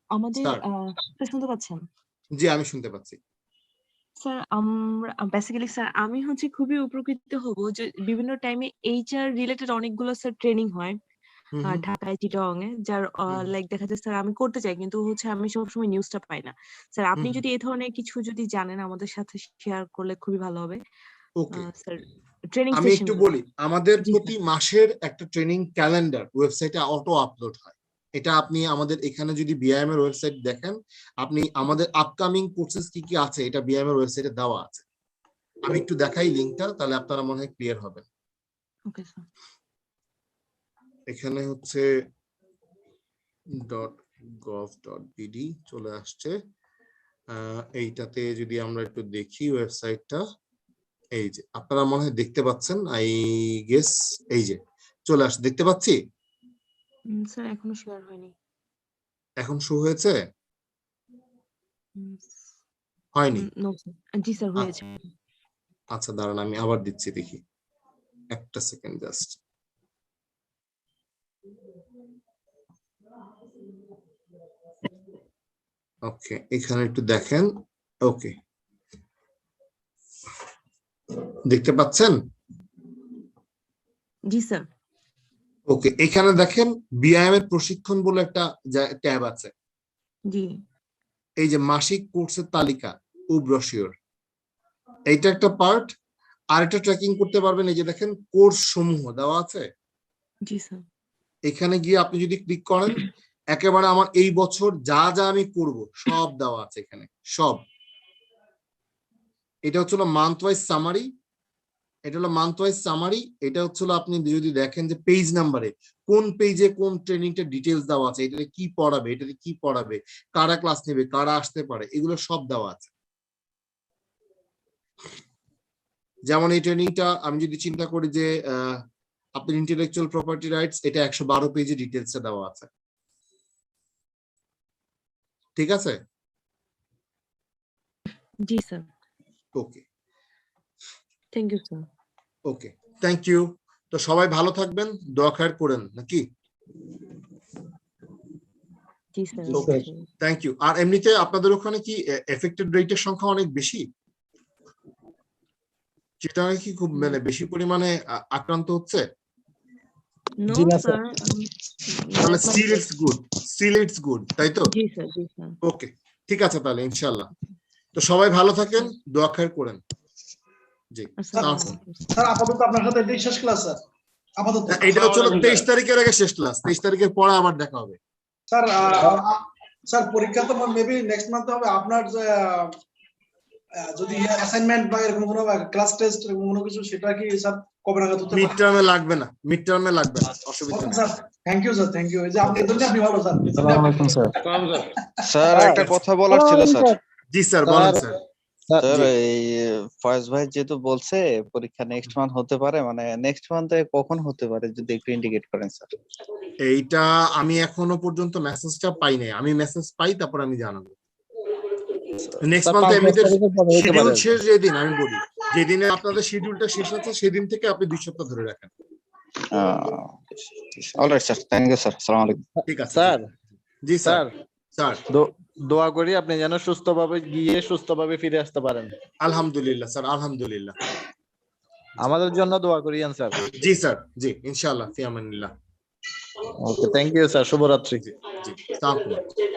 আমাদের শুনতে পাচ্ছেন? জি আমি শুনতে পাচ্ছি স্যার। আমরা বেসিক্যালি স্যার আমি হচ্ছে খুবই উপকৃত হব যে বিভিন্ন টাইমে এইচআর রিলেটেড অনেকগুলো স্যার ট্রেনিং হয় ঢাকায়, চিটাগং এ, যার লাইক দেখা যায় স্যার আমি করতে চাই, কিন্তু হচ্ছে আমি সবসময় নিউজটা পাই না। স্যার আপনি যদি এই ধরনের কিছু যদি জানেন আমাদের সাথে শেয়ার করলে খুবই ভালো হবে। ওকে স্যার ট্রেনিং আমি একটু বলি, আমাদের প্রতি মাসের একটা ট্রেনিং ক্যালেন্ডার ওয়েবসাইটে অটো আপলোড হয়, এটা আপনি আমাদের এখানে যদি বিআইএম এর ওয়েবসাইট দেখেন, আপনি আমাদের আপকামিং কোর্সেস কি কি আছে এটা বিআইএম এর ওয়েবসাইটে দেওয়া আছে, আমি একটু দেখাই লিংকটা, তাহলে আপনারা মনে হয় ক্লিয়ার হবেন। Okay sir. এখানে হচ্ছে .gov.bd চলে আসছে, এইটাতে যদি আমরা একটু দেখি ওয়েবসাইটটা, এই যে আপনারা মনে হয় দেখতে পাচ্ছেন, আই গেস এই যে চলে আসছে, দেখতে পাচ্ছি স্যার এখনো শেয়ার হয়নি। এখন শো হয়েছে? হয়নি? জি স্যার হয়েছে। আচ্ছা দাঁড়ান আমি আবার দিচ্ছি, দেখি একটা সেকেন্ড জাস্ট। ওকে, এখানে একটু দেখেন। ওকে, দেখতে পাচ্ছেন? জি স্যার। ওকে, এখানে দেখেন বিআইএম এর প্রশিক্ষণ বলে একটা ট্যাব আছে। জি এই যে মাসিক কোর্সের তালিকা ও ব্রোশিওর, এইটা একটা পার্ট। আর একটা ট্র্যাকিং করতে পারবেন, এই যে দেখেন কোর্স সমূহ দেওয়া আছে। জি স্যার। এখানে গিয়ে আপনি যদি ক্লিক করেন, একেবারে আমার এই বছর যা যা আমি করব সব দেওয়া আছে এখানে, সব। এটা হচ্ছিল মান্থ ওয়াইজ সামারি, এটা হলো মান্থ ওয়াইজ সামারি। এটা হচ্ছিল আপনি যদি দেখেন যে পেজ নাম্বারে কোন পেজে কোন ট্রেনিংটা ডিটেলস দেওয়া আছে, এটাতে কি পড়াবে, এটাতে কি পড়াবে, কারা ক্লাস নেবে, কারা আসতে পারে, এগুলো সব দেওয়া আছে। যেমন এই ট্রেনিংটা আমি যদি চিন্তা করি যে আপনার ইন্টেলেকচুয়াল প্রপার্টি রাইটস, এটা 112 পেজে ডিটেলসে দেওয়া আছে। ঠিক আছে? জি sir. Okay, thank you sir. Okay, thank you. তো সবাই ভালো থাকবেন, দোয়া খায়ের করেন নাকি? জি স্যার। Okay, thank you. আর এমনিতে আপনাদের ওখানে কি এফেক্টেড রেটের সংখ্যা অনেক বেশি? যেটা কি খুব মানে বেশি পরিমাণে আক্রান্ত হচ্ছে? No sir. তাহলে স্টিল ইটস গুড, তাই তো? জি স্যার। জি স্যার। ওকে, ঠিক আছে তাহলে ইনশাআল্লাহ। তো সবাই ভালো থাকেন, দোয়া খায়ের করেন। জি, স্যার আপাতত আপনার সাথে এটাই শেষ ক্লাস স্যার, আপাতত। এটা হচ্ছে 23 তারিখের আগে শেষ ক্লাস, 23 তারিখের পরে আবার দেখা হবে। স্যার স্যার পরীক্ষা তো মেবি নেক্সট মান্থে হবে। আপনার যদি অ্যাসাইনমেন্ট বা এরকম কোনো ক্লাস টেস্ট এরকম কোনো কিছু, সেটা কি স্যার কবে নাগাদ হতে পারে? মিড টার্মে লাগবে না, অসুবিধা নেই। Sir thank you sir, thank you. এই যে আপনি এজন্য আপনি ভালো স্যার। আসসালামু আলাইকুম স্যার। স্যার একটা কথা বলার ছিল স্যার। জি স্যার, বলেন স্যার। স্যার এই ফয়েজ ভাই যেহেতু বলছে পরীক্ষা নেক্সট মান্থ হতে পারে, মানে নেক্সট মান্থে কখন হতে পারে যদি একটু ইন্ডিকেট করেন স্যার। এইটা আমি এখনো পর্যন্ত মেসেজটা পাই নাই, আমি মেসেজ পাই তারপর আমি জানাবো। নেক্সট মান্থে এমনিতে শিডিউল শেষ যেদিন, আমি বলি যেদিনে আপনাদের শিডিউলটা শেষ হচ্ছে সেদিন থেকে আপনি 2 সপ্তাহ ধরে রাখেন। Alright sir, thank you sir, আসসালামু আলাইকুম। ঠিক আছে স্যার। জি স্যার। স্যার দোয়া করি আপনি যেন সুস্থভাবে গিয়ে সুস্থভাবে ফিরে আসতে পারেন। আলহামদুলিল্লাহ স্যার, আলহামদুলিল্লাহ। আমাদের জন্য দোয়া করিয়েন স্যার। জি স্যার, জি ইনশাআল্লাহ, ফি আমানিল্লাহ। ওকে, থ্যাংক ইউ স্যার, শুভরাত্রি। জি, আসসালামু আলাইকুম।